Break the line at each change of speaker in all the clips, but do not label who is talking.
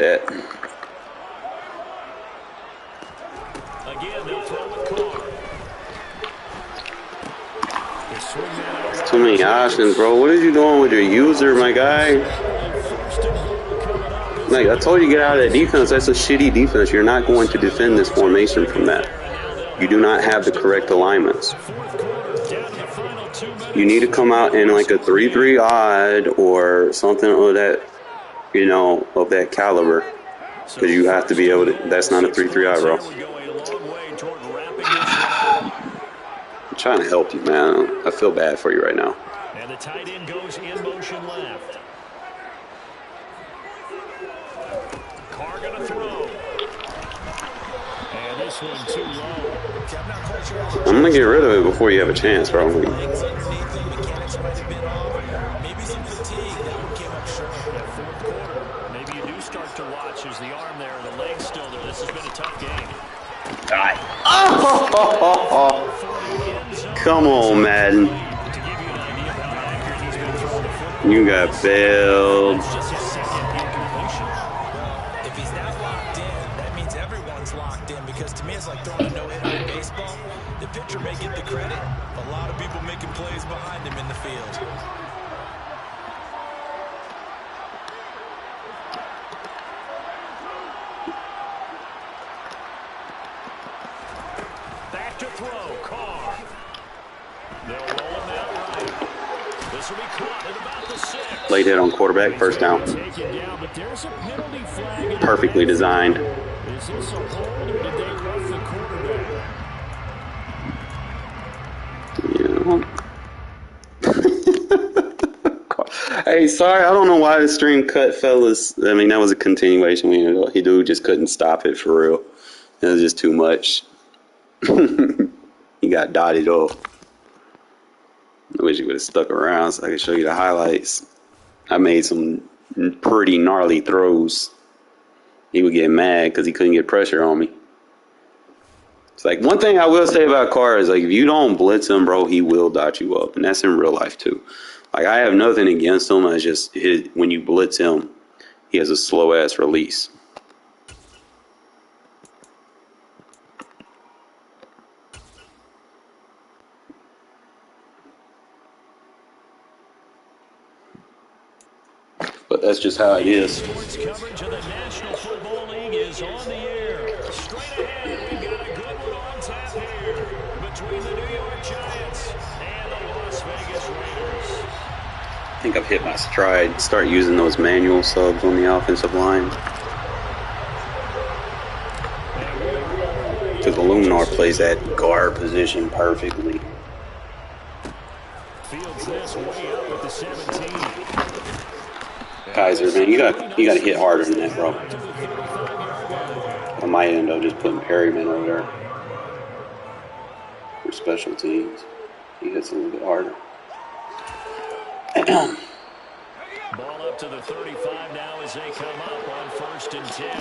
That.
Again, they'll throw with Carr.
Too many options, bro. What are you doing with your user, my guy? Like, I told you to get out of that defense. That's a shitty defense. You're not going to defend this formation from that. You do not have the correct alignments. You need to come out in like a 3-3 odd or something of that, you know, of that caliber. Because you have to be able to. That's not a 3-3 odd, bro. I'm trying to help you, man. I feel bad for you right now.
And the tight end goes in motion left. Carr gonna throw. And this one too low.
I'm gonna get rid of it before you have a chance, bro.
Maybe some fatigue that came up short. That fourth quarter. Maybe you do start to watch as the arm there, the leg's still there. This has been a tough game.
Oh! Come on, Madden. You got bailed.
If he's not locked in, that means everyone's locked in, because to me it's like throwing a no-hitter in baseball. The pitcher may get the credit, but a lot of people making plays behind him in the field.
Back to throw, Carr. They'll roll him out right. This will be caught at about the 6.
Late hit on quarterback, first down. Perfectly designed.
Is this a hold or did they rough the quarterback?
Yeah. Hey, sorry, I don't know why the stream cut, fellas. I mean, that was a continuation. He dude just couldn't stop it for real. It was just too much. He got dotted off. I wish he would have stuck around so I could show you the highlights. I made some pretty gnarly throws. He would get mad because he couldn't get pressure on me. It's like, one thing I will say about Carr is, like, if you don't blitz him, bro, he will dot you up. And that's in real life, too. Like, I have nothing against him. It's just when you blitz him, he has a slow-ass release. But that's just how it is.
Sports coverage of the National Football League is on the air. Straight ahead, we've got a good one on tap here between the New York Giants and the Las Vegas Raiders.
I think I've hit my stride. Start using those manual subs on the offensive line. Because the Luminar plays that guard position perfectly.
Fields this way up at the 17.
Kaiser, man, you got to hit harder than that, bro. I might end up just putting Perryman over there for special teams. He hits a little bit harder.
Ball up to the 35 now as they come up on 1st and 10.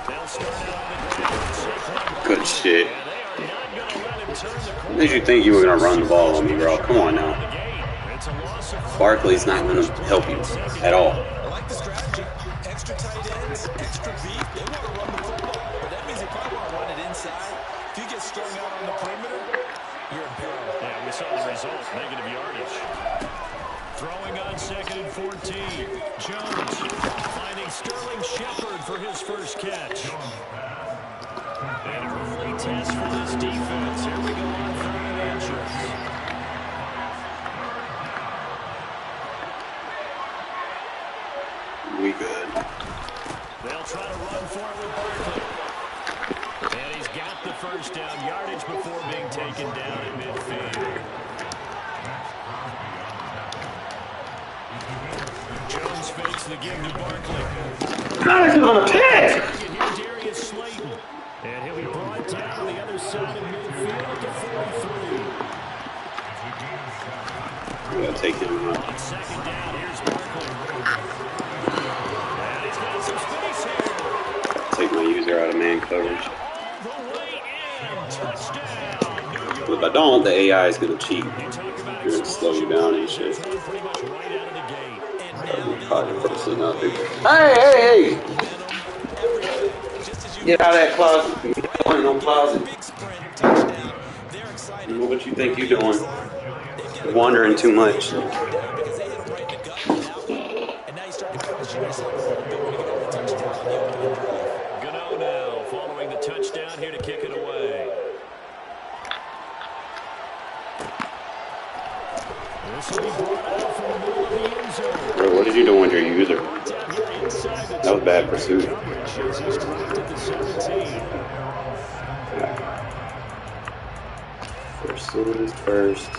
They'll start out on the ground.
Good shit. What did you think you were going to run the ball on me, bro? Come on now. Barkley's not going to help you at all.
I like the strategy. Extra tight ends, extra beef. They want to run the football, but that means they probably want to run it inside. If you get strung out on the perimeter, you're in peril. Yeah, we saw the result. Negative yardage.
Throwing on 2nd and 14. Jones finding Sterling Shepard for his first catch. And a early test for this defense. Here we go on 3rd and inches.
We good.
They'll try to run for it with Barkley. And he's got the first down yardage before being taken down in midfield. Jones fakes the give to Barkley.
Nice on a pick!
Darius Slayton. And he'll be brought down on the other side of midfield to 43.
We gotta take him out.
On 2nd down, here's Barkley. And he's got some space here.
Take my user out of man coverage.
All the way in. Touchdown.
But if I don't, the AI is gonna cheat. They're gonna slow you down and shit.
Pretty much right out of the gate.
And now
Controversy, nothing. Hey!
Momentum, everything. Just as you
Get out of that
mentioned,
closet. You
right
ain't
out of
no
the gate,
closet.
big sprint, touchdown. They're excited.
What you
But
think
on
you
the other
doing?
side, they've got to go
Wandering
against
too
some
much.
national come down because they hit them right in the gut with that one. And now you start to question yourself a little bit when you give up the touchdown on the opening drive.
Gano now following the touchdown here to kick it away. This will be brought out from the middle of the end zone.
Bro, what did you do with your user?
Brought down here inside the
That was bad
2.
pursuit.
Coverage as he's dropped at the 17.
Pursuit is first.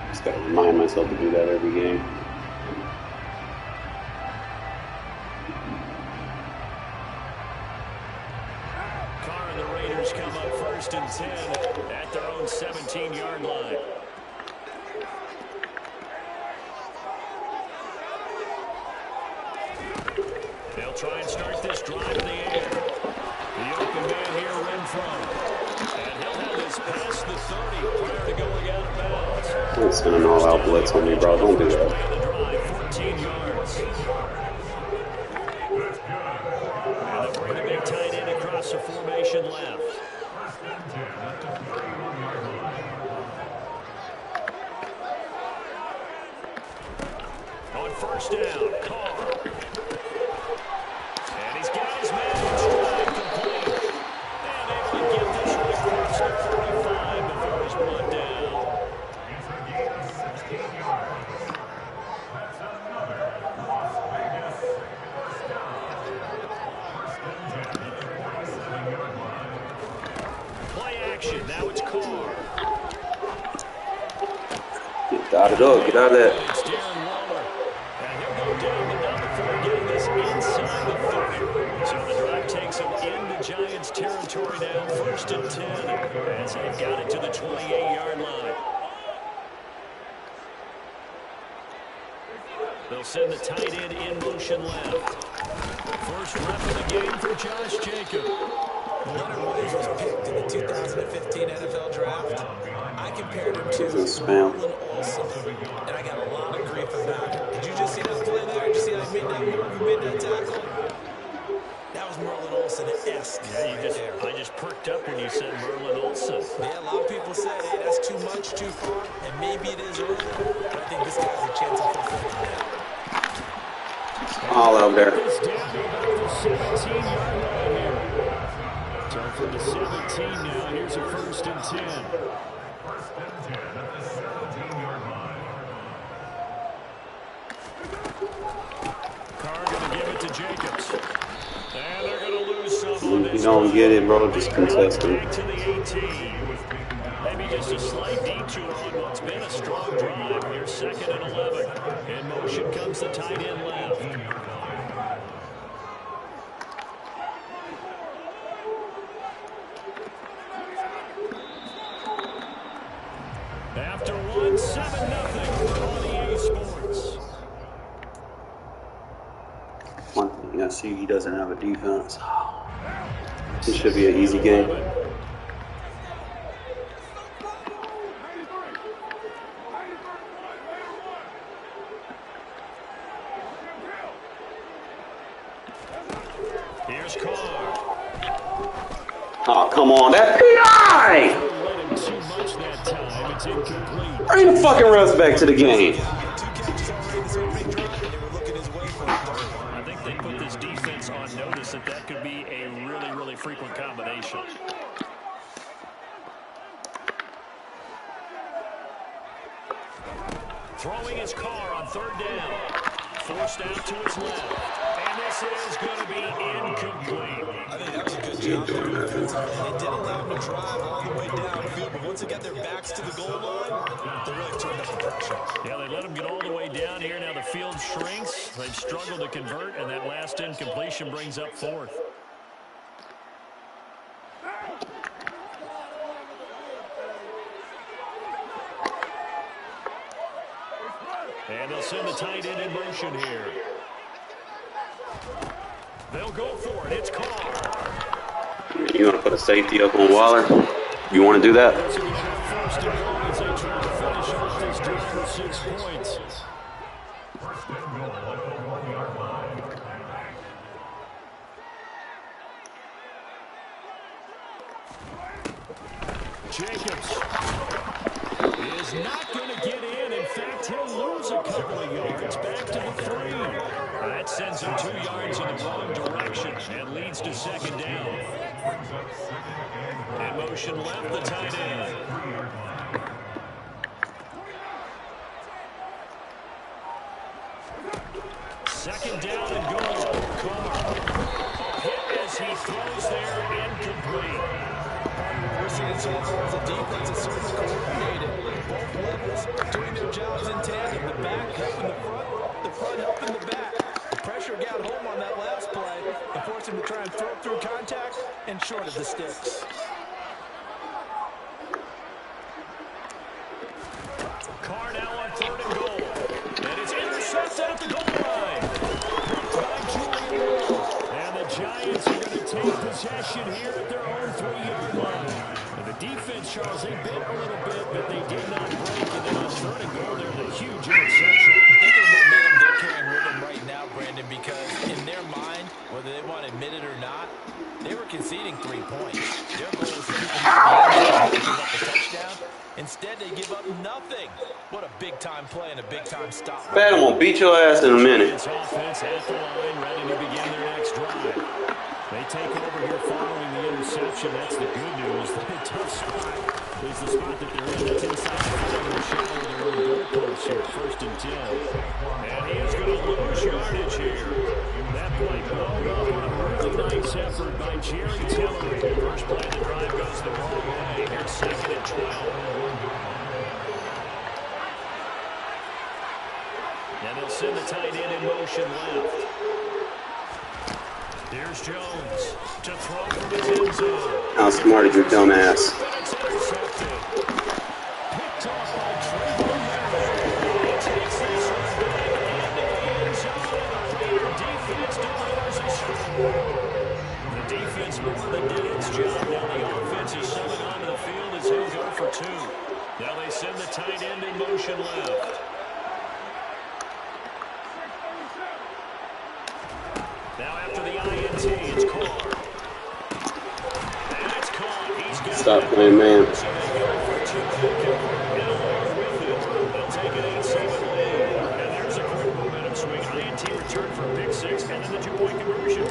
Just gotta remind myself to do that every game.
Carr and the Raiders come up 1st and 10 at their own 17-yard line. They'll try and start this drive in the air. The open man here, Renfro. And he'll have this past the 30 prior to going out of bounds.
Don't send an all-out blitz on me, bro. Don't do
Play of
that.
the drive, 14 yards. And they'll bring the big tight end across the formation left. On 1st down, Carr. And he's got his man in stride complete. And able to get this one across the 45 before he's brought down. Play action. Now it's Carr.
Get dotted up. Get out of that.
It's Darren Waller. And he'll go down the number 4, getting this inside the 30. So the drive takes him into Giants territory now, 1st and 10, as they've got it to the 28-yard line. They'll send the tight end in motion left. First rep of the game for Josh Jacob.
Leonard Williams was picked in the 2015 NFL Draft. I compared him to
Spam.
Merlin Olsen, and I got a lot of grief about it. Did you just see that play there? Did you see how he made that move? He made that tackle? That was Merlin Olsen-esque.
Yeah, I just perked up when you said Merlin Olsen.
Yeah, a lot of people said, hey, that's too much, too far, and maybe it is early, but I think this guy has a chance of fulfilling that.
All out there.
It's down to about the 17-yard line here. So from the 17 now, here's a 1st and 10. Carr going to give it to Jacobs. And they're going to lose some on
If you
this.
don't get it, bro, just contest him.
Back to the 18. Maybe just a slight detour on what's been a strong drive. Here's 2nd and 11. In motion comes the tight end left. After one, 7-0 on EA Sports.
One thing I see, he doesn't have a defense. This should be an easy game.
Here's Carr.
Oh, come on. That PI!
Let him too much that time. It's incomplete.
Bring the fucking refs back to the game.
Two catches already this opening drive, and they were looking his way for the third.
I think they put this defense on notice that that could be a really, really frequent combination. Throwing his Carr on 3rd down. Forced out to his left. And this is going to be incomplete.
I think that was a good job there defensively. They did allow them to drive all the way downfield, but once they got their backs to the goal line, they really turned up the pressure.
Yeah, they let him get all the way down here. Now the field shrinks. They've struggled to convert, and that last incompletion brings up 4th. And they'll send the tight end in motion here. They'll go for it. It's Carr.
You gonna put a safety up on Waller? You want to do that?
This will be their first and goal as they try to finish off this drive with 6 points. Jacobs is not going to get in. In fact, he'll lose a couple of yards back to the 3. That sends him 2 yards in the wrong direction and leads to second down. In motion left, the tight end. Second down and goal. Comer. Hit as he throws there, incomplete.
We're seeing so far as a defense is certainly coordinated. Both levels doing their jobs in tandem. The back helping the front helping the back. The pressure got home on that last play and forced him to try and throw through contact and short of the sticks.
Carr now on 3rd and goal. And it's intercepted at the goal line. By Julian Ward. And the Giants are going to take possession here at their own 3-yard line. And the defense, Charles, they bit a little bit, but they did not break. And then on 3rd and goal, there's a huge interception.
I think the momentum they're carrying with them right now, Brandon, because in their mind, whether they want to admit it or not, they were conceding 3 points. Their goal was to keep them out the end zone, give up a touchdown. Instead, they give up nothing. What a big-time play and a big-time stop.
Pat, I'm gonna beat your ass in a minute.
It's offense at the line, ready to begin their next drive. They take over here following the interception. That's the good news. The tough spot is the spot that they're in. That's inside the 5 in the shadow of their own goalpost here. 1st and 10. And he is going to lose yardage here. That play blown up on a really nice effort by Jerry Tillery. First play of the drive goes the wrong way. Here's 2nd and 12. And they'll send the tight end in motion left. Here's Jones to throw from his end zone.
How smart is your dumb ass?
It's intercepted. Picked off by Trayvon Merrill. He takes this one back into the end zone, and the Raider defense delivers a score. The defense more than did its job. Now the offense is coming onto the field as he'll go for 2. Now they send the tight end in motion left. Now after the INT, it's Carr. And it's caught. He's got
Stop playing, man.
So they go for 2 and along with it, they'll take an 8-7 lead. And there's a quick momentum swing. INT return for a pick 6 and then the 2-point conversion.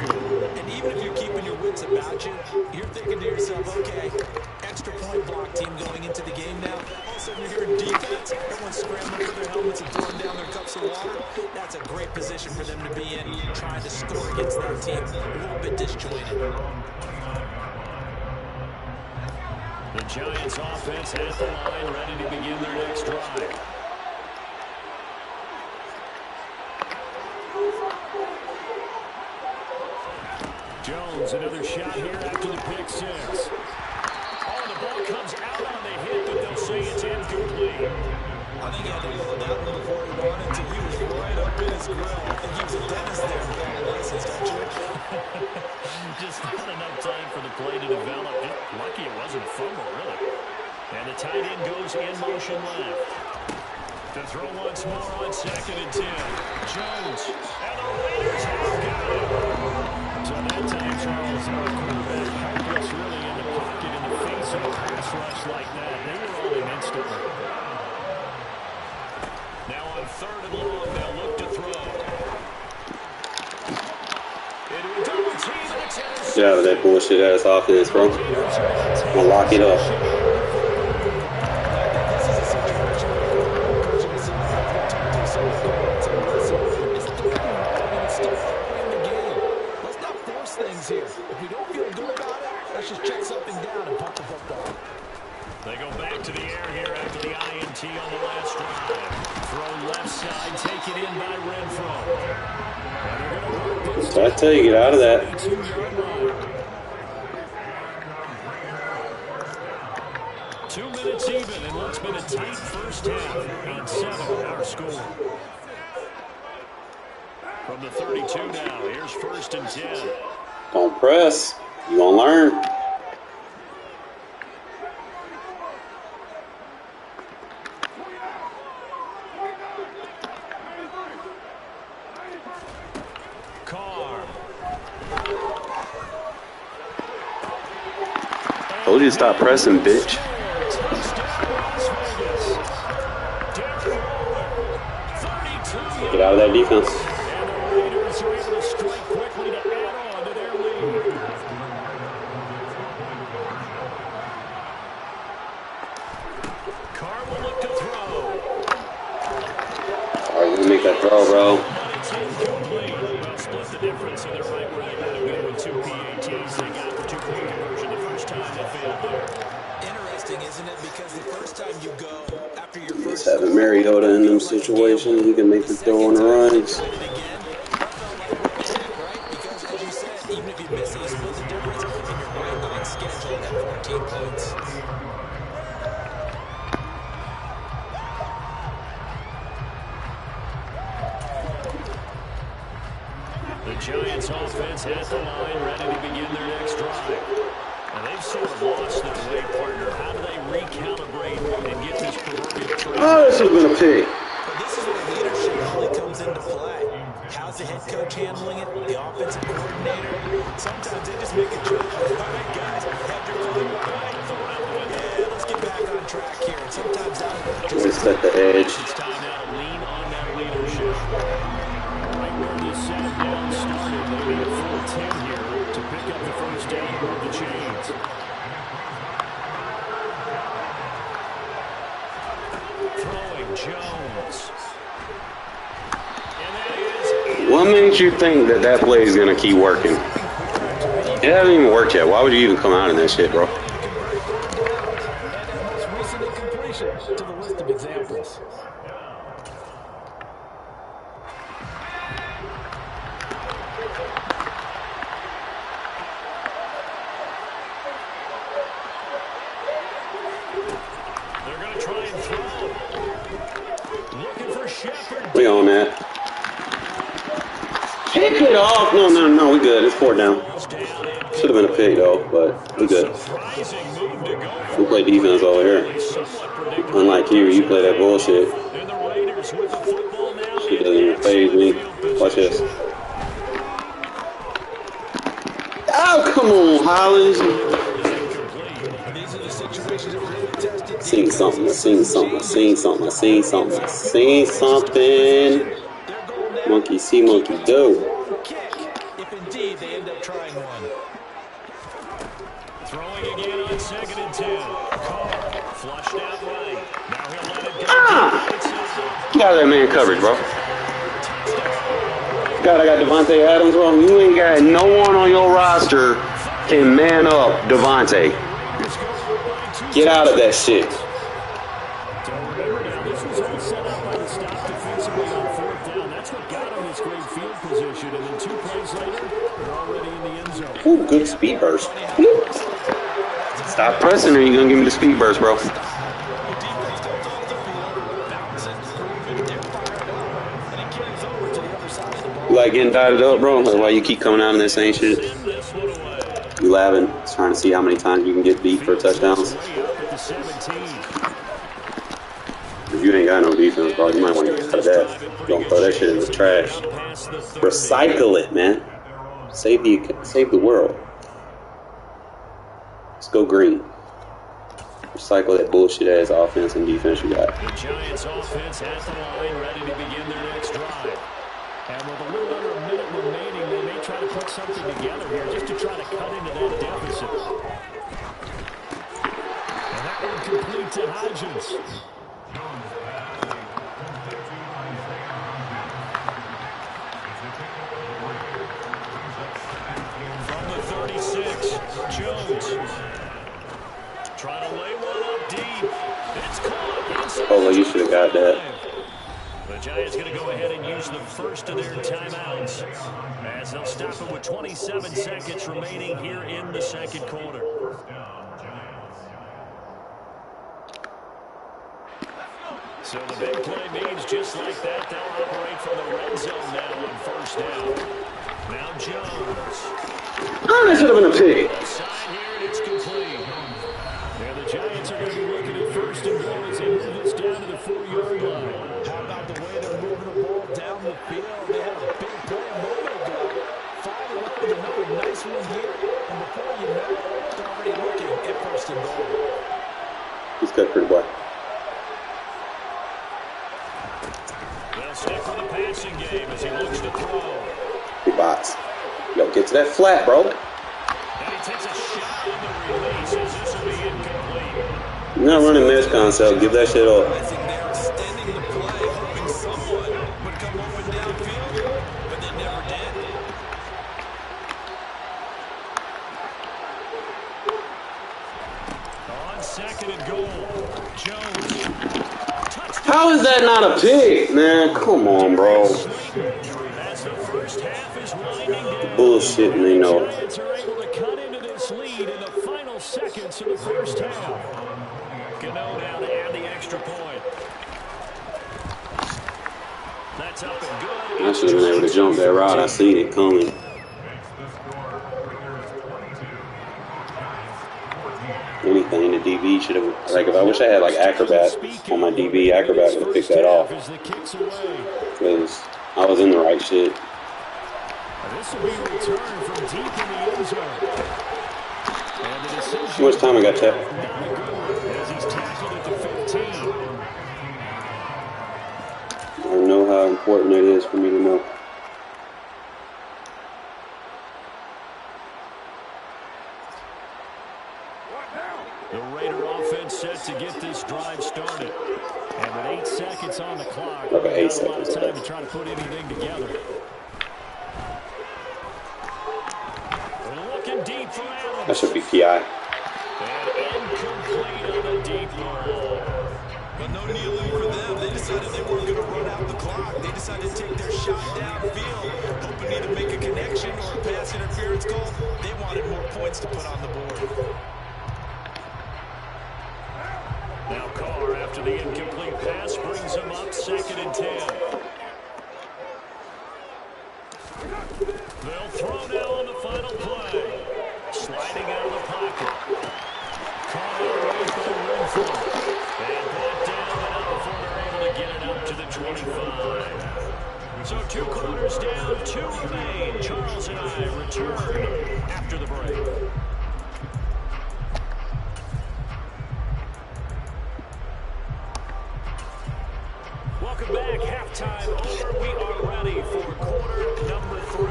And even if you're keeping your wits about you, you're thinking to yourself, okay, extra point block team going into the game now. All of a sudden you're hearing defense, everyone's scrambling for their helmets and throwing down their cups of water. That's a great position for them to be in, trying to score against that team. A little bit disjointed.
The Giants offense at the line, ready to begin their next drive. Jones, another shot here after the pick 6. Oh, the ball comes out on the hit, but they'll say it's incomplete.
I think he had to roll it out before he wanted to. He was right up in his grill. I think he was a dentist there with all the license, don't you?
Just not enough time for the play to develop. Lucky it wasn't a fumble, really. And the tight end goes in motion left. To throw once more on 2nd and 10. Jones. And the Raiders have got it. So that time, Charles, our quarterback helpless really in the pocket in the face of a pass rush like that. They were on him instantly. Now on 3rd and long, they'll look to throw. Into a double team, and it's intercepted.
Get out of that bullshit ass offense, bro. I'm gonna lock it up.
Here. If we don't feel good about it, let's just check something down and pump the football.
They go back to the air here after the INT on the last drive. Throw left side, take it in by Renfro. And they're going to work this.
So I tell you, get out of that.
2-yard line. 2 minutes even in what's been a tight first half. And 7 our score. From the 32 now, here's 1st and 10.
Don't press. You gonna learn. Told you to stop pressing, bitch. Get out of that defense.
And the Raiders are able to strike quickly to add on to their lead. Carr will look to throw.
All right, you can make that throw, bro.
But it's incomplete. Well, split the difference, so they're right where they would have been with 2 PATs. They got the 2-point conversion the first time they failed there.
Interesting, isn't it? Because the first time you go after your first
Just having Mariota in them situations, he can make the throw on the runs.
Because as you said, even if you miss it, you split the difference, and you're right on schedule at 14 points.
The Giants offense at the line, ready to begin their next drive. And they've sort of lost their way, partner. How do they recalibrate and get this proverbial train?
Oh, this would have been a pick.
But this is where leadership really comes into play. How's the head coach handling it? The offensive coordinator? Sometimes they just make a joke. All right, guys, after playing yeah, let's get back on track here. And sometimes that
Just at the edge.
It's time now to lean on that leadership. Right where the second down started, they need a full 10 here to pick up the first down and move the chains. Throwing Jones. And that is
What makes you think that that play is going to keep working? It hasn't even worked yet. Why would you even come out in that shit, bro?
most recent incompletion to the list of examples.
they're going to try and throw. Looking for Shepard.
We on that. Pick it off. No. We good. It's 4th down. Should have been a pick, though, but we good.
Surprising move to go
We play defense over here.
somewhat predictable.
Unlike you play that bullshit.
And the Raiders with the football now.
Shit doesn't even faze me. Watch this. Oh, come on, Hollins.
These are the situations that really tested.
Seen something. Monkey see, monkey do.
Kick, if indeed they end up trying one.
Throwing again on 2nd and 10. Carr flushed out right. Now he'll let it go.
Get out of that man coverage, bro. God, I got Devontae Adams, bro. You ain't got no one on your roster can man up Devontae. Get out of that shit.
So remember now, this was all set up by the stop defensively on 4th down. That's what got him this great field position. And then 2 plays later, they're already in the end zone.
Ooh, good speed burst. Stop pressing or you're going to give me the speed burst, bro. You like getting dotted up, bro? Like why you keep coming out in that same shit? You laughing, trying to see how many times you can get beat for touchdowns. If you ain't got no defense, bro, you might want to cut that. Don't throw that shit in the trash. Recycle it, man. Save the world. Let's go green. Recycle that bullshit ass offense and defense you got.
The Giants offense at the line, ready to begin their next drive. And with a little under a minute remaining, they may try to put something together here just to try to cut into that deficit. And that one complete to Hodgins. From the 36, Jones. Trying to lay one up deep. It's caught inside.
Oh, well, you should have got that.
The Giants going to go ahead and use the first of their timeouts as they'll stop it with 27 seconds remaining here in the second quarter. So the big play means just like that, they'll operate from the red zone now on 1st down. Now Jones.
Oh, that should have been a pick.
Side here and it's complete. And the Giants are going to be looking at 1st and goal as they move this down to the 4-yard line.
How about the way they're moving the ball down the field? They had a big play a moment ago. Followed up with another nice one here. And before you know it, they're already looking at 1st and
He's cut pretty well.
They'll stick with the passing game as he looks to throw.
He bots. Yo, get to that flat, bro.
And he takes a shot on the release as this will be incomplete.
You're not running mesh concept. Give that shit off.
I think they're extending the play, hoping someone would come open downfield, but they never did.
On second and goal, Jones.
How is that not a pick, man? Come on, bro.
As the first half is winding down,
Bullshit, they know.
Giants are able to cut into this lead in the final seconds of the first half. Gano now to add the extra point. That's up and good.
I should have been able to jump that route. I seen it coming. Anything the DB should have, like, if I wish I had like Acrobat on my DB, Acrobat would have picked that off. Because I was in the right shit.
This will be returned from deep in the end zone. And the decision.
How much time I got, Chad?
As he's tackled at the 15.
I know how important it is for me to know.
The Raider offense set to get this drive started. And with 8 seconds on the clock,
Okay, 8
not a lot of
seconds.
time to try to put anything together. Looking deep for Adams.
That should be PI.
And incomplete on the deep ball.
But no kneeling for them. They decided they weren't going to run out the clock. They decided to take their shot downfield, hoping either make a connection or a pass interference call. They wanted more points to put on the board.
Now Carr, after the incomplete pass, brings him up 2nd and 10. They'll throw now on the final play. Sliding out of the pocket. Caught away by Renfro. And brought down and out before they're able to get it up to the 25. So 2 quarters down, 2 remain. Charles and I return after the break. Welcome back. Halftime over. We are ready for quarter number 3.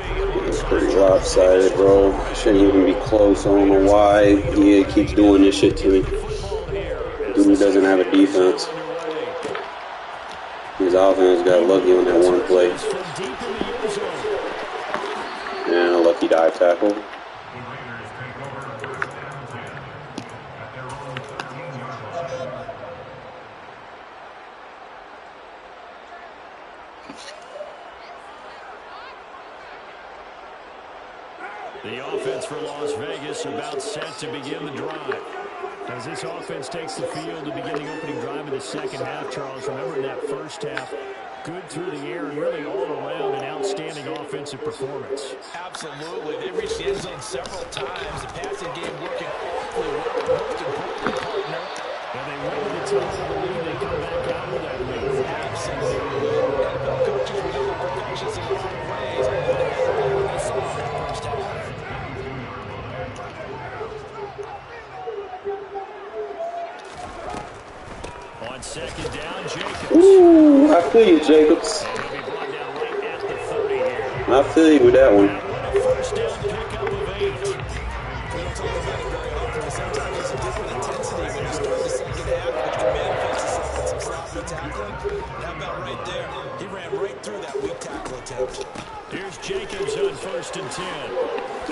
It's pretty lopsided, bro. Shouldn't even be close. I don't know why EA keeps doing this shit to me. Dude doesn't have a defense. His offense got lucky on that one play. And a lucky dive tackle.
The offense for Las Vegas about set to begin the drive. As this offense takes the field to begin the opening drive of the second half, Charles, remember in that first half, good through the air and really all around an outstanding offensive performance.
Absolutely. They reached the end zone several times. The passing game working awfully well. Most importantly, partner.
And they went to the top of the lead. They come back out with that lead.
Absolutely. NFL coaches, we know they're precocious in a lot of ways. But they saw it in the first half.
On second down, Jacobs.
Ooh, I feel you, Jacobs.
And he'll be brought down right at the 30 here.
I feel you with that one.
A first down pickup of 8.
We don't talk about it very often, but sometimes there's a different intensity when you start the second half, which can manifest itself in some sloppy tackling. How about right there? He ran right through that weak tackle attempt.
Here's Jacobs on 1st and 10.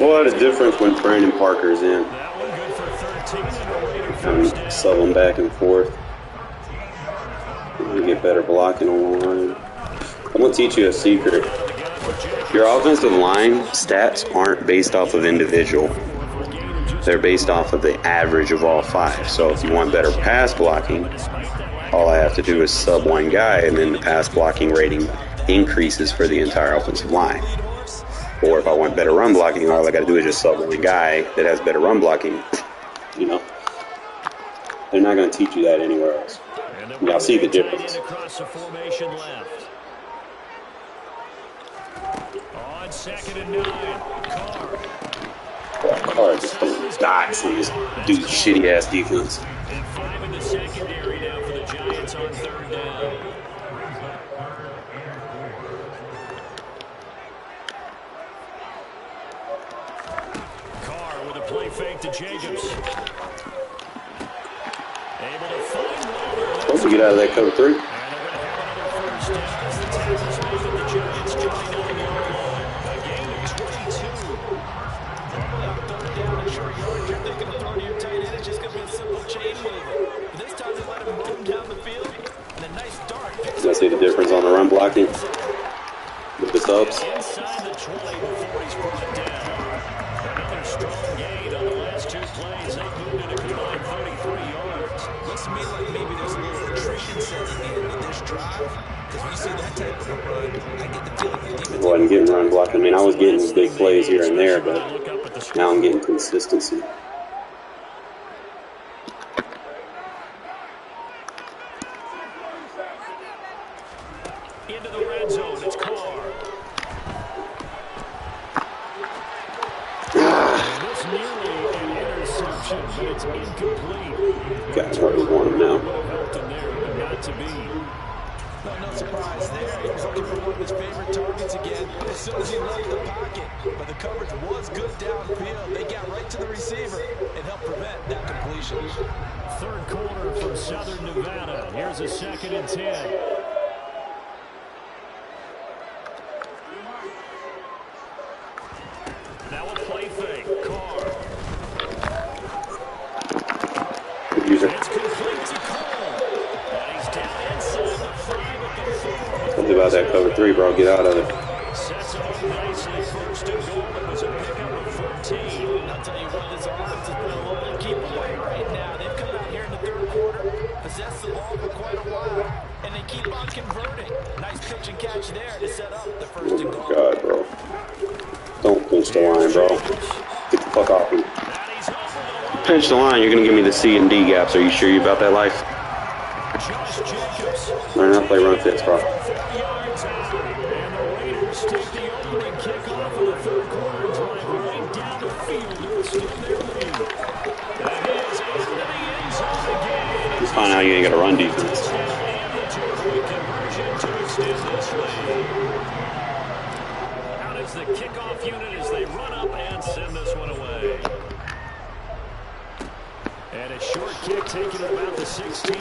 What a difference when Brandon Parker's in.
That one good for 13 and a Raider
And
first down.
sub him back and forth. You get better blocking on the line. I'm going to teach you a secret. Your offensive line stats aren't based off of individual. They're based off of the average of all 5. So if you want better pass blocking, all I have to do is sub one guy, and then the pass blocking rating increases for the entire offensive line. Or if I want better run blocking, all I got to do is just sub one guy that has better run blocking. You know, they're not going to teach you that anywhere else. Y'all see the difference.
Across the formation left. On 2nd and 9, Carr.
Carr just throwing dots on this dude's shitty ass defense.
And 5 in the secondary now for the Giants on third down. Carr with a play fake to Jacobs. Able to find Waller.
Supposed to get out of that cover 3.
And they're going to have another first down as the tackle's made at the Giants' 29-yard line. A gain of 22.
Normally on third down and short yardage, you're thinking of throwing to your tight end. It's just going to be a simple chain mover. But this time they let him roam down the field. And a nice dart.
You see the difference on the run blocking with the subs?
Inside the 20 before he's brought down. Another strong gain on the last 2 plays. They moved it a combined 33 yards.
Looks to me like maybe there's a little attrition setting in this drive. Because when you see that type of a run, I get the feeling the defense...
I wasn't getting run blocked. I mean, I was getting big plays here and there, but now I'm getting consistency.
Into the red zone, it's Carr. And this nearly an interception, but it's incomplete.
Guys already won him now.
Helped him there, but not to be.
Well, no surprise there. He was looking for one of his favorite targets again as soon as he left the pocket. But the coverage was good downfield. They got right to the receiver and helped prevent that completion.
Third quarter from Southern Nevada. Here's a 2nd and 10. Now a play fake. Carr.
User.
It's complete to Cole. And he's down inside the 5 at the 4.
Something about that cover 3, bro. Get out of it.
Sets it up nicely. First and goal. It was a pickup of 14.
I'll tell you what, this offense has been a little bit of keep away right now. They've come out here in the third quarter, possessed the ball for quite a while, and they keep on converting. Nice pitch and catch there to set up the first and
Oh
goal.
my God, bro. Don't pinch the line, bro. Get the fuck off me. Pinch the line, you're going to give me the C and D gaps. Are you sure you about that life? Learn how to play run fits, bro. Just find out you ain't got a run defense.
Out is the kickoff unit as they run up and send this one away. And a short kick taken at about the 16.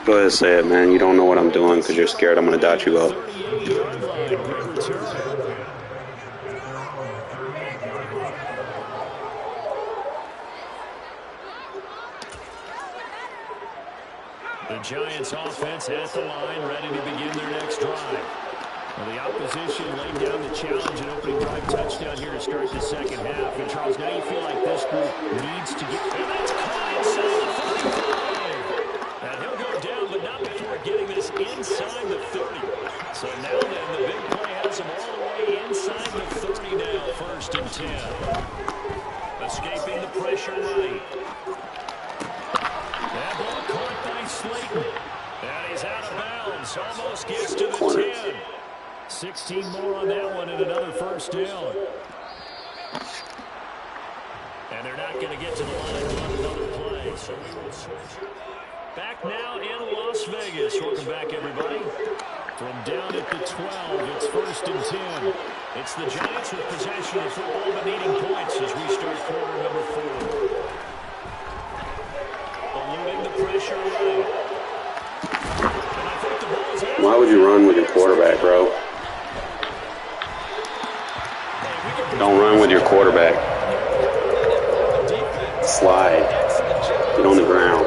Go ahead and say it, man. You don't know what I'm doing because you're scared I'm going to dot you up.
38-yard line. Great return. The Giants offense at the line, ready to begin their next drive. Well, the opposition laid down the challenge and opening drive touchdown here to start the second half. And Charles, now you feel like this group needs to get... And that's caught inside the 35. And he'll go down, but not before getting this inside the 30. So now then, the big play has him all the way inside the 30 now, 1st and 10. Escaping the pressure right. That ball caught by Slayton. And he's out of bounds. Almost gets to the 10. 16 more on that one and another first down. And they're not going to get to the line on another play. So we will switch. Back now in Las Vegas. Welcome back, everybody. From down at the 12, it's 1st and 10. It's the Giants with possession of football but needing points as we start quarter number 4. Eluding the pressure right. And I think the ball is out.
Why would you run with your quarterback, bro? Don't run with your quarterback. Slide. Get on the ground.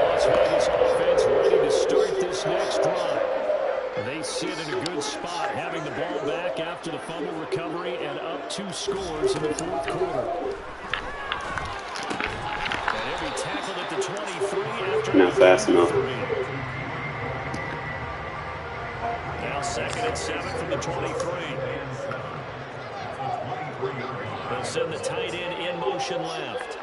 Las Vegas offense ready to start this next drive. They sit in a good spot, having the ball back after the fumble recovery and up 2 scores in the 4th quarter. And he'll be tackled at the 23 after...
Not fast enough.
Now 2nd and 7 from the 23. They'll send the tight end in motion left.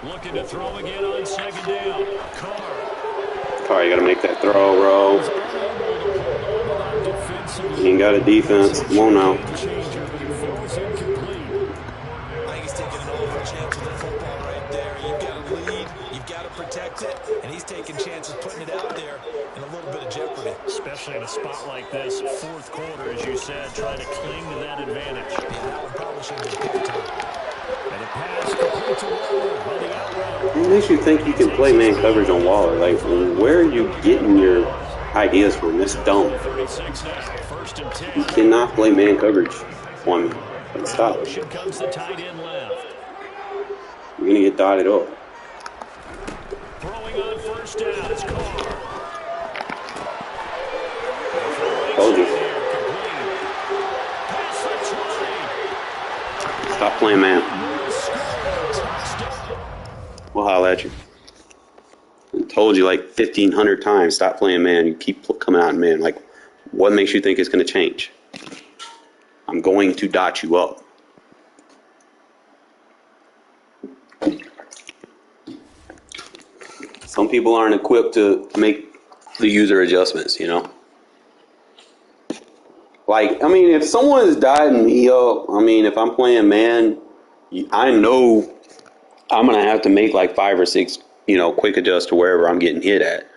Looking to throw again on 2nd down. Carr.
Alright, you gotta make that throw, bro. You ain't got a defense. Come on now.
I think he's taking an awful chance with the football right there. You've got to lead, you've got to protect it, and he's taking chances putting it out there in a little bit of jeopardy.
Especially in a spot like this, fourth quarter, as you said, trying to cling to that advantage.
Yeah, that one probably should have been picked up.
And a pass complete to Waller on the out route.
It makes you think you can play man coverage on Waller. Like, where are you getting your ideas from? That's dumb.
36 now, first and 10.
You cannot play man coverage on me. Like, stop.
Motion comes the tight end left.
You're gonna get dotted up.
Throwing on first down, it's Carr.
Told you.
Pass the 20.
Stop playing man. We'll holler at you. I told you like 1,500 times, stop playing man. You keep coming out in man. Like, what makes you think it's going to change? I'm going to dot you up. Some people aren't equipped to make the user adjustments, you know? Like, I mean, if someone's dotting me up, I mean, if I'm playing man, I know I'm going to have to make like 5 or 6, you know, quick adjust to wherever I'm getting hit at,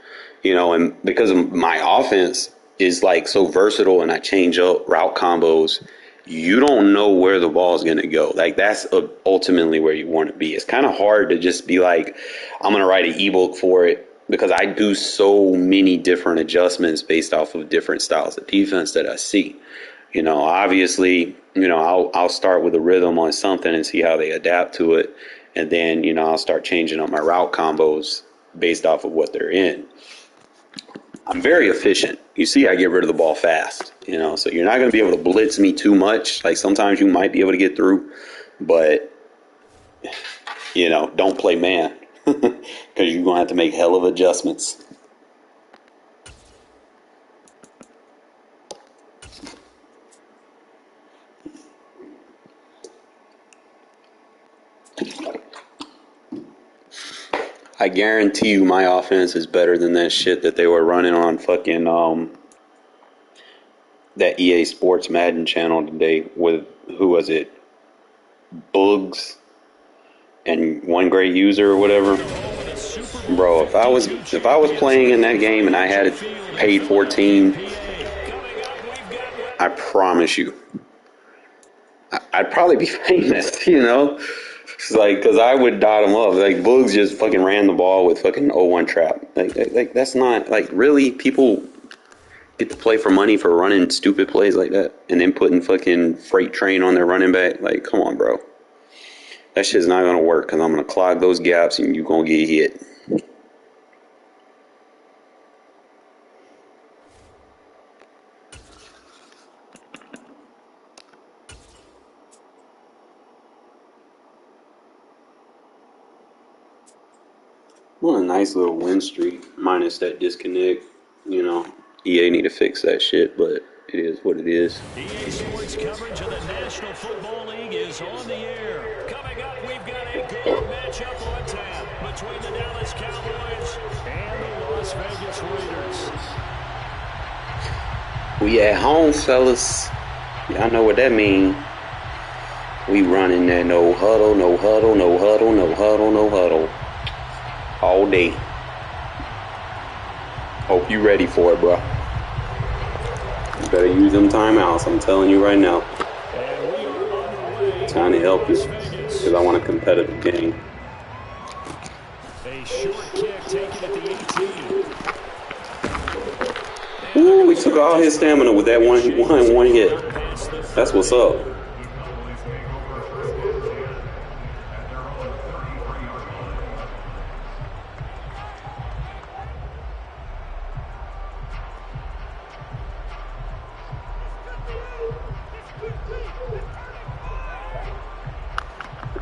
you know, and because of my offense is like so versatile and I change up route combos, you don't know where the ball is going to go. Like, that's ultimately where you want to be. It's kind of hard to just be like, I'm going to write an ebook for it because I do so many different adjustments based off of different styles of defense that I see. You know, obviously, you know, I'll start with a rhythm on something and see how they adapt to it. And then, you know, I'll start changing up my route combos based off of what they're in. I'm very efficient. You see, I get rid of the ball fast, you know, so you're not going to be able to blitz me too much. Like, sometimes you might be able to get through, but, you know, don't play man because you're going to have to make hell of adjustments. I guarantee you my offense is better than that shit that they were running on fucking that EA Sports Madden channel today with, who was it? Bugs and one great user or whatever. Bro, if I was playing in that game and I had it paid 14, I promise you I'd probably be famous, you know? It's like, because I would dot him up. Like, Boogs just fucking ran the ball with fucking 0-1 trap. Like that's not, like, really? People get to play for money for running stupid plays like that and then putting fucking freight train on their running back? Like, come on, bro. That shit's not going to work because I'm going to clog those gaps and you're going to get hit. On a nice little win streak, minus that disconnect. You know, EA need to fix that shit, but it is what it is.
EA Sports coverage of the National Football League is on the air. Coming up, we've got a good matchup on tap between the Dallas Cowboys and the Las Vegas Raiders.
We at home, fellas. Y'all know what that mean. We running that no huddle, no huddle, no huddle, no huddle, no huddle. All day. Hope you ready for it, bro. You better use them timeouts. I'm telling you right now. Trying to help you because I want a competitive game.
A short kick taken at the 18.
Ooh, we took all his stamina with that one hit. That's what's up.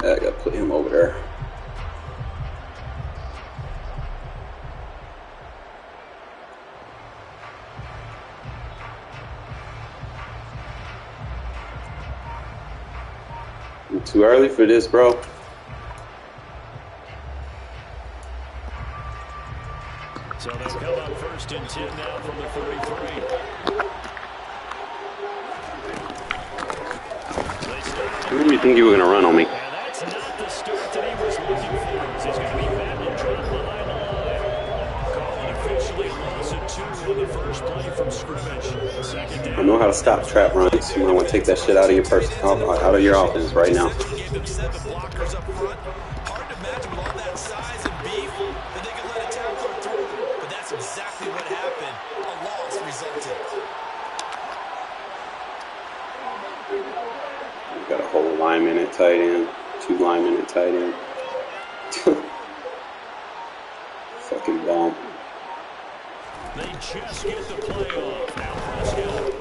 I gotta put him over there. Too early for this, bro.
So they'll come up First and 10 now from the 33.
Who do you think you were going to run on me?
And that's not the start that he was looking for. He's going to be batting dropped behind the line. Call it officially a loss of 2 on the first play from scrimmage. Second down.
I know how to stop trap runs. You might want to take that shit out of your out of your offense right now.
Gave them 7 blockers up front. Hard to imagine with all that size and beef that they could let a tackler through. But that's exactly what happened. A loss resulted.
Got a whole lineman at tight end, 2 linemen at tight end. Fucking bomb.
They just get the play off. Now Prescott.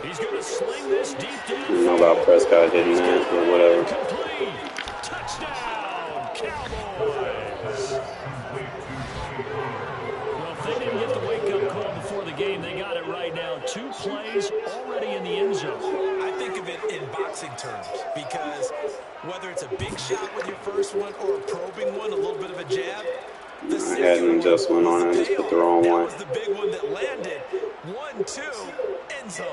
He's going to sling this deep down.
I don't know about Prescott hitting that, but whatever.
Complete. Touchdown, Cowboys. Well, if they didn't get the wake-up call before the game, they got it right now. 2 plays already in the end zone.
I think of it in boxing terms because whether it's a big shot with your first one or a probing one, a little bit of a jab,
I had an adjustment on it. I just put the wrong
that
one.
was the big one that landed. 1-2, end zone.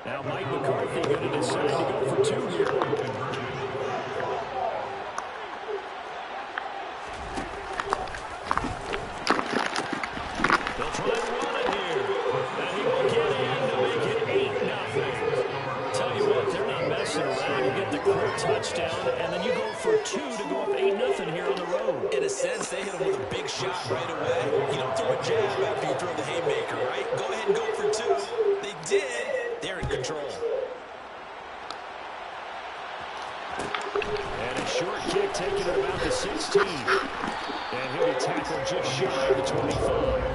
Now Mike McCarthy going to decide to go for 2 here. They'll try to run it here. And he will get in to make it 8-0. Tell you what, they're not messing around. You get the quick touchdown, and then you go for 2 to go up 8-0 here on the road.
In a sense, they hit him with a big shot right away. You don't throw a jab after you throw the haymaker, right? Go ahead and go for 2. They did. They're in control.
And a short kick taken at about the 16. And he'll be tackled just shy of the 25.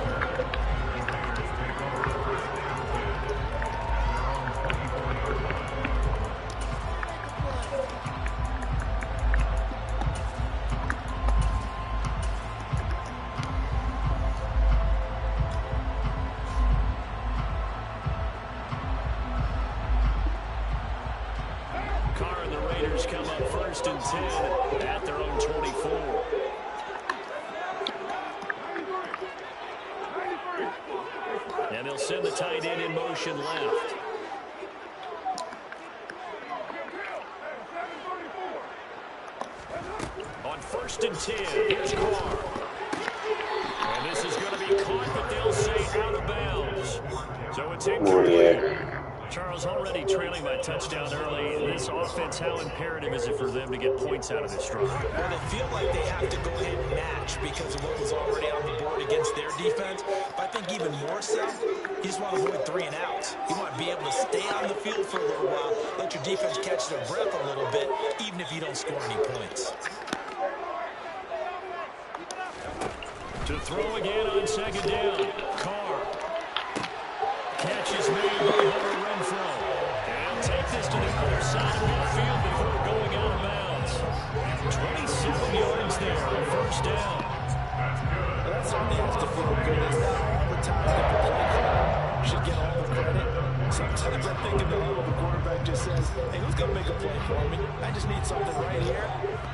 Carr and the Raiders come up first and 10 at their own 24. And they'll send the tight end in motion left. On first and 10, here's Carr. And this is going to be caught, but they'll say out of bounds. So it's incomplete. Charles, already trailing by touchdown early. This offense, how imperative is it for them to get points out of this drive?
Well, they feel like they have to go ahead and match because of what was already on the board against their defense. But I think even more so, you just want to avoid 3 and outs. You want to be able to stay on the field for a little while, let your defense catch their breath a little bit, even if you don't score any points.
To throw again on second down. Carr. Catch is made by Hunter Renfrow. And he'll take this to the other side of midfield before going out of bounds. 27 yards there on first down.
Well, that certainly has to feel good. It's not all the time that the play caller should get all the credit. Sometimes I think in the middle, the quarterback just says, hey, who's going to make a play for me? I just need something right here.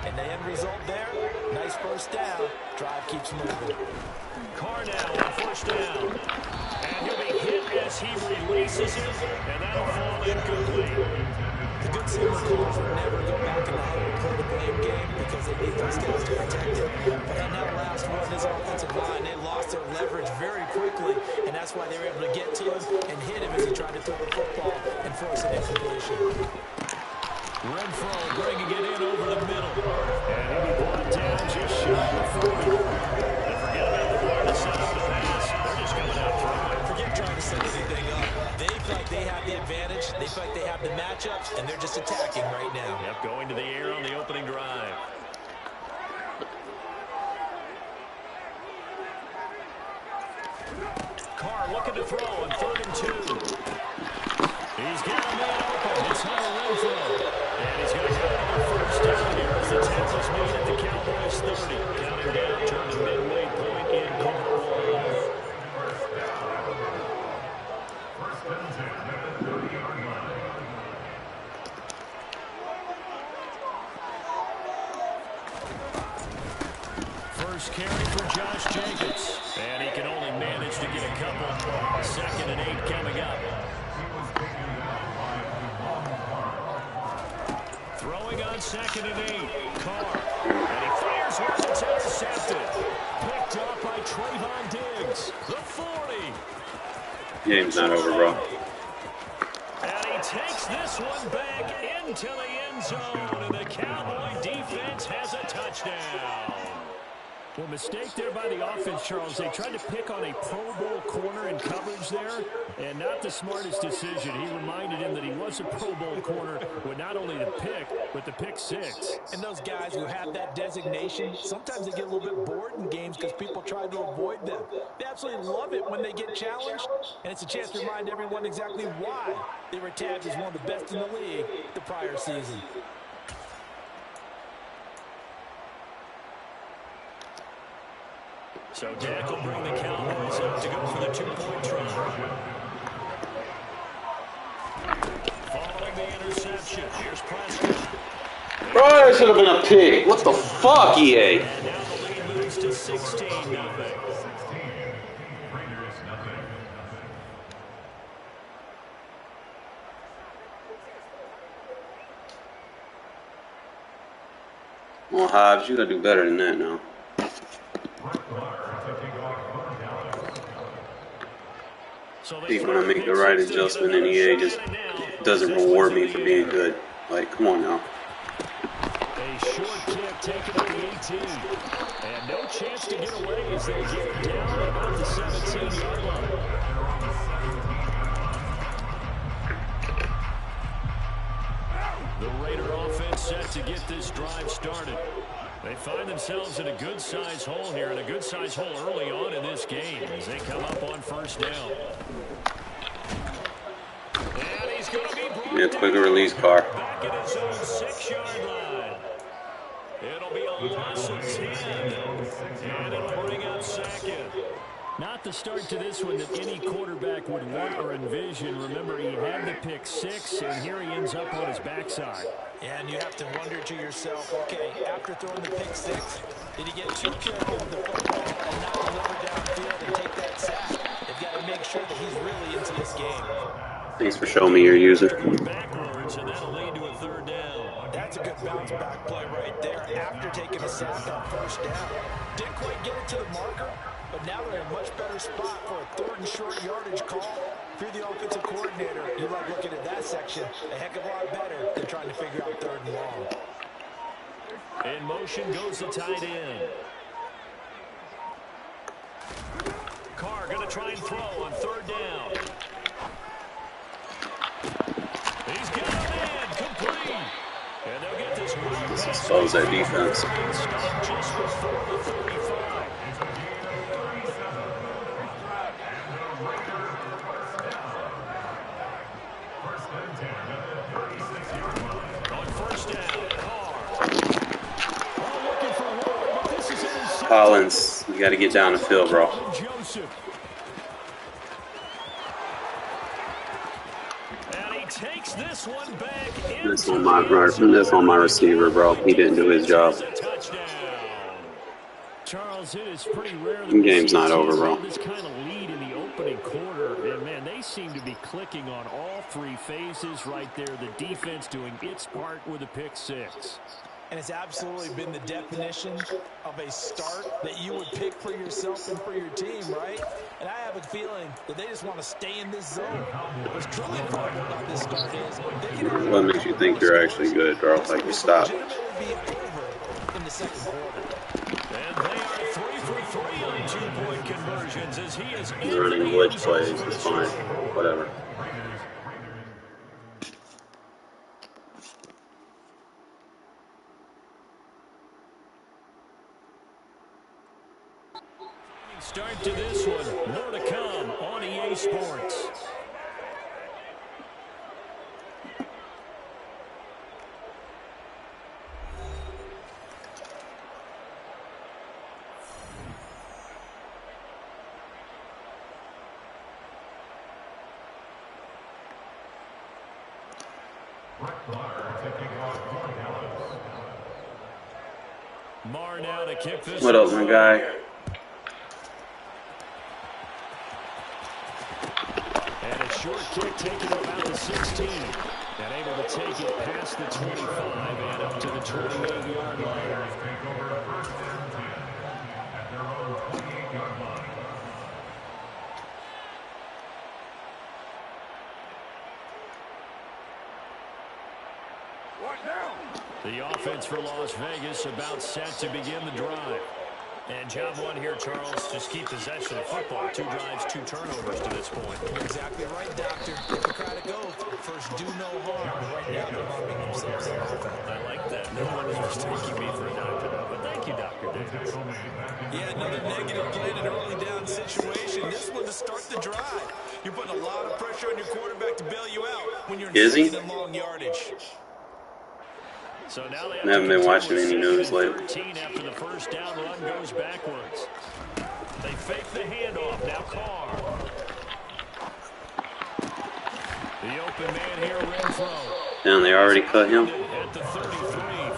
And the end result there, nice first down. Drive keeps moving.
Carr now on first down. And he'll be hit as he releases it, and that'll fall incomplete.
The good Silver Cougars would never go back in the huddle and play the blame game because they need those guys to protect it. But on that last one, his offensive line, they lost their leverage very quickly, and that's why they were able to get to him and hit him as he tried to throw the football and force an incompletion.
Renfrow bringing it in over the middle. And he'll be brought down just shy of 40. And forget about the bar to set up the pass. They're just coming out throwing.
Forget trying to set anything up. They feel like they have the advantage. They feel like they have the matchups, and they're just attacking right now.
Yep, going to the air on the opening drive. Carr looking to throw on 3rd and 2. He's got a man open. It's Hunter Renfrow. And he's going to get another first down here as the tackle's made at the Cowboys 30. Counting down toward the midway point in quarter 1. first carry for Josh Jacobs. And he can only manage to get a couple. 2nd and 8 coming up. Throwing on 2nd and 8. Carr. And he fires one that's intercepted. Picked up by Trayvon Diggs. The 40.
Game's not over, bro.
And he takes this one back into the end zone. And the Cowboy defense has a touchdown. Well, mistake there by the offense, Charles. They tried to pick on a Pro Bowl corner in coverage there, and not the smartest decision. He reminded him that he was a Pro Bowl corner with not only the pick, but the pick 6.
And those guys who have that designation, sometimes they get a little bit bored in games because people try to avoid them. They absolutely love it when they get challenged, and it's a chance to remind everyone exactly why they were tabbed as one of the best in the league the prior season.
So Dak will bring the Cowboys up to go for the 2-point try. Following the interception, here's Prescott.
Bro, that should have been a pick. What the fuck, EA?
And now the lead moves to 16-0.
Well, Hobbs, you gotta do better than that now. Even when I make the right adjustment and EA just doesn't reward me for being good. Like, come on now.
A short kick taken at the 18. And no chance to get away as they get it down about the 17-yard line. The Raider offense set to get this drive started. They find themselves in a good-sized hole here, and a good-sized hole early on in this game as they come up on 1st down. And he's going to be brought
Yeah, quicker release car.
back at his own 6-yard line. It'll be a loss of 10, and it'll bring up 2nd. Not the start to this one that any quarterback would want or envision. Remember, he had the pick 6, and here he ends up on his backside.
And you have to wonder to yourself, okay, after throwing the pick 6, did he get too careful with the football and not deliver downfield and take that sack? They've got to make sure that he's really into this game.
Thanks for showing me your user.
Backwards, and that'll lead to a 3rd down.
That's a good bounce back play right there after taking a sack on 1st down. Didn't quite get it to the marker, but now they're in a much better spot for a 3rd and short yardage call. If you're the offensive coordinator, you like looking at that section a heck of a lot better than trying to figure out 3rd and long.
In motion goes the tight end. Carr going to try and throw on 3rd down. He's got a man complete. And they'll get this one.
Expose that defense.
Stop just before the 35. On 1st down, Carr. Looking for Ward, but this is intercepted.
Collins, you gotta get down the field, bro.
Joseph. And he takes this one back into
That's on my receiver, bro. He didn't do his job.
touchdown. Charles, it is pretty rare
The game's not over, bro.
this kind of lead in the opening quarter. And man, they seem to be clicking on all 3 phases right there. The defense doing its part with a pick 6.
And it's absolutely been the definition of a start that you would pick for yourself and for your team, right? And I have a feeling that they just want to stay in this zone. What's truly important about this start is
What makes you think you're actually good, bro? Like, you stop.
be over in the 2nd quarter.
And they are 3 for 3 on 2-point conversions as he is in
Running
the
glitch
end zone
plays,
for
it's
the
fine.
score.
Whatever.
Start to this one. More to come on EA Sports. Marr now to kick this.
What else, my guy?
And a short kick taken about the 16. And able to take it past the 25 and up to the 28-yard line. The offense for Las Vegas about set to begin the drive. And job one here, Charles, just keep possession of football. 2 drives, 2 turnovers to this point.
You're exactly right, Doctor. If you try to go, first do no harm. Right now, they're harming themselves.
I like that. No one is mistaking me for a doctor, though. But thank you, Dr. Davis.
Yeah, another negative play in an early down situation. This one to start the drive. You're putting a lot of pressure on your quarterback to bail you out when you're in second and long yardage.
So now they
I haven't been watching any news lately.
After the first down run goes backwards. They fake the handoff. Now Carr. The open man here, Renfro.
And they already cut him.
At the 33,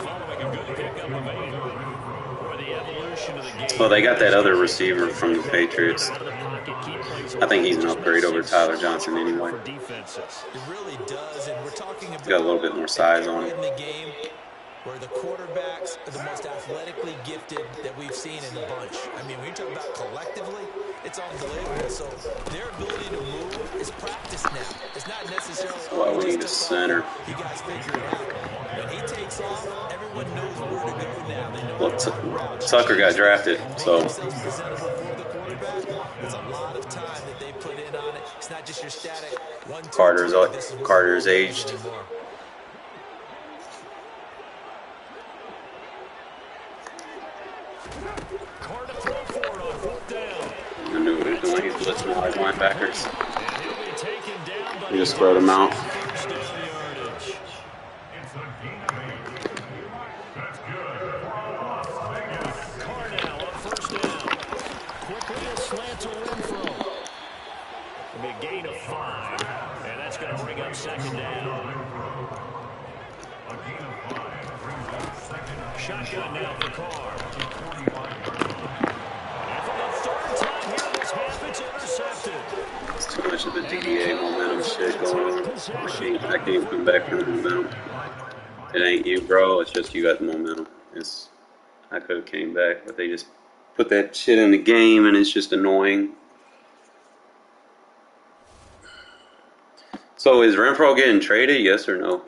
following a good pickup of 8. For the evolution of the game.
Well, they got that other receiver from the Patriots. I think he's an upgrade over Tyler Johnson anyway.
It really does, and we're talking about
Got a little bit more size on him.
in the game where the quarterbacks are the most athletically gifted that we've seen in the bunch. I mean, when you talk about collectively, it's unbelievable. So their ability to move is practiced now. It's not necessarily.
Well, we need a center.
You guys figure it out. When he takes off, everyone knows where to go now. They know
Well, Tucker got drafted, so.
It's a lot of time that they put in on it. It's not just your static 1, 2,
Carter's aged. I knew what he was doing. He's blitzing wide linebackers. He just spread them out.
Second down. Shotgun now for Carr. And for the 3rd time here this half, it's intercepted.
It's too much of the DEA momentum shit going on. I can't come back from the momentum. It ain't you, bro. It's just you got the momentum. I could have came back, but they just put that shit in the game, and it's just annoying. So is Renfro getting traded? Yes or no?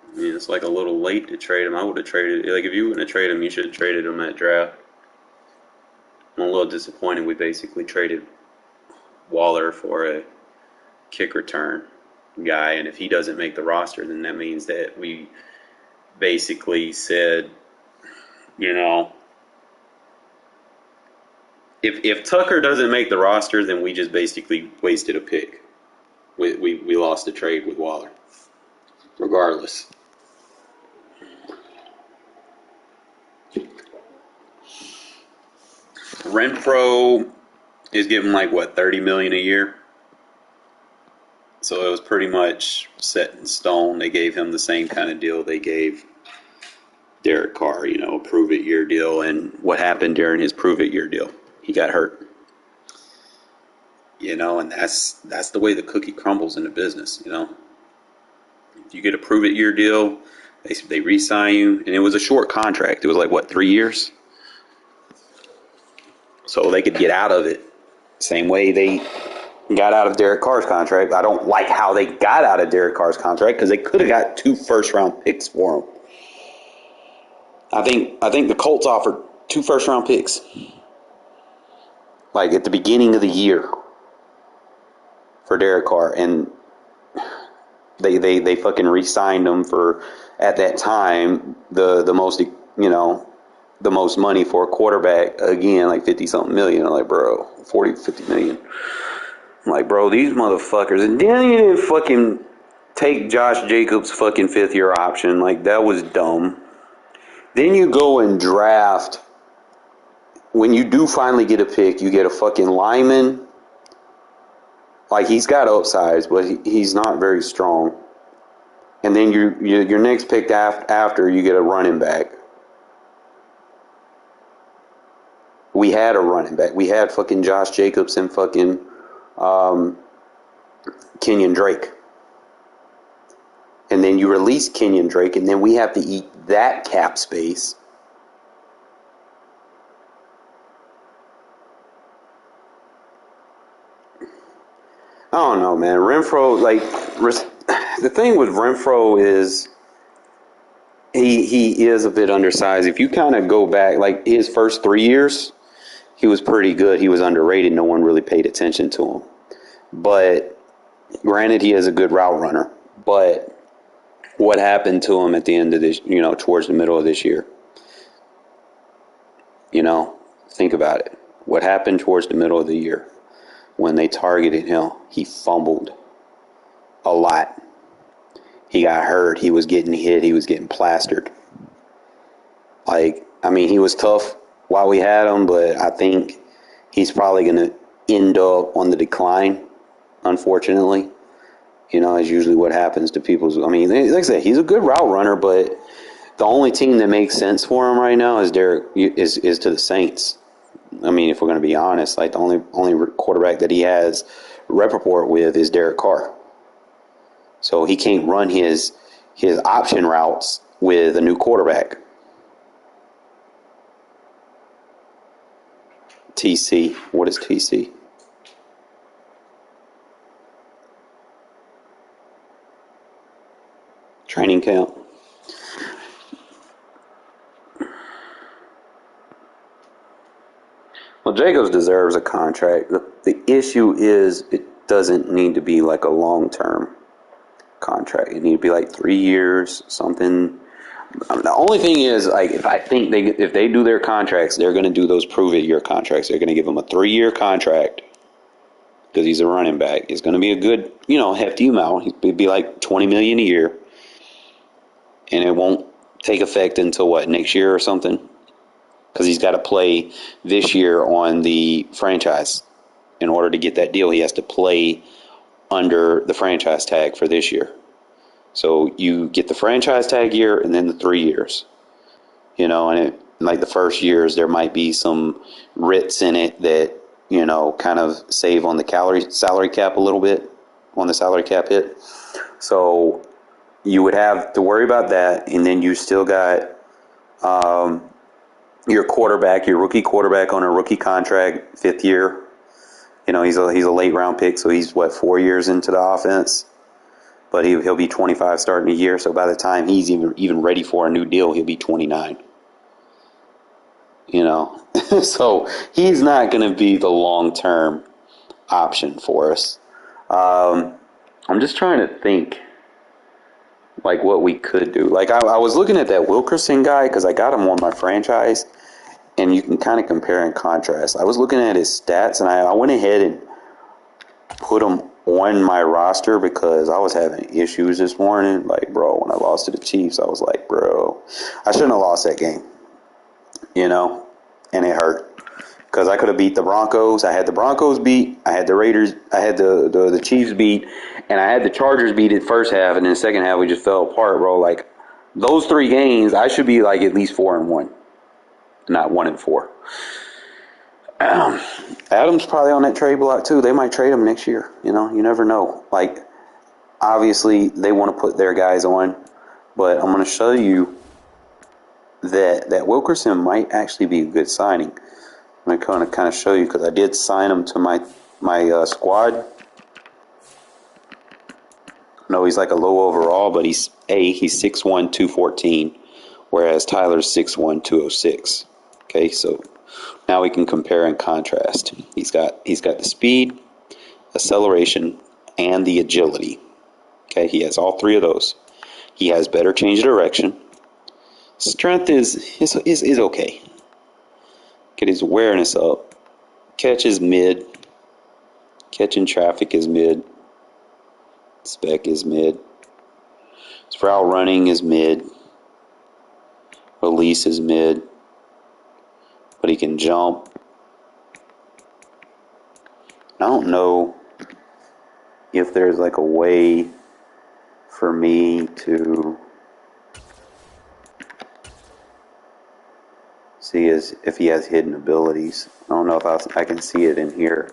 I mean, it's like a little late to trade him. I would have traded. Like, if you wouldn't have traded him, you should have traded him at draft. I'm a little disappointed. We basically traded Waller for a kick return guy, and if he doesn't make the roster, then that means that we basically said, you know, if Tucker doesn't make the roster, then we just basically wasted a pick. We lost the trade with Waller, regardless. Renfro is given like what, $30 million a year. So it was pretty much set in stone. They gave him the same kind of deal they gave Derek Carr, you know, a prove-it-year deal. And what happened during his prove-it-year deal? He got hurt. You know, and that's the way the cookie crumbles in the business, you know. If you get a prove-it-year deal, they re-sign you. And it was a short contract. It was like, what, 3 years? So they could get out of it. Same way they got out of Derek Carr's contract. I don't like how they got out of Derek Carr's contract because they could have got 2 first-round picks for him. I think the Colts offered 2 first-round picks, like at the beginning of the year, for Derek Carr, and they fucking re-signed him for, at that time, the most, you know, the most money for a quarterback, again, like 50-something million. I'm like, bro, 40, 50 million. I'm like, bro, these motherfuckers. And then you didn't fucking take Josh Jacobs' fucking 5th-year option. Like, that was dumb. Then you go and draft, when you do finally get a pick, you get a fucking lineman. Like, he's got upsides, but he's not very strong. And then your next pick after you get a running back. We had a running back. We had fucking Josh Jacobs and fucking Kenyon Drake. And then you release Kenyon Drake, and then we have to eat that cap space. I don't know, man. Renfro, like, the thing with Renfro is he is a bit undersized. If you kind of go back, like, his first 3 years, he was pretty good. He was underrated. No one really paid attention to him. But granted, he is a good route runner. But what happened to him at the end of this, towards the middle of this year? Think about it. What happened towards the middle of the year? When they targeted him, he fumbled a lot. He got hurt. He was getting hit. He was getting plastered. He was tough while we had him, but I think he's probably going to end up on the decline, unfortunately. Is usually what happens to people's. Like I said, he's a good route runner, but the only team that makes sense for him right now is is to the Saints. If we're going to be honest, like the only quarterback that he has rep report with is Derek Carr. So he can't run his option routes with a new quarterback. TC. What is TC? Training camp. Well, Jacobs deserves a contract. The issue is it doesn't need to be like a long-term contract. It need to be like 3 years, something. The only thing is, like, if they do their contracts, they're going to do those prove-it-year contracts. They're going to give him a 3-year contract because he's a running back. It's going to be a good, hefty amount. It'd be like $20 million a year, and it won't take effect until next year or something. Because he's got to play this year on the franchise. In order to get that deal, he has to play under the franchise tag for this year. So you get the franchise tag year and then the 3 years. And like the first years, there might be some writs in it that, kind of save on the salary cap a little bit, on the salary cap hit. So you would have to worry about that. And then you still got your quarterback, your rookie quarterback on a rookie contract, 5th year. He's a late round pick, so he's 4 years into the offense. But he'll be 25 starting a year, so by the time he's even ready for a new deal, he'll be 29. So he's not going to be the long-term option for us. I'm just trying to think, like, what we could do. Like, I was looking at that Wilkerson guy because I got him on my franchise, and you can kind of compare and contrast. I was looking at his stats, and I went ahead and put him on my roster because I was having issues this morning. Like, bro, when I lost to the Chiefs, I was like, bro, I shouldn't have lost that game, and it hurt. Because I could have beat the Broncos. I had the Broncos beat. I had the Raiders. I had the Chiefs beat. And I had the Chargers beat it first half. And then the second half, we just fell apart, bro. Like, those 3 games, I should be like at least 4-1. Not 1-4. Adams probably on that trade block, too. They might trade him next year. You never know. Like, obviously, they want to put their guys on. But I'm going to show you that Wilkerson might actually be a good signing. I'm going to kind of show you because I did sign him to my squad. No, he's like a low overall, but he's 6'1", 214, whereas Tyler's 6'1", 206. Okay, so now we can compare and contrast. He's got the speed, acceleration, and the agility. Okay, he has all 3 of those. He has better change of direction. Strength is okay. Get his awareness up. Catch is mid. Catching traffic is mid. Spec is mid. His route running is mid. Release is mid. But he can jump. I don't know if there's like a way for me to see if he has hidden abilities. I don't know if I can see it in here.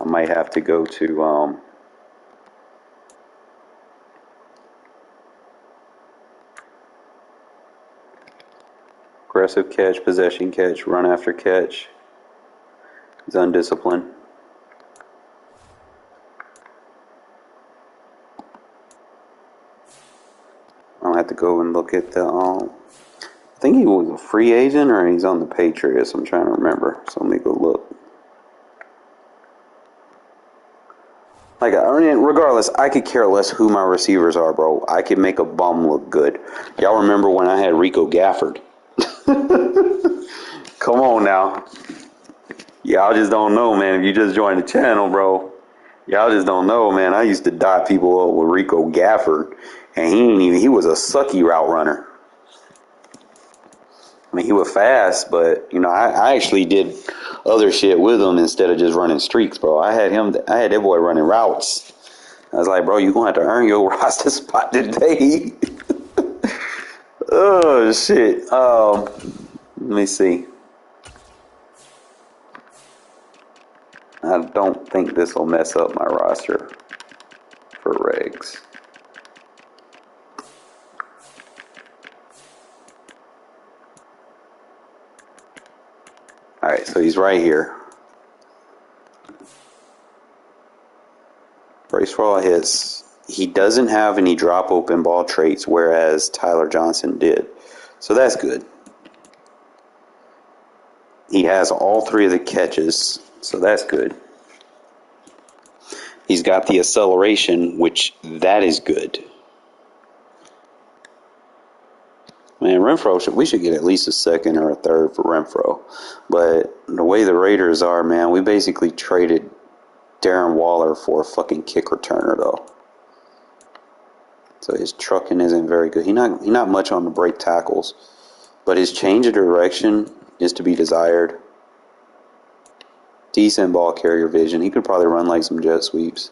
I might have to go to aggressive catch, possession catch, run after catch. He's undisciplined. I'll have to go and look at the I think he was a free agent or he's on the Patriots. I'm trying to remember. So let me go look. Like, I mean, regardless, I could care less who my receivers are, bro. I could make a bum look good. Y'all remember when I had Rico Gafford? Come on now. Y'all just don't know, man. If you just joined the channel, bro, y'all just don't know, man. I used to dot people up with Rico Gafford, and he was a sucky route runner. I mean, he was fast, but, you know, I actually did other shit with him instead of just running streaks, bro. I had that boy running routes. I was like, bro, you're going to have to earn your roster spot today. Oh, shit. Let me see. I don't think this will mess up my roster for regs. Alright, so he's right here. Brace for all hits. He doesn't have any drop open ball traits, whereas Tyler Johnson did. So that's good. He has all three of the catches, so that's good. He's got the acceleration, which that is good. Man, Renfro, we should get at least a second or a third for Renfro. But the way the Raiders are, man, we basically traded Darren Waller for a fucking kick returner, though. So his trucking isn't very good. He's not much on the break tackles. But his change of direction is to be desired. Decent ball carrier vision. He could probably run like some jet sweeps.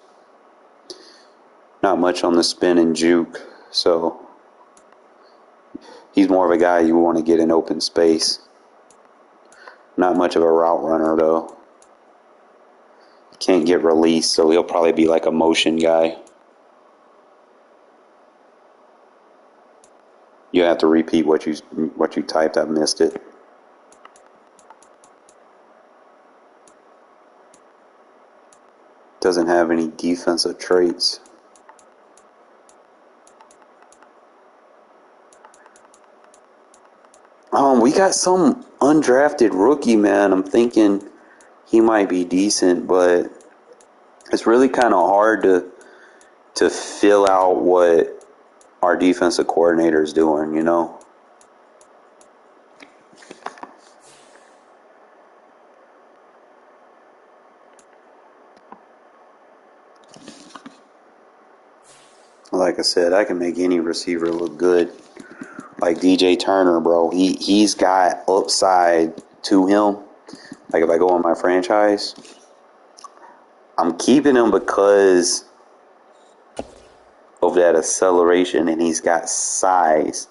Not much on the spin and juke. So he's more of a guy you want to get in open space. Not much of a route runner, though. Can't get released, so he'll probably be like a motion guy. You have to repeat what you typed. I missed it. Doesn't have any defensive traits. We got some undrafted rookie, man. I'm thinking he might be decent, but it's really kind of hard to fill out what our defensive coordinator is doing, you know? Like I said, I can make any receiver look good. Like DJ Turner, bro. He's got upside to him. Like if I go on my franchise, I'm keeping him because of that acceleration, and he's got size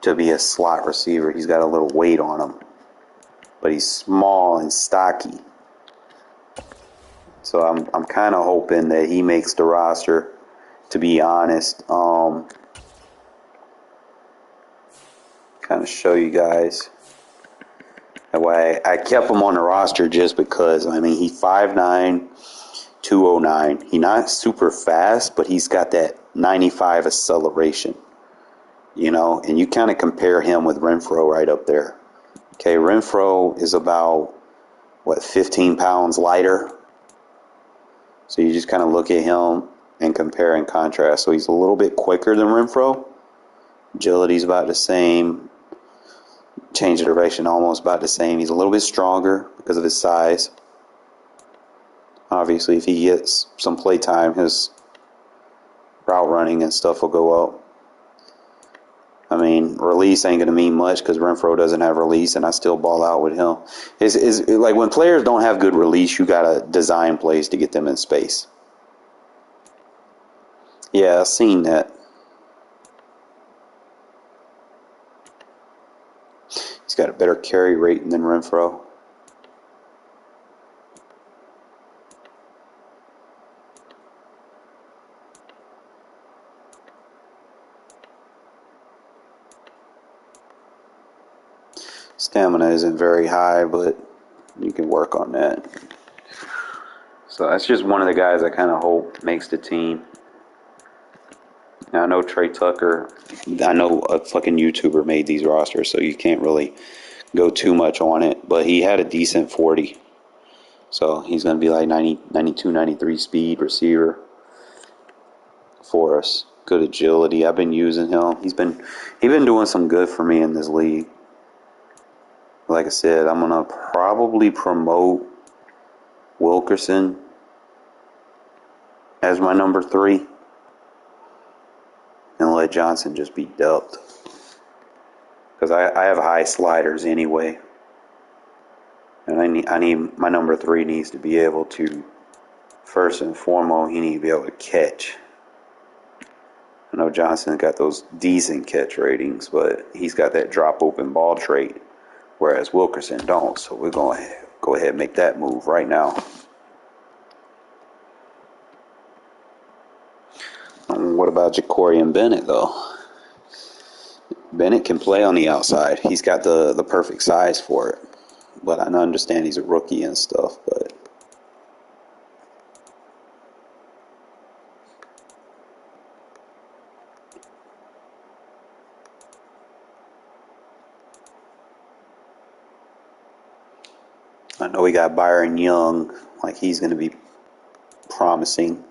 to be a slot receiver. He's got a little weight on him, but he's small and stocky. So I'm kind of hoping that he makes the roster. To be honest, kind of show you guys why I kept him on the roster just because. I mean, he's 5'9", 209. He's not super fast, but he's got that 95 acceleration, you know, and you kind of compare him with Renfro right up there. Okay, Renfro is about, 15 pounds lighter. So you just kind of look at him and compare and contrast. So he's a little bit quicker than Renfro. Agility's about the same. Change of direction almost about the same. He's a little bit stronger because of his size. Obviously, if he gets some play time, his route running and stuff will go up. I mean, release ain't going to mean much because Renfro doesn't have release, and I still ball out with him. It's like when players don't have good release, you got to design plays to get them in space. Yeah, I've seen that. He's got a better carry rate than Renfro. Stamina isn't very high, but you can work on that. So that's just one of the guys I kind of hope makes the team. Now, I know Trey Tucker, I know a fucking YouTuber made these rosters, so you can't really go too much on it, but he had a decent 40. So he's going to be like 90, 92, 93 speed receiver for us. Good agility. I've been using him. He's been doing some good for me in this league. Like I said, I'm going to probably promote Wilkerson as my number 3 and let Johnson just be dubbed. Because I have high sliders anyway. And I need my number 3 needs to be able to, first and foremost, he needs to be able to catch. I know Johnson got those decent catch ratings, but he's got that drop open ball trait, whereas Wilkerson don't. So we're going to go ahead and make that move right now. What about Jacorian Bennett, though? Bennett can play on the outside. He's got the perfect size for it. But I understand he's a rookie and stuff, but I know we got Byron Young, like he's going to be promising.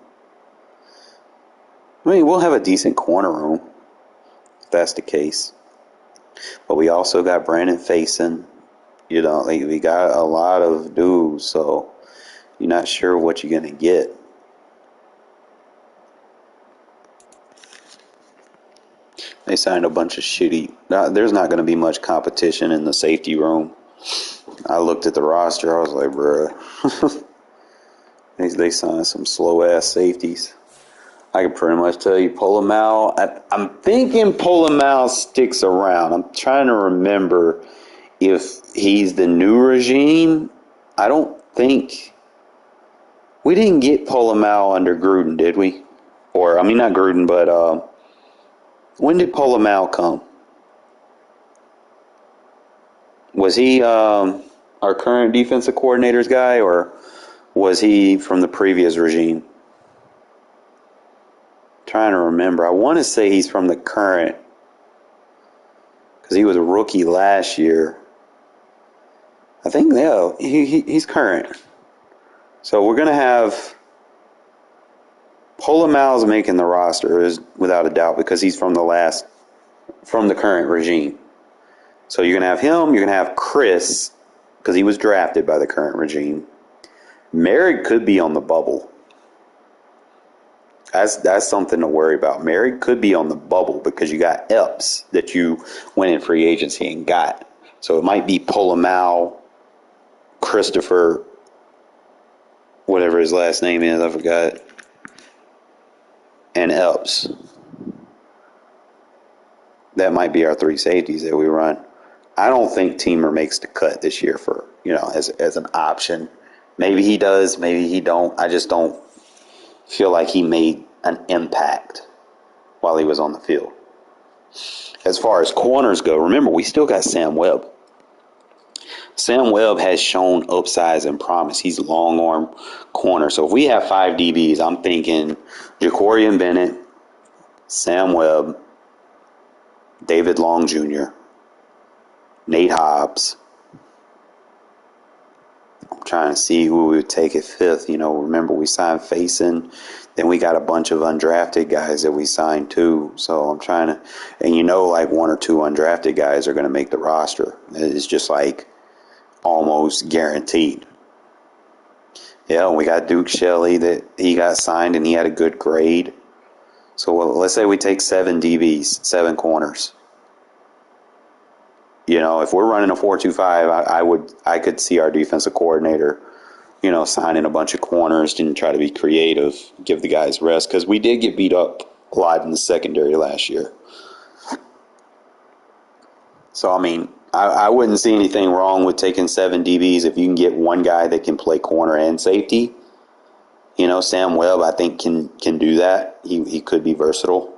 I mean, we'll have a decent corner room, if that's the case. But we also got Brandon Faison. You know, like we got a lot of dudes, so you're not sure what you're going to get. They signed a bunch of shitty. There's not going to be much competition in the safety room. I looked at the roster. I was like, bruh. They signed some slow-ass safeties. I can pretty much tell you Polomal. I'm thinking Polomal sticks around. I'm trying to remember if he's the new regime. I don't think... We didn't get Polomal under Gruden, did we? Or, I mean, not Gruden, but... when did Polomal come? Was he our current defensive coordinator's guy, or was he from the previous regime? Trying to remember. I want to say he's from the current, because he was a rookie last year. I think, yeah, he's current. So we're going to have Polomal's making the roster, is without a doubt, because he's from the current regime. So you're going to have him, you're going to have Chris, because he was drafted by the current regime. Merrick could be on the bubble. That's something to worry about. Merrick could be on the bubble because you got Epps that you went in free agency and got. So it might be Polomal, Christopher, whatever his last name is, I forgot, and Epps. That might be our 3 safeties that we run. I don't think Teamer makes the cut this year for, as an option. Maybe he does, maybe he don't. I just don't feel like he made an impact while he was on the field. As far as corners go, remember, we still got Sam Webb. Sam Webb has shown upsize and promise. He's a long arm corner. So if we have 5 DBs, I'm thinking Jacorian Bennett, Sam Webb, David Long Jr., Nate Hobbs. I'm trying to see who we would take at 5th. Remember we signed Faison. Then we got a bunch of undrafted guys that we signed too. So I'm trying to, and like 1 or 2 undrafted guys are going to make the roster. It's just like almost guaranteed. Yeah, we got Duke Shelley that he got signed and he had a good grade. So let's say we take 7 DBs, 7 corners. If we're running a 4-2-5, I could see our defensive coordinator, signing a bunch of corners and try to be creative, give the guys rest, because we did get beat up alive in the secondary last year. So, I mean, I wouldn't see anything wrong with taking 7 DBs if you can get one guy that can play corner and safety. You know, Sam Webb, I think, can do that. He could be versatile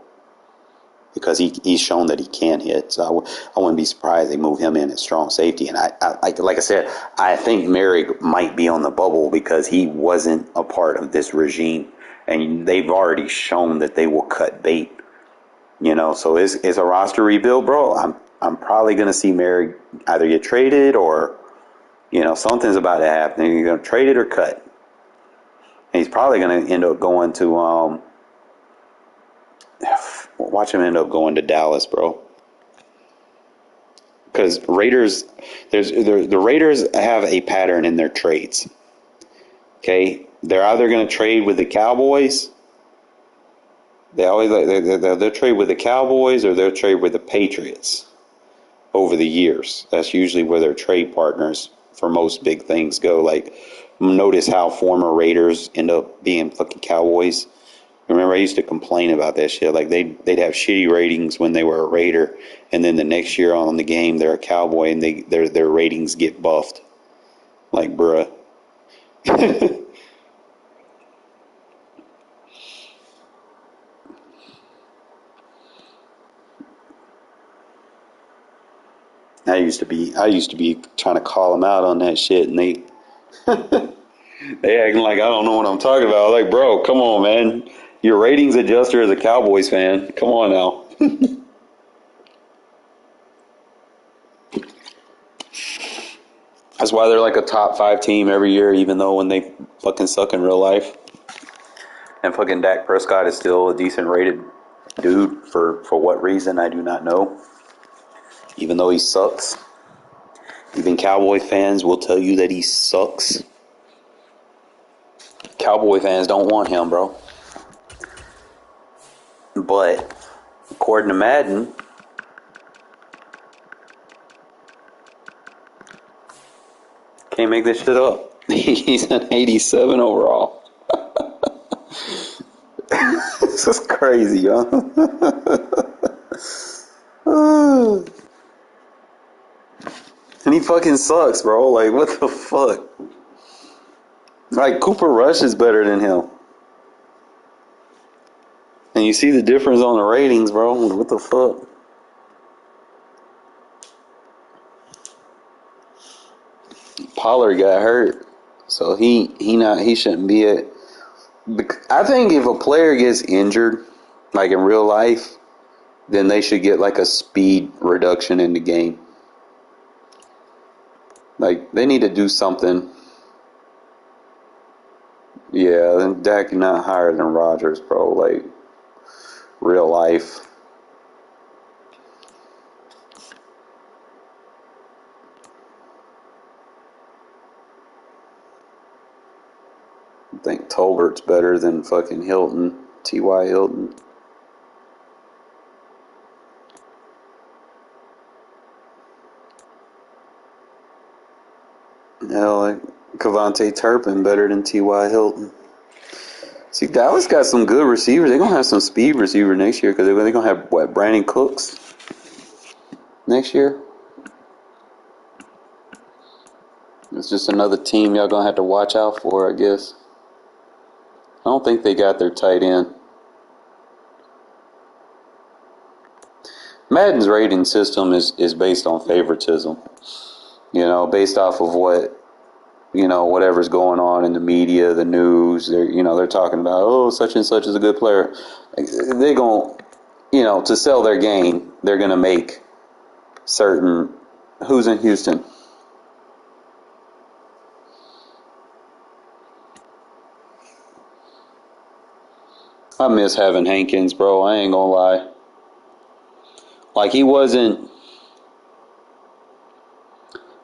because he's shown that he can hit. So I wouldn't be surprised they move him in at strong safety. And like I said, I think Merrick might be on the bubble because he wasn't a part of this regime. And they've already shown that they will cut bait. You know, so it's a roster rebuild, bro. I'm probably going to see Merrick either get traded or, you know, something's about to happen. You're going to trade it or cut. And he's probably going to end up going to, watch him end up going to Dallas, bro. Because the Raiders have a pattern in their trades. Okay, they're either going to trade with the Cowboys. They'll trade with the Cowboys or they'll trade with the Patriots over the years. That's usually where their trade partners for most big things go. Like, notice how former Raiders end up being fucking Cowboys. Remember, I used to complain about that shit. Like, they'd have shitty ratings when they were a Raider, and then the next year on the game, they're a Cowboy, and their ratings get buffed. Like, bruh. I used to be trying to call them out on that shit, and they acting like I don't know what I'm talking about. Like, bro, come on, man. Your ratings adjuster is a Cowboys fan. Come on now. That's why they're like a top 5 team every year, even though when they fucking suck in real life. And fucking Dak Prescott is still a decent rated dude for what reason, I do not know. Even though he sucks. Even Cowboy fans will tell you that he sucks. Cowboy fans don't want him, bro. But according to Madden, can't make this shit up. He's an 87 overall. This is crazy, yo. And he fucking sucks, bro. Like, what the fuck? Like, Cooper Rush is better than him. And you see the difference on the ratings, bro. What the fuck? Pollard got hurt, so he shouldn't be it. I think if a player gets injured, like in real life, then they should get like a speed reduction in the game. Like, they need to do something. Yeah, Dak not higher than Rodgers, bro. Like, real life. I think Tolbert's better than fucking Hilton, T.Y. Hilton. Hell, like Kevontae Turpin better than T.Y. Hilton. See, Dallas got some good receivers. They're going to have some speed receiver next year because they're going to have, what, Brandon Cooks next year? It's just another team y'all going to have to watch out for, I guess. I don't think they got their tight end. Madden's rating system is based on favoritism. You know, based off of what, you know, whatever's going on in the media, the news. They're talking about, oh, such and such is a good player. They're going, you know, to sell their game, they're going to make certain. Who's in Houston? I miss having Hankins, bro. I ain't gonna lie. Like, he wasn't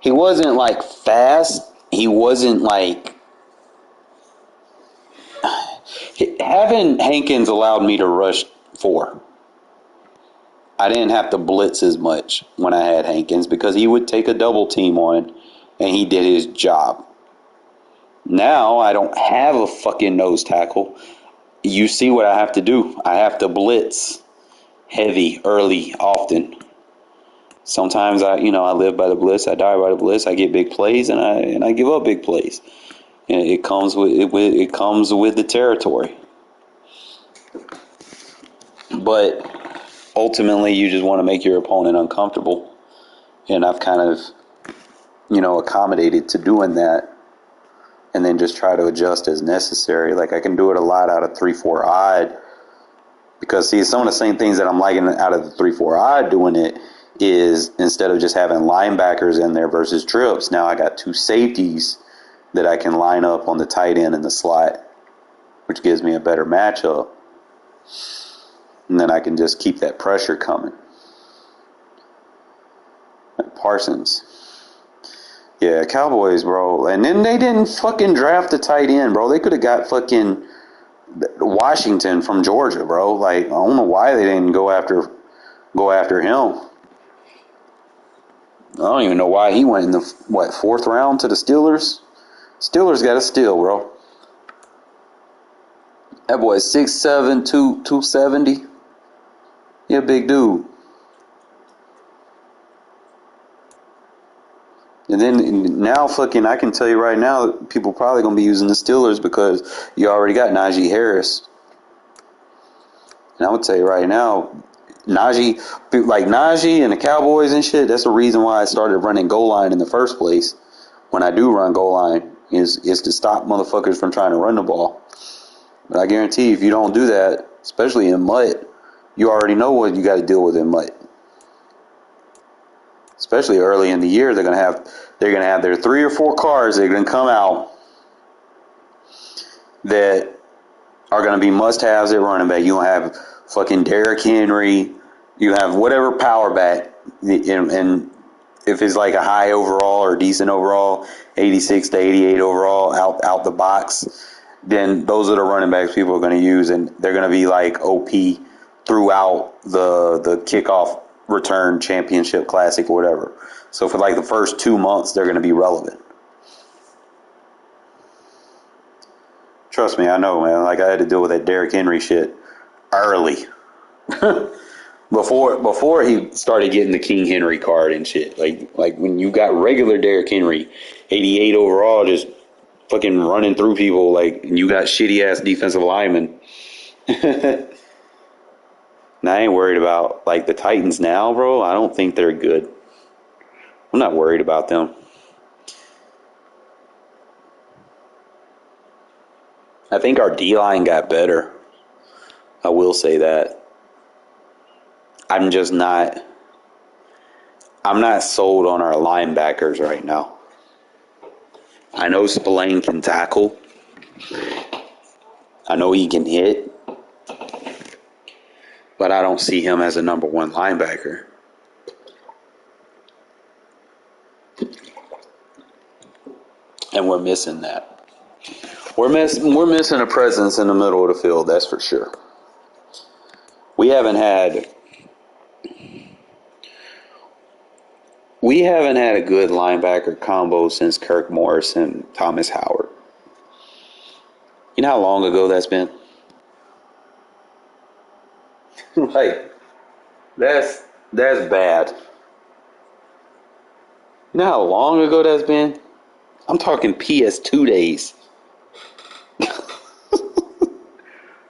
like fast. He wasn't like, having Hankins allowed me to rush 4. I didn't have to blitz as much when I had Hankins because he would take a double team on and he did his job. Now I don't have a fucking nose tackle. you see what I have to do. I have to blitz heavy, early, often. Sometimes I live by the blitz. I die by the blitz. I get big plays, and I give up big plays. And it comes with the territory. But ultimately, you just want to make your opponent uncomfortable, and I've kind of accommodated to doing that, and then just try to adjust as necessary. Like, I can do it a lot out of 3-4 odd, because see, some of the same things that I'm liking out of the 3-4 odd doing it is, instead of just having linebackers in there versus trips, now I got 2 safeties that I can line up on the tight end and the slot, which gives me a better matchup. And then I can just keep that pressure coming. Parsons. Yeah, Cowboys, bro. And then they didn't fucking draft the tight end, bro. They could have got fucking Washington from Georgia, bro. Like, I don't know why they didn't go after him. I don't even know why he went in the 4th round to the Steelers. Steelers got a steal, bro. That boy is 6'7", 270. Yeah, big dude. And then now, I can tell you right now, people probably going to be using the Steelers because you already got Najee Harris. And I would tell you right now, Najee and the Cowboys and shit, that's the reason why I started running goal line in the first place. When I do run goal line, is to stop motherfuckers from trying to run the ball. But I guarantee if you don't do that, especially in mud, you already know what you got to deal with in mud. Especially early in the year, they're gonna have their 3 or 4 cars that are gonna come out that are gonna be must-haves at running back. You don't have fucking Derrick Henry. You have whatever power back, and if it's like a high overall or decent overall, 86 to 88 overall out the box, then those are the running backs people are gonna use, and they're gonna be like OP throughout the kickoff return championship classic or whatever. So for like the first 2 months, they're going to be relevant. Trust me, I know, man. Like, I had to deal with that Derrick Henry shit early. before he started getting the King Henry card and shit. Like when you got regular Derrick Henry, 88 overall, just fucking running through people, and you got shitty ass defensive linemen. Now, I ain't worried about, the Titans now, bro. I don't think they're good. I'm not worried about them. I think our D-line got better. I will say that. I'm not sold on our linebackers right now. I know Spillane can tackle. I know he can hit. But I don't see him as a number 1 linebacker. And we're missing that. We're missing a presence in the middle of the field, that's for sure. We haven't had a good linebacker combo since Kirk Morris and Thomas Howard. You know how long ago that's been? That's bad. You know how long ago that's been? I'm talking PS2 days.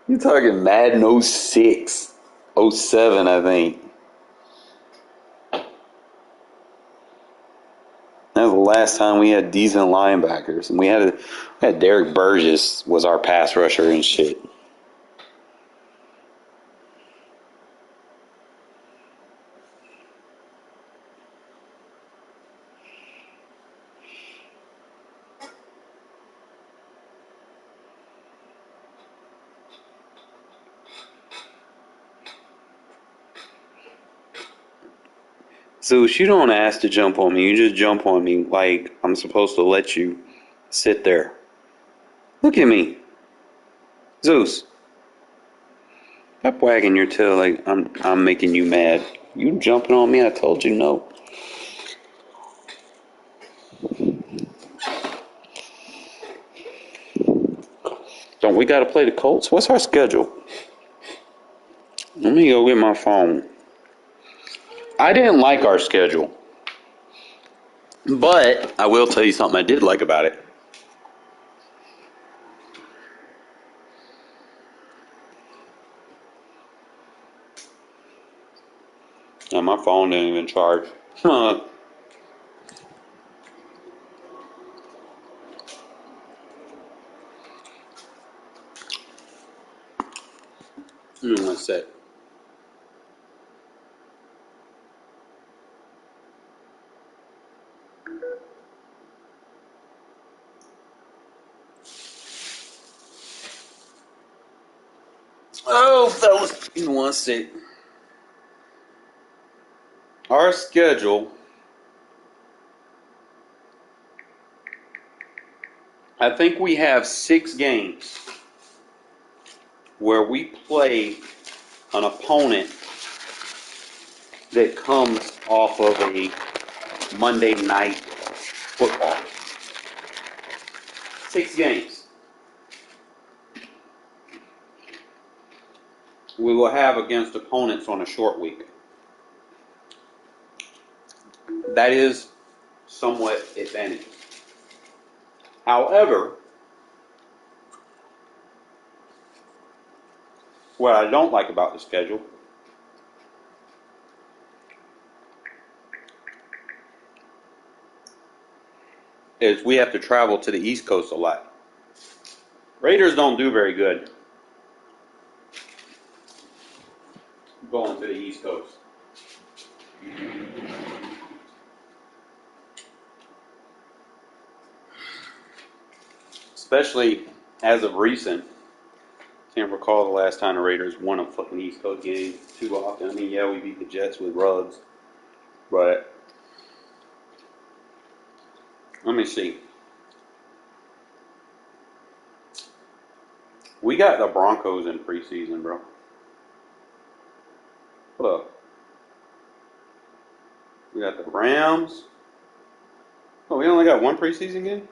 You're talking Madden 06, 07, I think. That was the last time we had decent linebackers. And we had Derek Burgess was our pass rusher and shit. Zeus, you don't ask to jump on me. You just jump on me like I'm supposed to let you sit there. Look at me. Zeus. Stop wagging your tail like I'm making you mad. You jumping on me, I told you no. Don't Don't we got to play the Colts? What's our schedule? Let me go get my phone. I didn't like our schedule. But I will tell you something I did like about it. And my phone didn't even charge. One sec. Oh, fellas. Give me one sec. Our schedule, I think we have 6 games where we play an opponent that comes off of a Monday night football. 6 games. We will have against opponents on a short week. That is somewhat advantageous. However, what I don't like about the schedule is we have to travel to the East Coast a lot. Raiders don't do very good going to the East Coast. Especially as of recent. Can't recall the last time the Raiders won a fucking East Coast game too often. I mean, yeah, we beat the Jets with Ruggs. But let me see. We got the Broncos in preseason, bro. Look. We got the Rams. Oh, we only got one preseason game?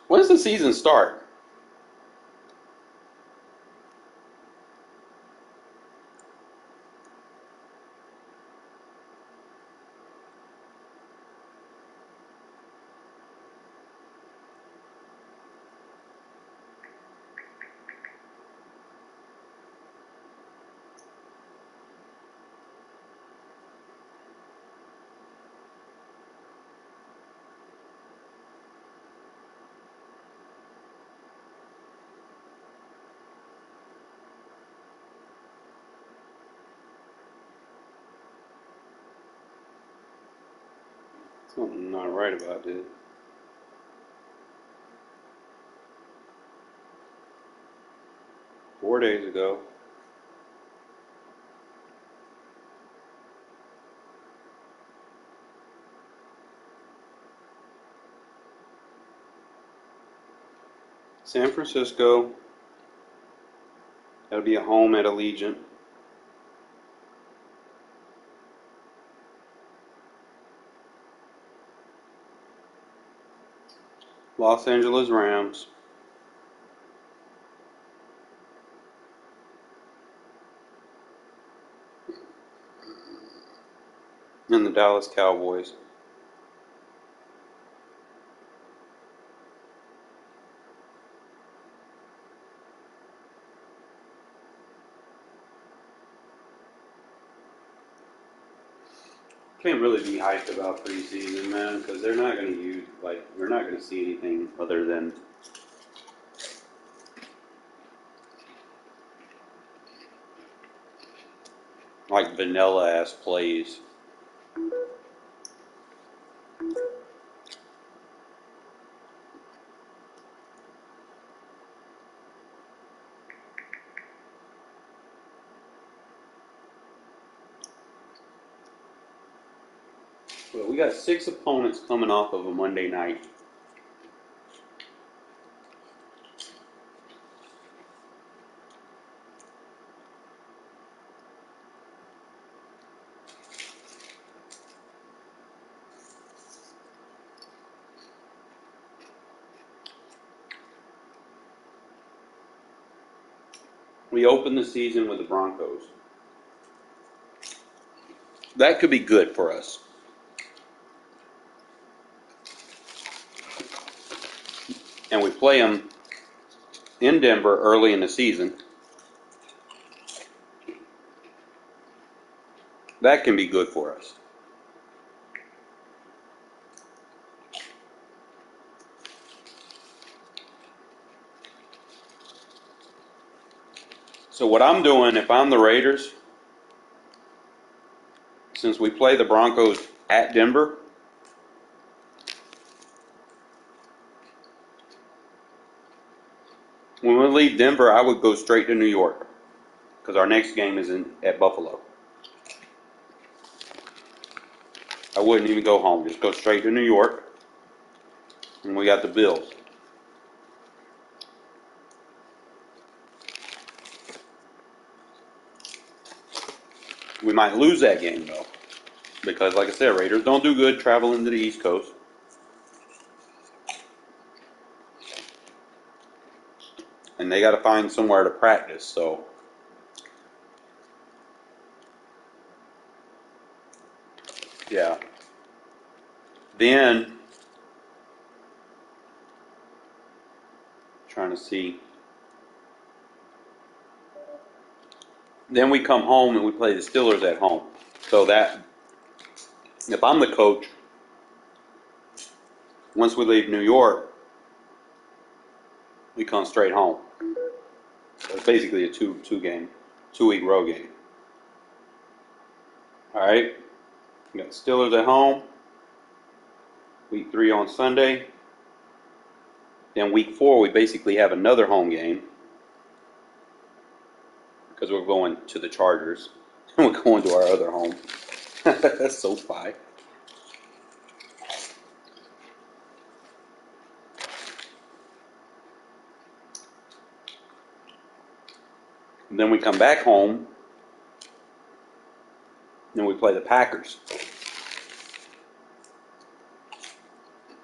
When does the season start? Something not right about this. Four days ago. San Francisco. That'll be a home at Allegiant. Los Angeles Rams. And the Dallas Cowboys. Can't really be hyped about preseason, man, because they're not going to use, we're not going to see anything other than vanilla ass plays. But we got 6 opponents coming off of a Monday night. We open the season with the Broncos. That could be good for us. And we play them in Denver early in the season. That can be good for us. So what I'm doing, if I'm the Raiders, since we play the Broncos at Denver, when we leave Denver, I would go straight to New York because our next game is at Buffalo. I wouldn't even go home. Just go straight to New York. And we got the Bills. We might lose that game, though. Because, like I said, Raiders don't do good traveling to the East Coast. And they got to find somewhere to practice, so. Yeah. Then, trying to see. Then we come home and we play the Steelers at home. So that, if I'm the coach, once we leave New York, we come straight home. So it's basically a 2-week road game. All right. We got Steelers at home. Week 3 on Sunday. Then week 4, we basically have another home game because we're going to the Chargers. And we're going to our other home. That's so fine. And then we come back home. And we play the Packers.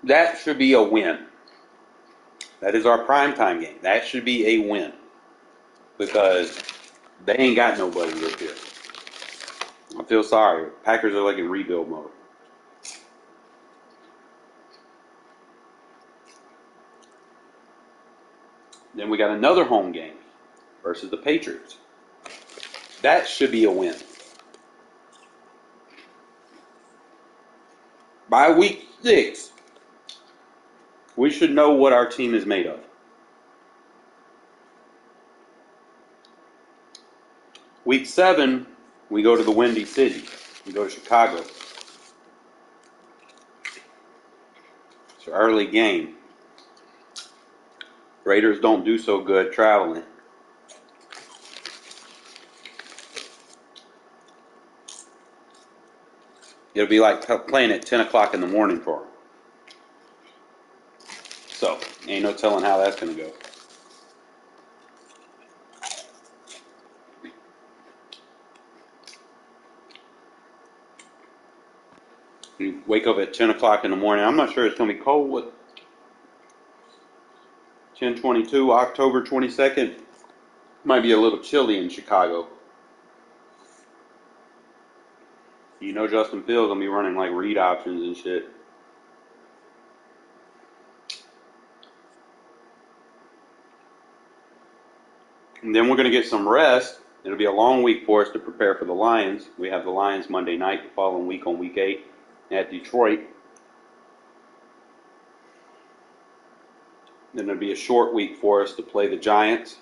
That should be a win. That is our primetime game. That should be a win. Because they ain't got nobody up here. I feel sorry. Packers are like in rebuild mode. Then we got another home game versus the Patriots. That should be a win. By week 6, we should know what our team is made of. Week 7, we go to the Windy City. We go to Chicago. It's an early game. Raiders don't do so good traveling. It'll be like playing at 10 o'clock in the morning for them. So, ain't no telling how that's going to go. You wake up at 10 o'clock in the morning. I'm not sure it's going to be cold. What? 10/22, October 22nd. Might be a little chilly in Chicago. You know Justin Fields going to be running like read options and shit. And then we're going to get some rest. It'll be a long week for us to prepare for the Lions. We have the Lions Monday night, the following week on week 8 at Detroit. Then it'll be a short week for us to play the Giants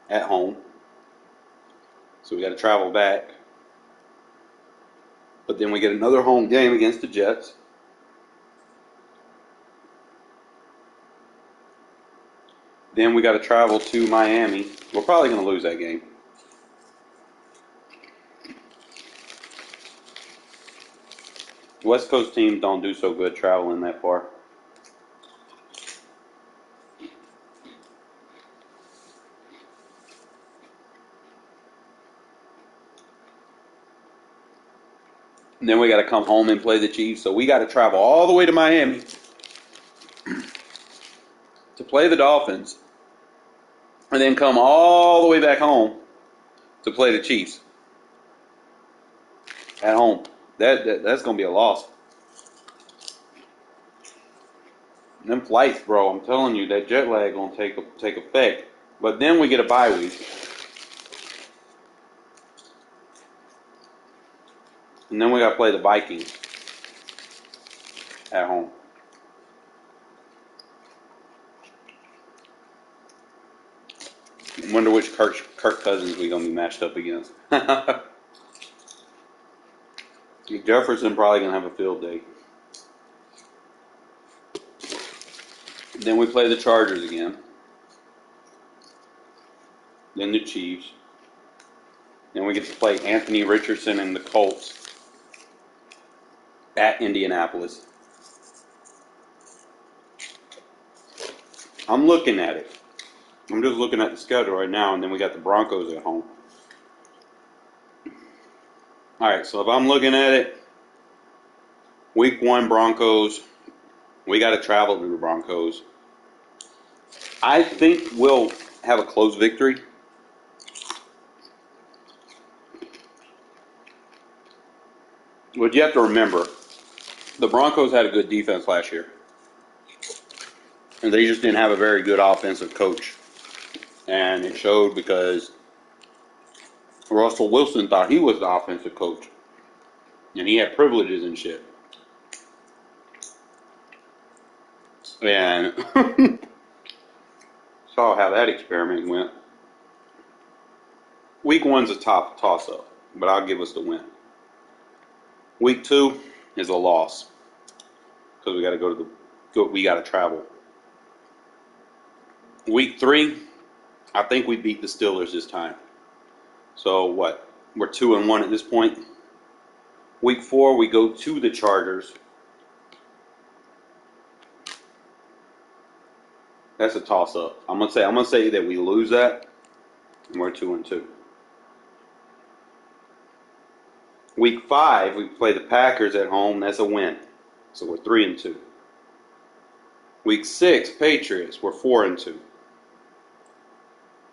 at home. So we got to travel back. But then we get another home game against the Jets. Then we got to travel to Miami. We're probably going to lose that game. West Coast teams don't do so good traveling that far. And then we got to come home and play the Chiefs. So we got to travel all the way to Miami to play the Dolphins. and then come all the way back home to play the Chiefs at home. That's going to be a loss. Them flights, bro, I'm telling you, that jet lag going to take effect. But then we get a bye week. And then we got to play the Vikings at home. Wonder which Kirk Cousins we going to be matched up against. Jefferson probably going to have a field day. Then we play the Chargers again. Then the Chiefs. Then we get to play Anthony Richardson and the Colts at Indianapolis. I'm looking at it. I'm just looking at the schedule right now, and then we got the Broncos at home. All right, so if I'm looking at it, week 1 Broncos, we got to travel to the Broncos. I think we'll have a close victory. But you have to remember, the Broncos had a good defense last year. And they just didn't have a very good offensive coach. And it showed because Russell Wilson thought he was the offensive coach. And he had privileges and shit. And saw how that experiment went. Week 1's a top toss-up, but I'll give us the win. Week 2 is a loss because we got to we got to travel. Week 3, I think we beat the Steelers this time. So what? We're 2-1 at this point. Week 4, we go to the Chargers. That's a toss-up. I'm gonna say that we lose that, and we're 2-2. Week 5, we play the Packers at home. That's a win. So we're 3-2. Week 6, Patriots. We're 4-2.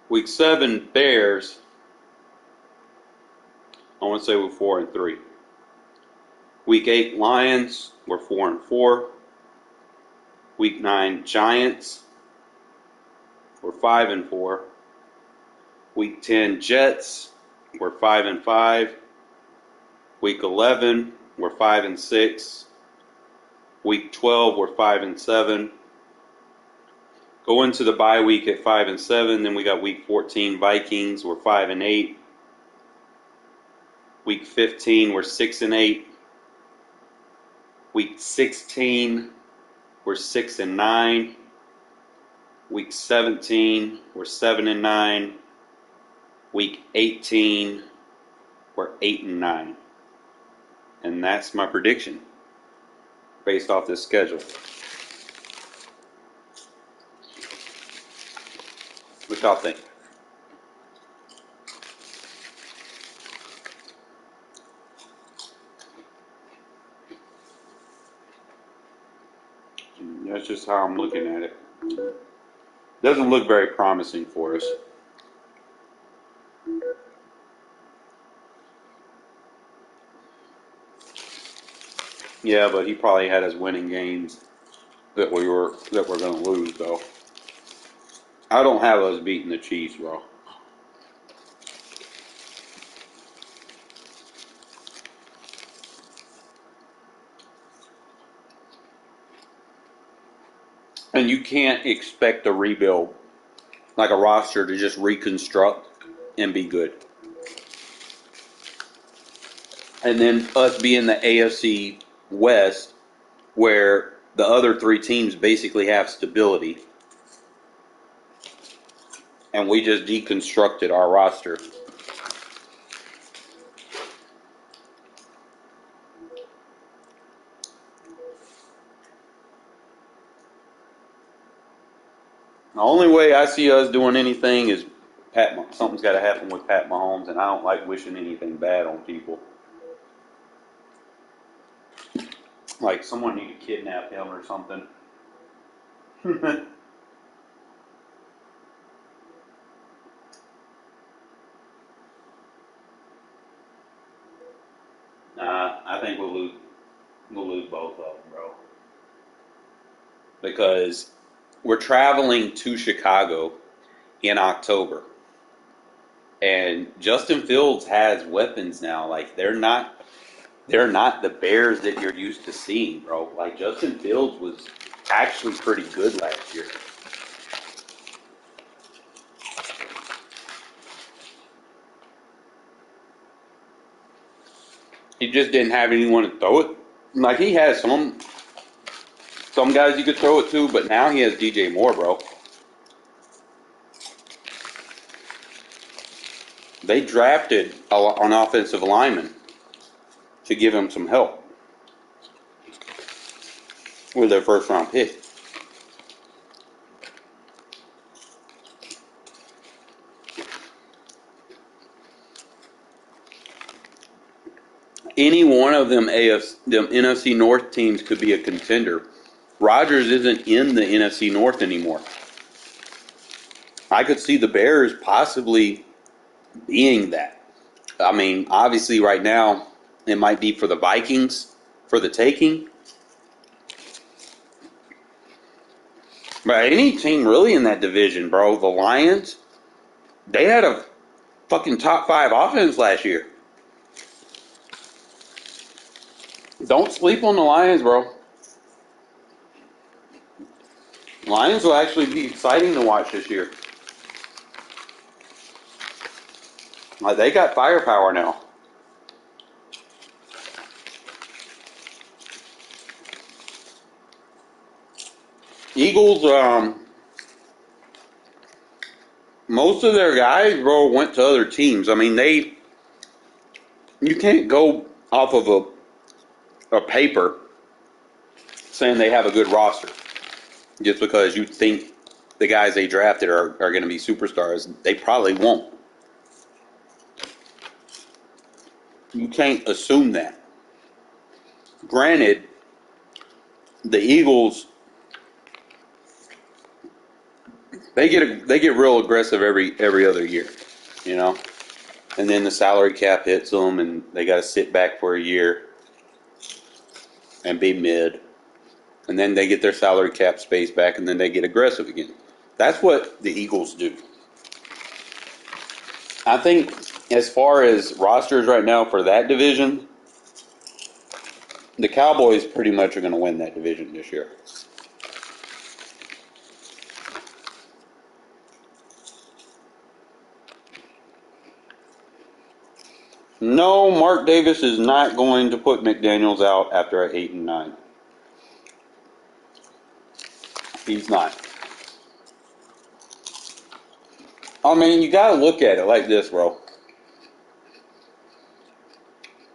Week 7, Bears. I want to say we're 4-3. Week 8, Lions. We're 4-4. Week 9, Giants. We're 5-4. Week 10, Jets. We're 5-5. Week 11, we're 5-6. Week 12, we're 5-7. Go into the bye week at 5-7. Then we got week 14, Vikings. We're 5-8. Week 15, we're 6-8. Week 16, we're 6-9. Week 17, we're 7-9. Week 18, we're 8-9. And that's my prediction based off this schedule. What y'all think? That's just how I'm looking at it. Doesn't look very promising for us. Yeah, but he probably had us winning games that we're going to lose, though. I don't have us beating the Chiefs, bro. And you can't expect a rebuild, like a roster, to just reconstruct and be good. And then us being the AFC West, where the other 3 teams basically have stability, and we just deconstructed our roster. The only way I see us doing anything is something's got to happen with Pat Mahomes, and I don't like wishing anything bad on people. Like someone need to kidnap him or something. think we'll lose both of them, bro. Because we're traveling to Chicago in October. And Justin Fields has weapons now. Like they're not the Bears that you're used to seeing, bro. Like Justin Fields was actually pretty good last year. He just didn't have anyone to throw it. Like he has some guys you could throw it to, but now he has DJ Moore, bro. They drafted an offensive lineman to give him some help with their first round pick. Any one of them NFC North teams could be a contender. Rodgers isn't in the NFC North anymore. I could see the Bears possibly being that. I mean, obviously right now it might be for the Vikings for the taking. But any team really in that division, bro, the Lions, they had a fucking top 5 offense last year. Don't sleep on the Lions, bro. Lions will actually be exciting to watch this year. Like they got firepower now. Eagles, most of their guys, bro, went to other teams. I mean, you can't go off of a paper saying they have a good roster just because you think the guys they drafted are going to be superstars. They probably won't. You can't assume that. Granted, the Eagles, they get real aggressive every other year, you know, and then the salary cap hits them, and they got to sit back for a year and be mid, and then they get their salary cap space back, and then they get aggressive again. That's what the Eagles do. I think as far as rosters right now for that division, the Cowboys pretty much are going to win that division this year. No, Mark Davis is not going to put McDaniels out after an 8-9. He's not. I mean, you got to look at it like this, bro.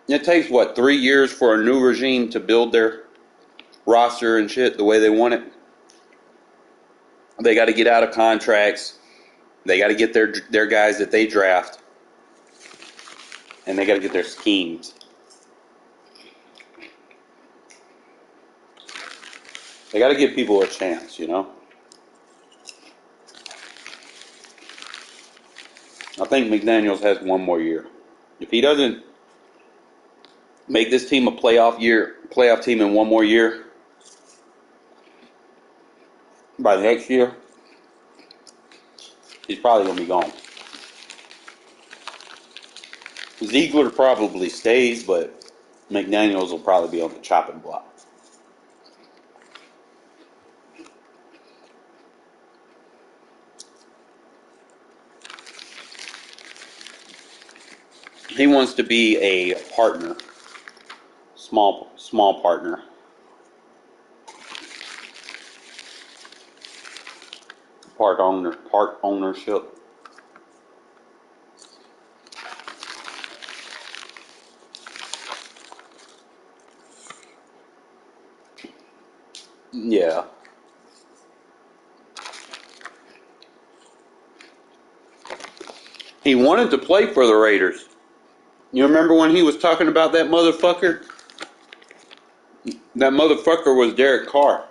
It takes, 3 years for a new regime to build their roster and shit the way they want it? They got to get out of contracts. They got to get their guys that they draft. And they got to get their schemes. They got to give people a chance, you know? I think McDaniels has one more year. If he doesn't make this team a playoff team in one more year, by next year, he's probably going to be gone. Ziegler probably stays, but McDaniels will probably be on the chopping block. He wants to be a partner, small partner. Part ownership. Yeah. He wanted to play for the Raiders. You remember when he was talking about that motherfucker? That motherfucker was Derek Carr.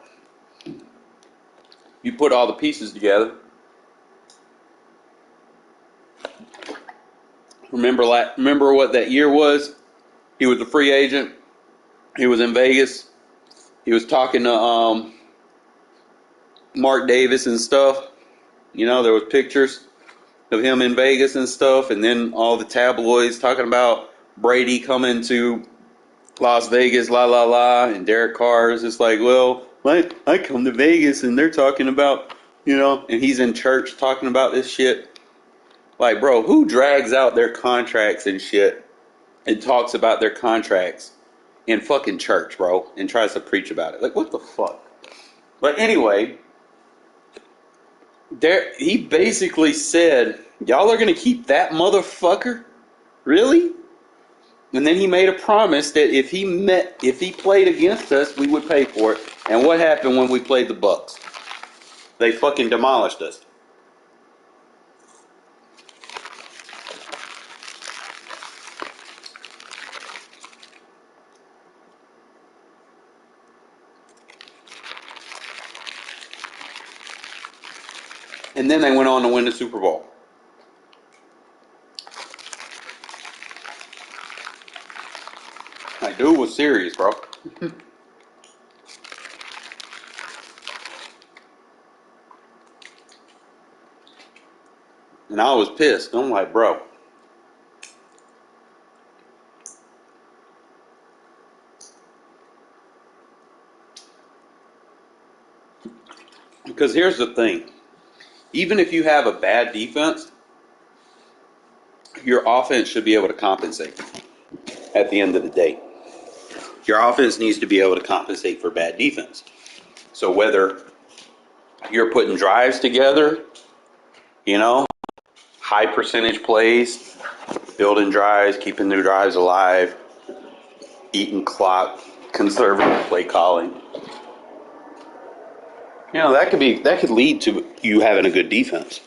You put all the pieces together. Remember what that year was? He was a free agent. He was in Vegas. He was talking to Mark Davis and stuff. You know, there was pictures of him in Vegas and stuff, and then all the tabloids talking about Brady coming to Las Vegas, la la la, and Derek Carr is just like, well, I come to Vegas and they're talking about, you know, and he's in church talking about this shit. Like, bro, who drags out their contracts and shit and talks about their contracts in fucking church, bro, and tries to preach about it? Like, what the fuck? But anyway, he basically said, y'all are going to keep that motherfucker? Really? And then he made a promise that if he played against us, we would pay for it. And what happened when we played the Bucks? They fucking demolished us. And then they went on to win the Super Bowl. Like, dude was serious, bro. And I was pissed. I'm like, bro. Because here's the thing. Even if you have a bad defense, your offense should be able to compensate at the end of the day. Your offense needs to be able to compensate for bad defense. So whether you're putting drives together, you know, high percentage plays, building drives, keeping their drives alive, eating clock, conservative play calling. You know, that could lead to you having a good defense.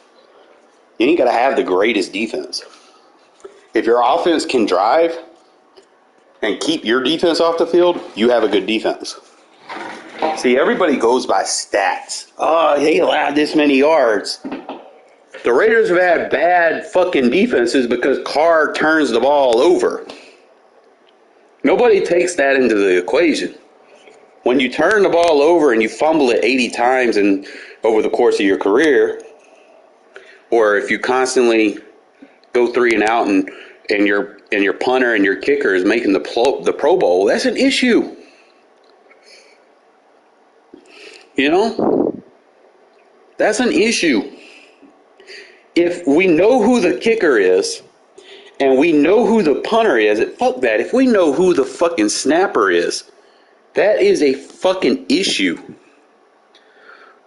You ain't got to have the greatest defense. If your offense can drive and keep your defense off the field, you have a good defense. See, everybody goes by stats. Oh, they allowed this many yards. The Raiders have had bad fucking defenses because Carr turns the ball over. Nobody takes that into the equation. When you turn the ball over and you fumble it 80 times over the course of your career, or if you constantly go 3 and out and your punter and your kicker is making the Pro Bowl, that's an issue. You know? That's an issue. If we know who the kicker is and we know who the punter is, fuck that. If we know who the fucking snapper is, that is a fucking issue.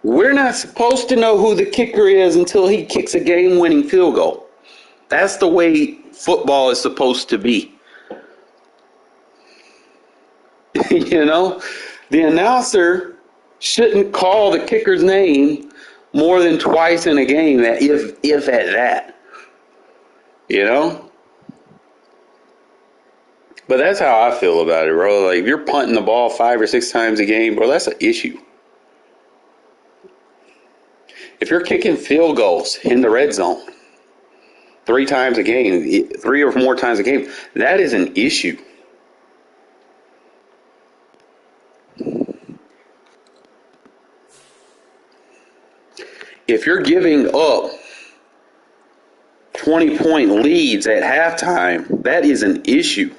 We're not supposed to know who the kicker is until he kicks a game-winning field goal. That's the way football is supposed to be. You know? The announcer shouldn't call the kicker's name more than twice in a game, if at that. You know? But that's how I feel about it, bro. Like, if you're punting the ball 5 or 6 times a game, bro, that's an issue. If you're kicking field goals in the red zone 3 times a game, 3 or more times a game, that is an issue. If you're giving up 20-point leads at halftime, that is an issue.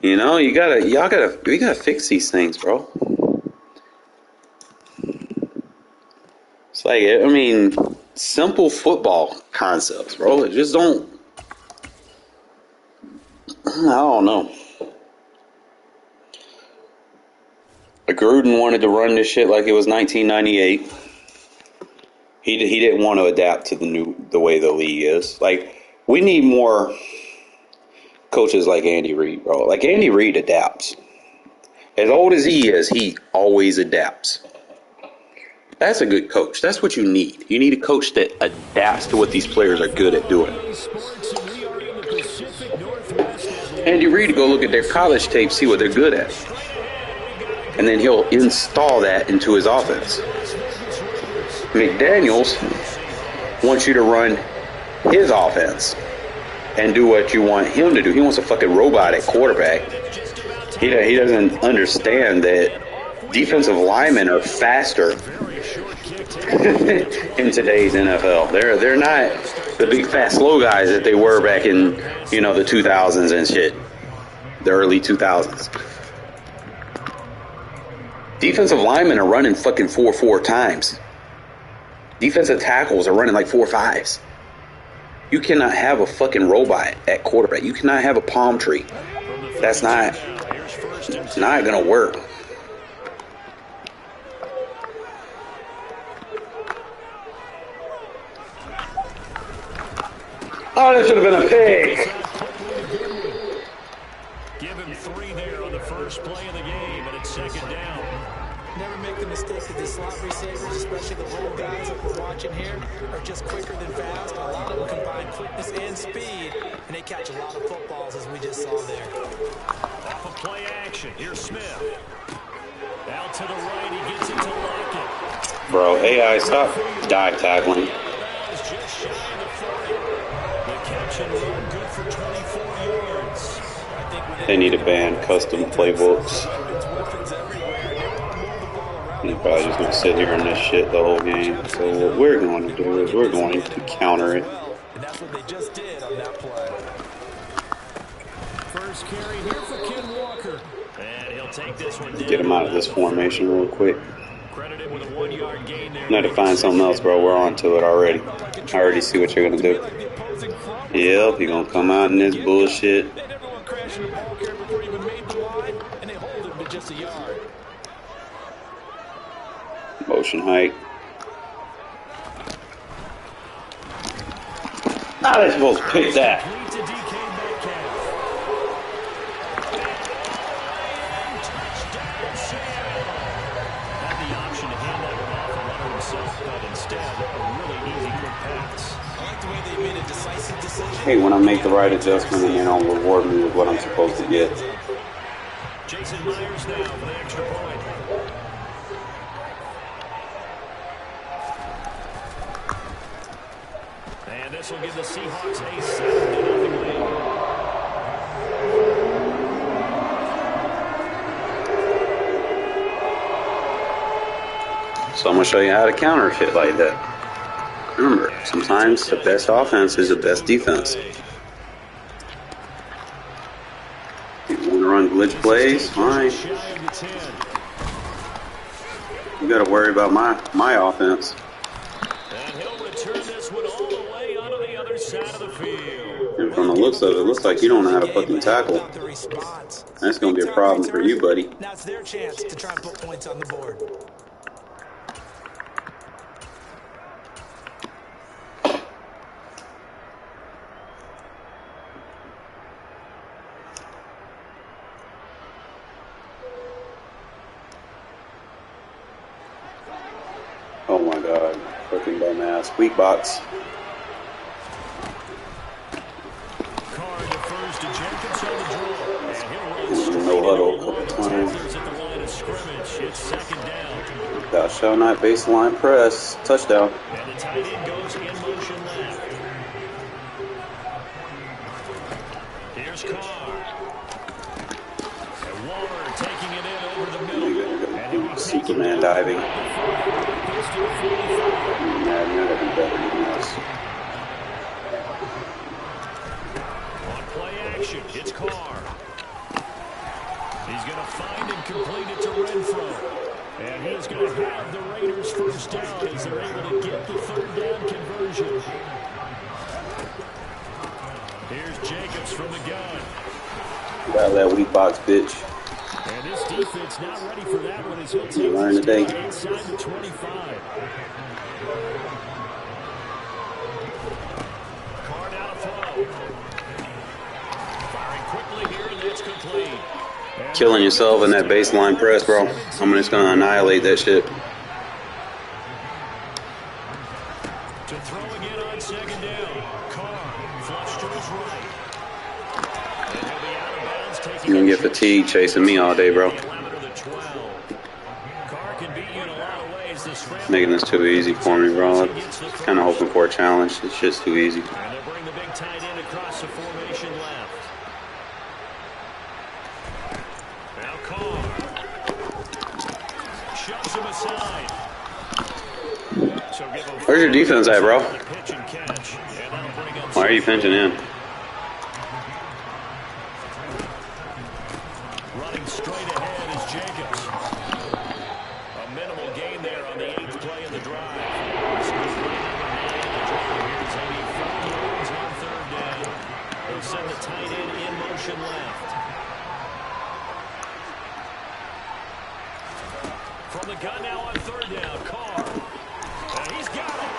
You know, we gotta fix these things, bro. It's like, I mean, simple football concepts, bro. It just don't. I don't know. Gruden wanted to run this shit like it was 1998. He didn't want to adapt to the way the league is. Like, we need more coaches like Andy Reid, bro. Like, Andy Reid adapts. As old as he is, he always adapts. That's a good coach. That's what you need. You need a coach that adapts to what these players are good at doing. Andy Reid, go look at their college tape, see what they're good at. And then he'll install that into his offense. McDaniels wants you to run his offense and do what you want him to do. He wants a fucking robot at quarterback He doesn't understand that defensive linemen are faster in today's NFL. They're not the big fat slow guys that they were back in, you know, the 2000s and shit. The early 2000s. Defensive linemen are running fucking 4.4 times. Defensive tackles are running like 4.5s. You cannot have a fucking robot at quarterback. You cannot have a palm tree. That's not gonna work. Oh, that should have been a pick.
Give him 3 there on the first play of the game, and it's second down.
Never make the mistake that the slot receivers, especially the roll guys that we're watching here, are just quicker than fast. A lot of them combine quickness and speed, and they catch a lot of footballs, as we just saw there.
Off of play action, here's Smith. Out to the right, he gets it to Lockett.
Bro, AI, stop dive tackling.
Just shy of the 40. The catch and run, good for 24 yards.
They need to ban custom playbooks. He's probably just going to sit here in this shit the whole game. So what we're going to do is we're going to counter it.
And that's what they just did on that play.
First carry here for Ken Walker. And he'll take this one down.
Get him out of this formation real quick.
Credited with a 1-yard gain there.
Now to find something else, bro. We're on to it already. I already see what you're going to do. Yep, you're going to come out in this bullshit.
Everyone crashing the ball carrier before he even made the line, and they hold him to just a yard.
Motion height. How are they supposed to pick that? Hey, when I make the right adjustment and they don't reward me with what I'm supposed to get.
Jason Myers now for the extra point. And this will give the Seahawks a 7-0 lead.
So I'm going to show you how to counter shit like that. Remember, sometimes the best offense is the best defense. You want to run glitch plays? Fine. You got to worry about my offense.
And he'll return this one all the way onto the other side of the field.
And from the looks of it, it looks like you don't know how to fucking tackle. That's going to be a problem for you, buddy.
Now it's their chance to try and put points on the board.
Oh my god. Fucking dumbass. Weak box.
Card defers to Jacobs on the draw.
No huddle a couple times.
At the line of scrimmage. It's second down.
Thou shall not baseline press. Touchdown.
And the tight end goes in motion left. Here's Carr. And Waller taking it in over the middle.
Superman diving. Madden, you're gonna be better than this.
On play action, it's Carr. He's going to find and complete it to Renfro. And he's going to have the Raiders first down as they're able to get the third down conversion. Here's Jacobs from the gun.
Got that weak box, bitch.
And this defense not ready for that one as he'll take
You learn today.
inside the 25. Carr down a flow. Firing quickly here, and it's complete.
Killing yourself in that baseline press, bro. I'm just gonna annihilate that shit.
To throw again on second down. Carr flush to his right. And he'll be out of bounds, taking
You're gonna get fatigued chasing me all day, bro.
11 to the 12. Carr can beat you in a lot of ways. The scramble.
Making this too easy for me, bro. I'm kind of hoping for a challenge. It's just too easy.
And they'll bring the big tight end across the formation left. moves him aside. So give him
Where's your defense at, bro?
pitch and catch. And that'll bring up
Why are you pinching in?
running straight ahead is Jacobs. A minimal gain there on the 8th play of the drive. Here's 84 yards on 3rd down. They'll send the tight end in motion left. From the gun now on 3rd down, Carr. And he's got it.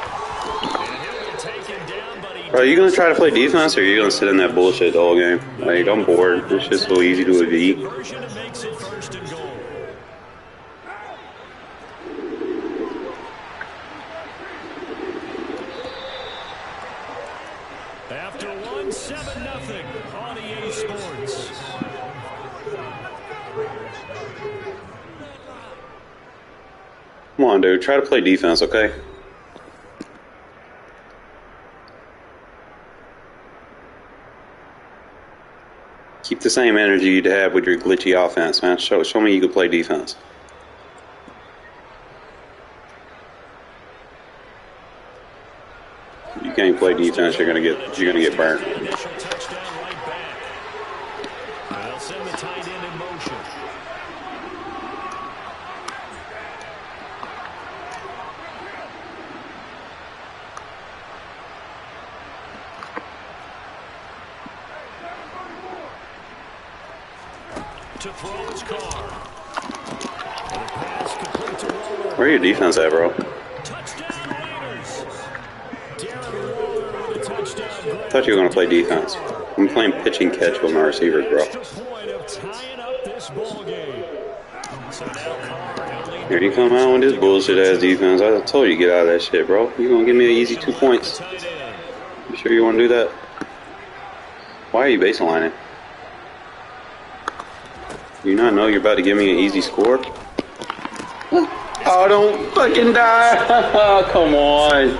And he'll be taken down, but he...
Bro, are you gonna try to play defense, or are you gonna sit in that bullshit the whole game? Like, I'm bored. It's just so easy to evade.
Conversion makes it 1st and goal. After one, 7-0 on EA Sports.
Come on, dude. Try to play defense, okay? Keep the same energy you'd have with your glitchy offense, man. Show me you can play defense. You can't play defense, you're gonna get burnt.
Initial touchdown right back. They'll send the tight end in motion. To throw his car. And a pass complete to Waller.
Where are your defense at, bro?
Touchdown Raiders. Darren Waller with a touchdown.
I thought you were gonna play defense. I'm playing pitch and catch with my receivers, bro.
Extra point of tying up this ball game. So now Carr he'll lead
Here you come out with this bullshit ass defense. I told you get out of that shit, bro. You gonna give me an easy 2 points?
tight end.
You sure you wanna do that? Why are you baselining? You not know you're about to give me an easy score? Oh, don't fucking die! Come on!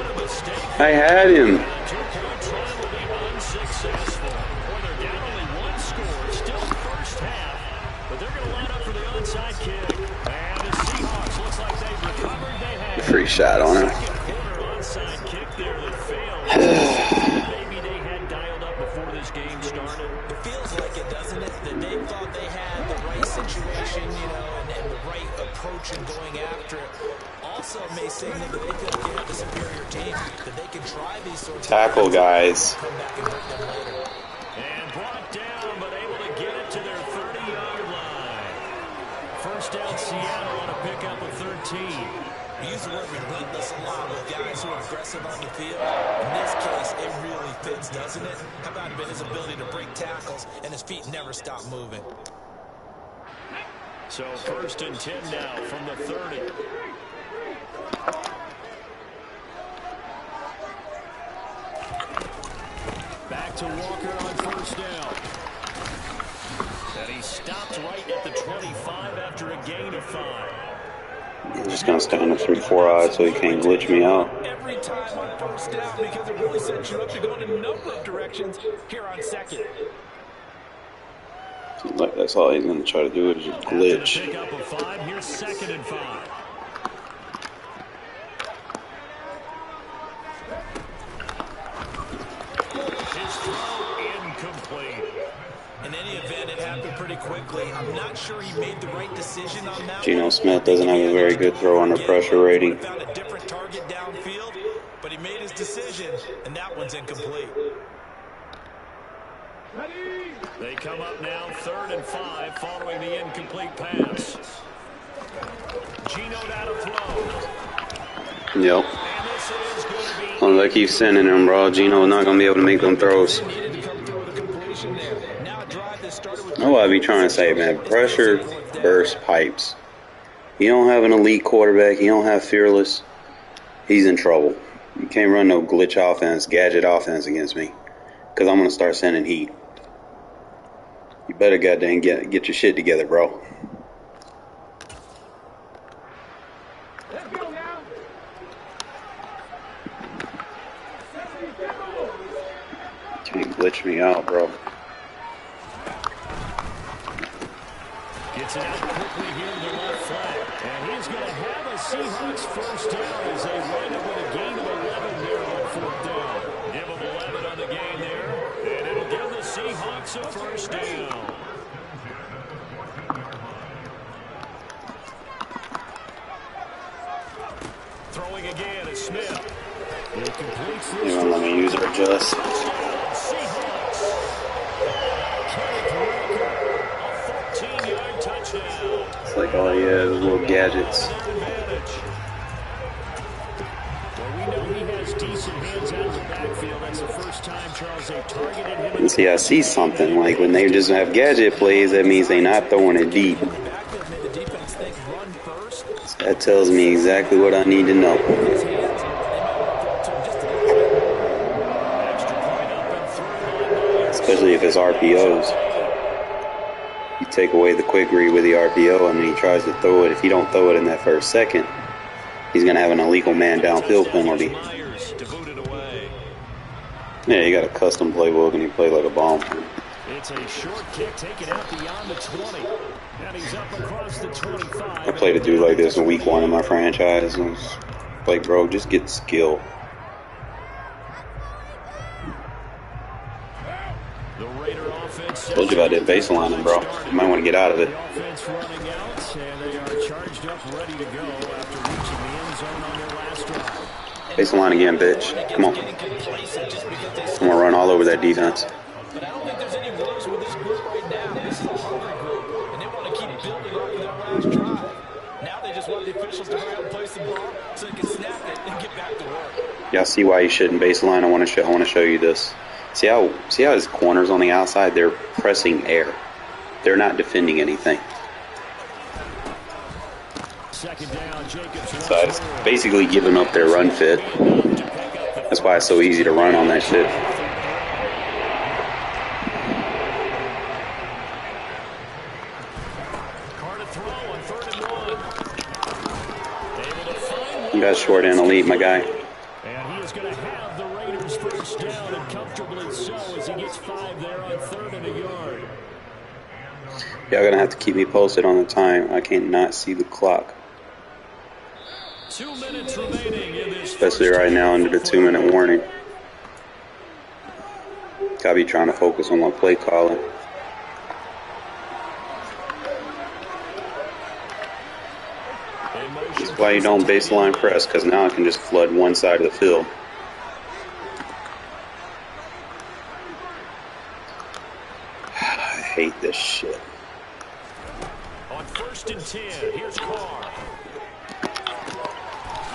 I had him.
Two-point try will be unsuccessful. Well, they're down only one score. Still first half. But they're going to line up for the onside kick. And the Seahawks looks like they've recovered. They had
Free shot on him.
second quarter onside kick there that failed. Maybe they had dialed up before this game started.
It feels like it, doesn't it? That they thought they had the right situation, you know, and the right approach in going after it. Also may signal that they feel like they have the superior team, that they can try these sorts
Tackle,
of
guys.
come back and hurt them later.
And brought down, but able to get it to their 30-yard line. First down, Seattle on a pickup of 13.
We use the word relentless a lot with guys who are aggressive on the field. In this case, it really fits, doesn't it? How about his ability to break tackles and his feet never stop moving?
So 1st and 10 now from the 30. Back to Walker on 1st down. And he stopped right at the 25 after a gain of 5.
I'm just gonna stand up 3-4 odds so he can't glitch me out.
Every time on 1st down because it really sets you up to go in a number of directions here on 2nd.
Like, that's all he's gonna try to do is just
After the
glitch.
pickup of 5, here's 2nd and 5. His throw incomplete.
In any event, it happened pretty quickly. I'm not sure he made the right decision on that.
Geno Smith doesn't have a very good throw under pressure rating.
Found a different target downfield, but he made his decision, and that one's incomplete.
They come up now 3rd and 5 following the incomplete pass. Geno now to throw.
Yep.
And this is going to be...
Unless I keep sending him, bro. Geno's not gonna be able to make them throws.
Needed to come through with a completion there. Now a drive that started with...
That's what I be trying to say, man. Pressure burst pipes. He don't have an elite quarterback. He don't have fearless. He's in trouble. You can't run no glitch offense, gadget offense against me. Because I'm going to start sending heat. You better goddamn get your shit together, bro. Can't glitch me out, bro.
Gets it out quickly here in the left flat. And he's going to have Seahawks first down as they wind up with a gain of 11 there on fourth down. Give them 11 on the game there, and it'll give the Seahawks a first down. Throwing again is Smith. He completes this.
You won't let me use or adjust.
Seahawks. Kenneth Walker, a 14-yard touchdown.
It's like all he has is little gadgets.
Well, we know he has decent hands out of the backfield. That's the first time, Charles, they've targeted him.
And see, I see something. Like when they just have gadget plays, that means they're not throwing it deep. That tells me exactly what I need to know. Especially if it's RPOs. You take away the quick read with the RPO and then he tries to throw it. If you don't throw it in that first second, he's going to have an illegal man downfield penalty. Yeah, you got a custom playbook and he played like a bomb.
It's a short kick taken out beyond the 20. And he's up across the 25.
I played a dude like this in week 1 of my franchise. And was like, bro, just get skill.
The Raider offense.
Told you about that baselining, bro. You might want to get out of it.
The offense running out, and they are charged up, ready to go after reaching the end zone on their last drive.
Baseline again, bitch. Come on. I'm going to run all over that defense.
But I don't think there's any worries with this group right now. This is a hungry group, and they want to keep building off of that last drive. Now they just want the officials to hurry up and place the ball so they can snap it and get back to work.
Y'all see why you shouldn't baseline? I want to show you this. See how his corners on the outside, they're pressing air. They're not defending anything.
Second down, Jacobs.
So it's basically giving up their run fit. That's why it's so easy to run on that shit. You got short and elite, my guy.
And he is going to have the Raiders first down, and comfortably so as he gets 5 there on 3rd and a yard.
Y'all gonna have to keep me posted on the time. I can't not see the clock.
2 minutes remaining in this.
Especially right now under the 2-minute warning. Gotta be trying to focus on my play calling. That's why you don't baseline press, because now I can just flood one side of the field. I hate this shit.
On 1st and 10, here's Carr.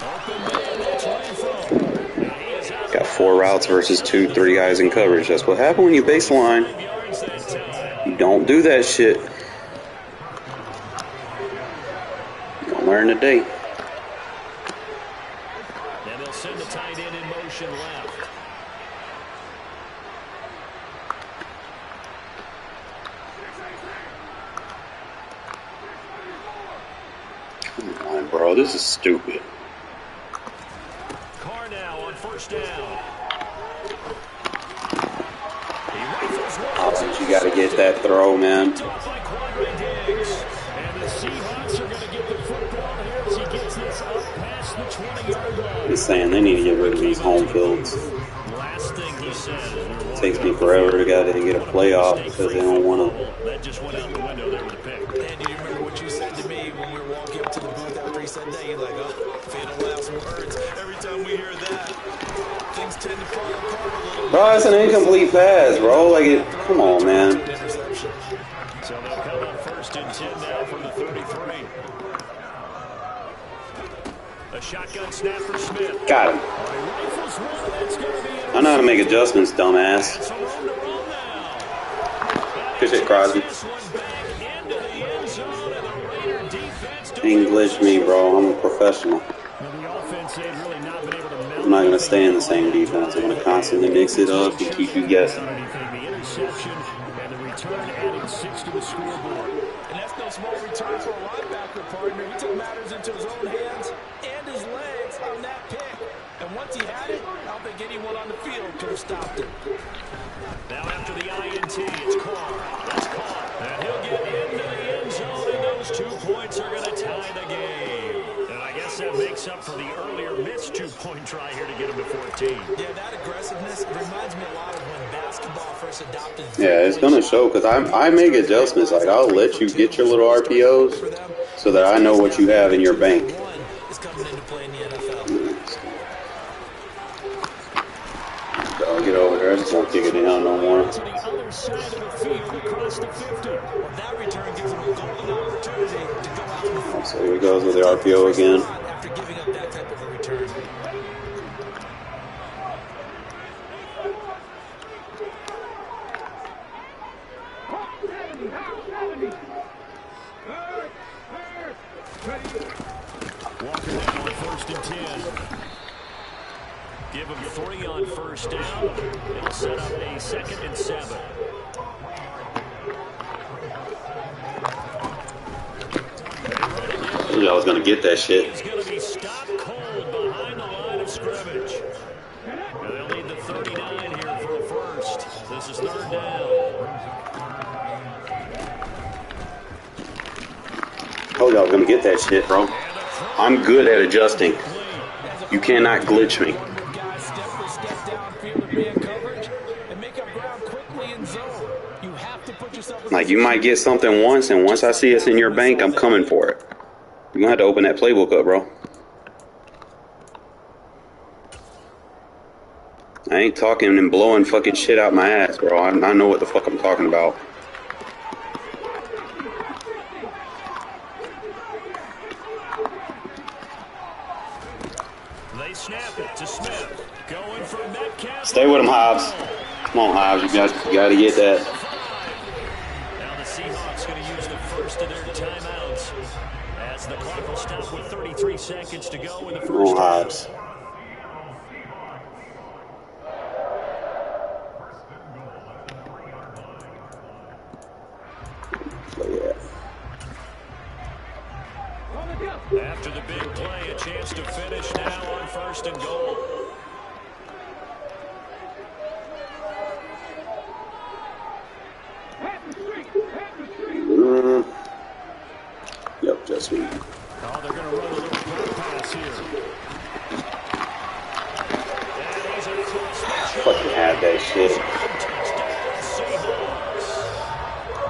Open man, that's Renfro.
Got 4 routes versus 2-3 guys in coverage. That's what happened when you baseline. You don't do that shit. You're gonna learn today.
And they'll send the tight end in motion left.
Come on, bro. This is stupid.
Carr now on 1st down.
Oh, but you got to get that throw, man.
And the Seahawks are going to get the football here as he gets this up past the 20-yard line.
He's saying they need to get rid of these home fields.
Last thing he said
It takes me forever to get a playoff because they don't want to.
That just went out the window there with the pick.
And do you remember what you said to me when we were walking up to the booth after he said that? You're like, oh, fatal last words. Every time we hear that, things tend to fall apart a little bit.
Bro, it's an incomplete pass, bro. Like, come on, man.
So they'll come up 1st and 10 now from the 33. A shotgun snap for Smith.
Got him. I know how to make adjustments, dumbass. Good shit, Crosby. English me, bro. I'm a professional. I'm not going to stay in the same defense. I'm going to constantly mix it up and keep you guessing.
And the return adding 6 to the scoreboard.
And that's no small return for a linebacker, partner. He took matters into his own hands and his legs on that pick. And once he had it, I don't think anyone on the field could have stopped him.
Now after the INT, it's Carr. That's Carr. And he'll get into the end zone, and those 2 points are going to tie the game. And I guess of makes up for the earlier missed two-point try here to get him to 14.
Yeah, that aggressiveness reminds me a lot of when basketball first adopted.
Yeah, it's gonna show because I make adjustments. Like I'll let you get your little RPOs so that I know what you have in your bank.
Is coming into play in the NFL.
I'll get over there. I just won't kick it down no more.
To the other side of the field across the 50.
Well, that return gives him a golden opportunity to go out to the front.
So here goes with the RPO again.
After giving up that type of a return.
Walker now on 1st and 10. Give him 3 on 1st down. It'll set up a 2nd and 7.
I was gonna get that shit.
He's going to be stopped cold behind the line of scrimmage. And they'll need the 39 here for a first. This is 3rd down.
Told you I was gonna get that shit, bro. I'm good at adjusting. You cannot glitch me.
Guys step for step downfield of man coverage and make up ground quickly in zone. You have to put yourself in
Like you might get something once, and once I see it's in your bank, I'm coming for it. You're gonna have to open that playbook up, bro. I ain't talking and blowing fucking shit out my ass, bro. I know what the fuck I'm talking about.
They snap it to Smith. Going for Metcalf.
Stay with him, Hobbs. Come on, Hobbs. You gotta get that.
Now the Seahawks going to use the first of their timeouts as the clock will stop with 33 seconds to go in the
Come on,
first half.
Hobbs.
After the big play, a chance to finish now on 1st and goal.
Yep, just me.
Oh, they're going to run a little quick pass here. And he's across the
Fucking had that shit.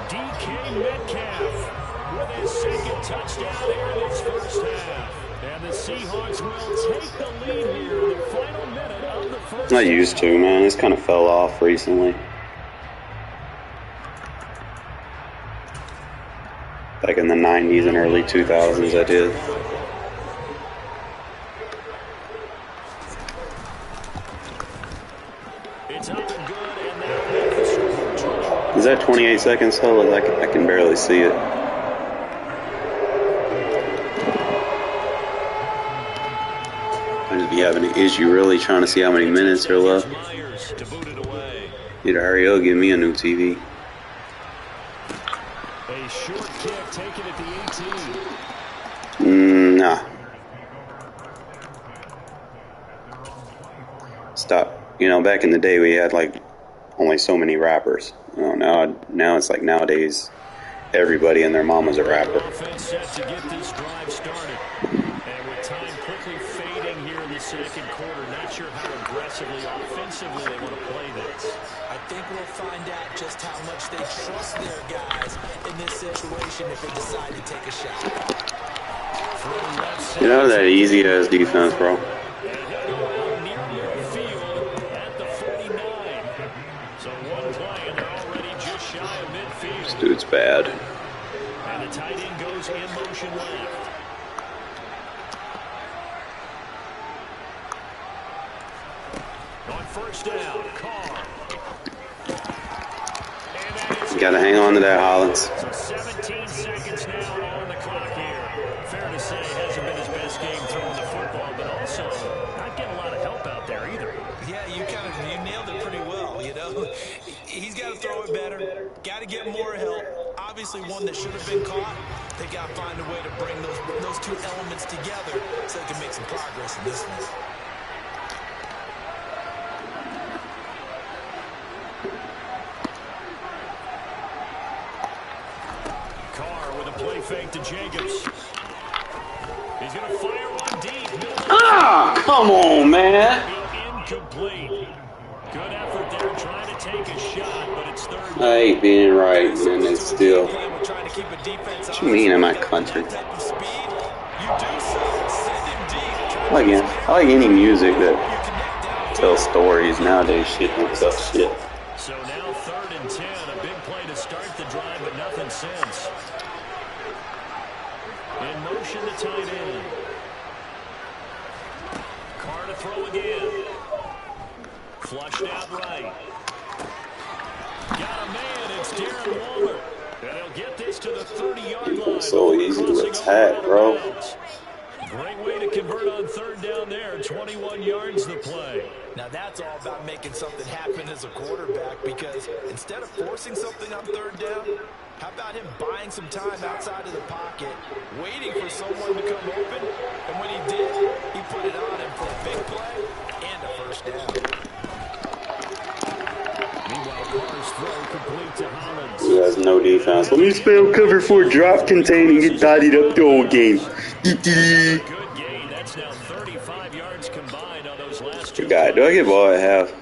DK Metcalf with his 2nd touchdown here in this first half. And the Seahawks will take the lead here in the final minute of the first
I used to, man. This kind of fell off recently. Like in the 90s and early 2000s, I did.
It's up and good, and that'll make the score.
Is that 28 seconds still? I can barely see it. I just be having an issue really trying to see how many minutes are left. Need to hurry up, give me a new TV.
A short kick taken at the 18.
Nah. Stop. You know, back in the day we had like only so many rappers. You know, now it's like nowadays everybody and their mama's a rapper.
Offense set to get this drive started. And with time quickly fading here in the second quarter, not sure how aggressively, offensively they want to play this.
I think we'll find out just how much they trust their guys in this situation if they decide to take a shot.
You know that easy ass defense, bro. This dude's bad.
And the tight end goes in motion left. On 1st down, Carr.
You gotta hang on to that, Hollins.
So 17 seconds now on the clock here. Fair to say, hasn't been his best game throwing the football, but also not getting a lot of help out there either.
Yeah, you nailed it pretty well, you know. He's got to throw it better. Got to get more help. Obviously, one that should have been caught. They got to find a way to bring those two elements together so they can make some progress in this one.
Carr with a play fake to Jacobs. He's going to fire one deep.
Come on, man.
Incomplete. Good effort there trying to take a shot, but it's third.
I hate being right, and it's still. What you mean in my country? I like any music that tells stories. Nowadays, shit don't tell shit.
So now 3rd and 10, a big play to start the drive, but nothing since. In motion to tight end. Carr to throw again. Flushed out right. Got a man, it's Darren Waller. And he'll get this to the 30-yard line.
So easy to attack, bro.
Great way to convert on 3rd down there. 21 yards the play.
Now that's all about making something happen as a quarterback, because instead of forcing something on 3rd down, how about him buying some time outside of the pocket, waiting for someone to come open, and when he did, he put it on him for a big play and a first down.
Meanwhile, Carr's throw complete to Hollins.
He has no defense. Let me spell cover 4, drop, contain, and get dotted up the whole game.
Good gain. That's now 35 yards combined on those last two.
Do I get ball at half?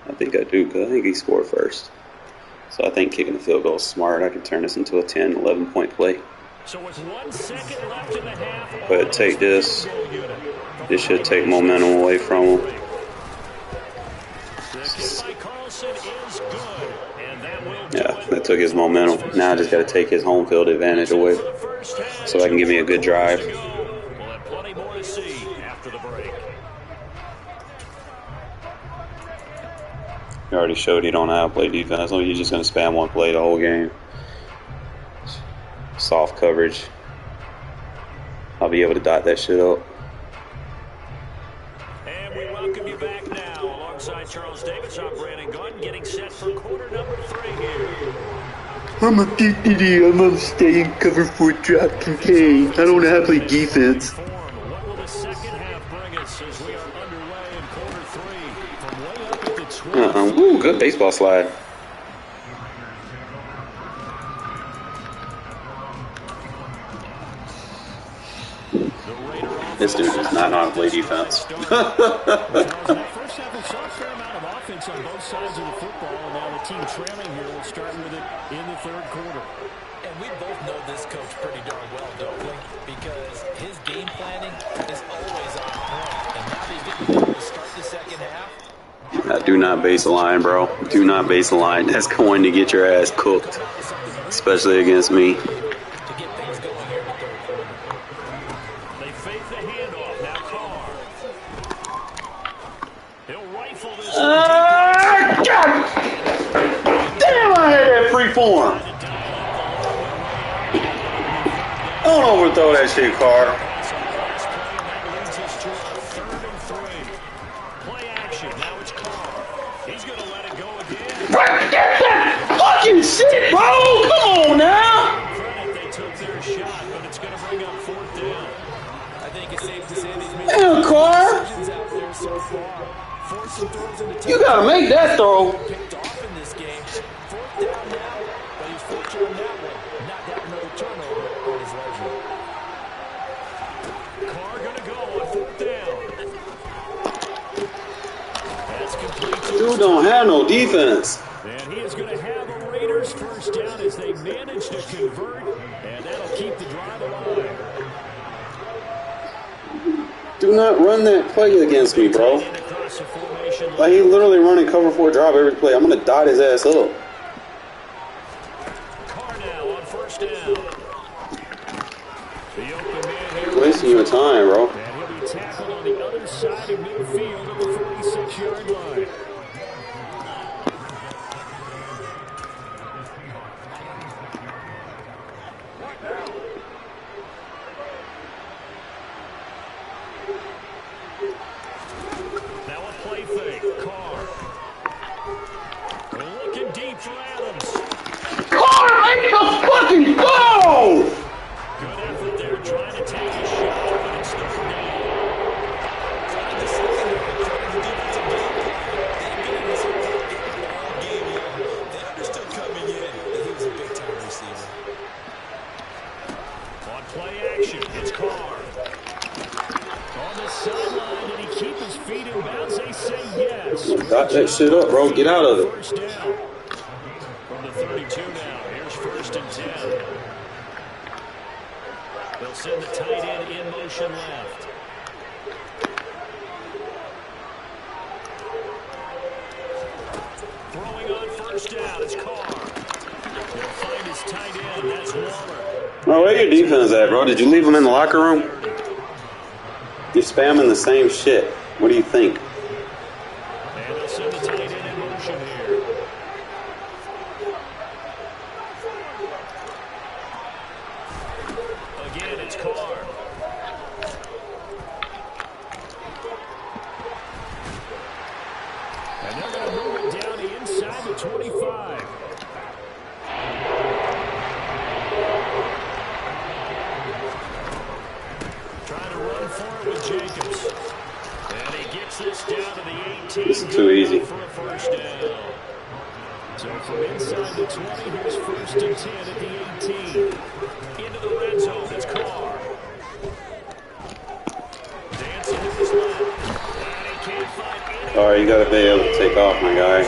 I think I do, because I think he scored first. So I think kicking the field goal is smart. I can turn this into a 10, 11-point play.
So with 1 second left in the half,
But take this. This should take momentum away from him. Yeah, that took his momentum. Now I just got to take his home field advantage away so I can give me a good drive.
We'll have plenty more to see after the break.
You already showed you don't know how to play defense. You're just going to spam one play the whole game. Soft coverage. I'll be able to dot that shit up.
And we welcome you back now. Alongside Charles Davis, I'm Brandon Gunn, getting set for quarter number 3 here.
I'm a DDD. I'm going to stay in cover 4, drop, contain. I don't know how to play defense.
What will the second half bring us as we are underway in quarter 3? From way up at the 12.
Woo, good baseball slide. This dude does not know how to play defense.
First half, we saw a fair amount of offense on both sides of the football, and now the team trailing here will start with it in the 3rd quarter.
And we both know this coach pretty darn well, don't we? Because his game planning is always on point. And now he's getting ready to start the second half.
Do not base a line, bro. Do not base a line. That's going to get your ass cooked, especially against me. God damn, I had that free form. Don't overthrow that shit, Carr.
Play action. Now it's Carr. He's going to let it go again.
Get that fucking shit, bro. Come on now.
They took their shot, but it's going to bring up 4th down.
I think it's safe to say these
Damn, Carr.
decisions out there so far.
You gotta make that throw.
Picked off in this game. 4th down now, but he's fortunate on that one. Not that another turnover on his leisure.
Carr gonna go on 4th down. That's complete.
Dude don't have no defense.
And he is gonna have a Raiders first down as they manage to convert, and that'll keep the drive alive.
Do not run that play against me, bro. Like, he literally running cover 4 drop every play. I'm gonna dot his ass up.
Carr now on 1st down. The open man here.
Wasting your time, bro.
And he'll be tackled on the other side of midfield at the 46-yard line.
Fucking go!
Good effort there trying to take a shot, but it's 3rd down. feet in bounds? They say yes.
Got that shit up, bro. Get out of it.
First down. From the 32 now. Here's 1st and 10. They'll send the tight end in motion left. Throwing on 1st down is Carr. They'll find his tight end. That's Waller.
Bro, where your defense at, bro? Did you leave them in the locker room? You're spamming the same shit. What do you think?
And they'll send the tight end in motion here. Again, it's Carr. And they're going to move it down to inside the 25. Trying to run for it with Jacobs. And he gets this down to the 18.
This is too easy.
For a 1st down. So from inside the 20, here's 1st and 10 at the 18. Into the red zone, it's Carr. Dancing to his left. And he can't find any.
All right, you gotta be able to take off, my guy.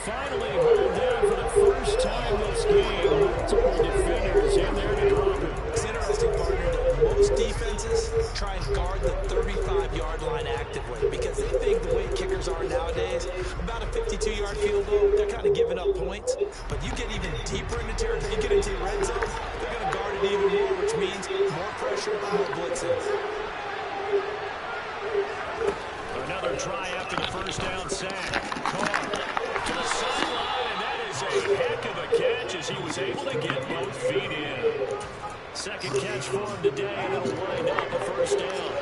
Finally hauled down for the first time this game. Multiple defenders in there to drop him.
It's interesting, partner, that most defenses try and guard the 35-yard line actively because they think the way kickers are nowadays, about a 52-yard field goal, they're kind of giving up points. But you get even deeper into territory, you get into your red zone, they're going to guard it even more, which means more pressure, more blitzing.
Another try after the 1st down sack. Carr to the sideline, and that is a heck of a catch as he was able to get both feet in. 2nd catch for him today, and it'll wind up a 1st down.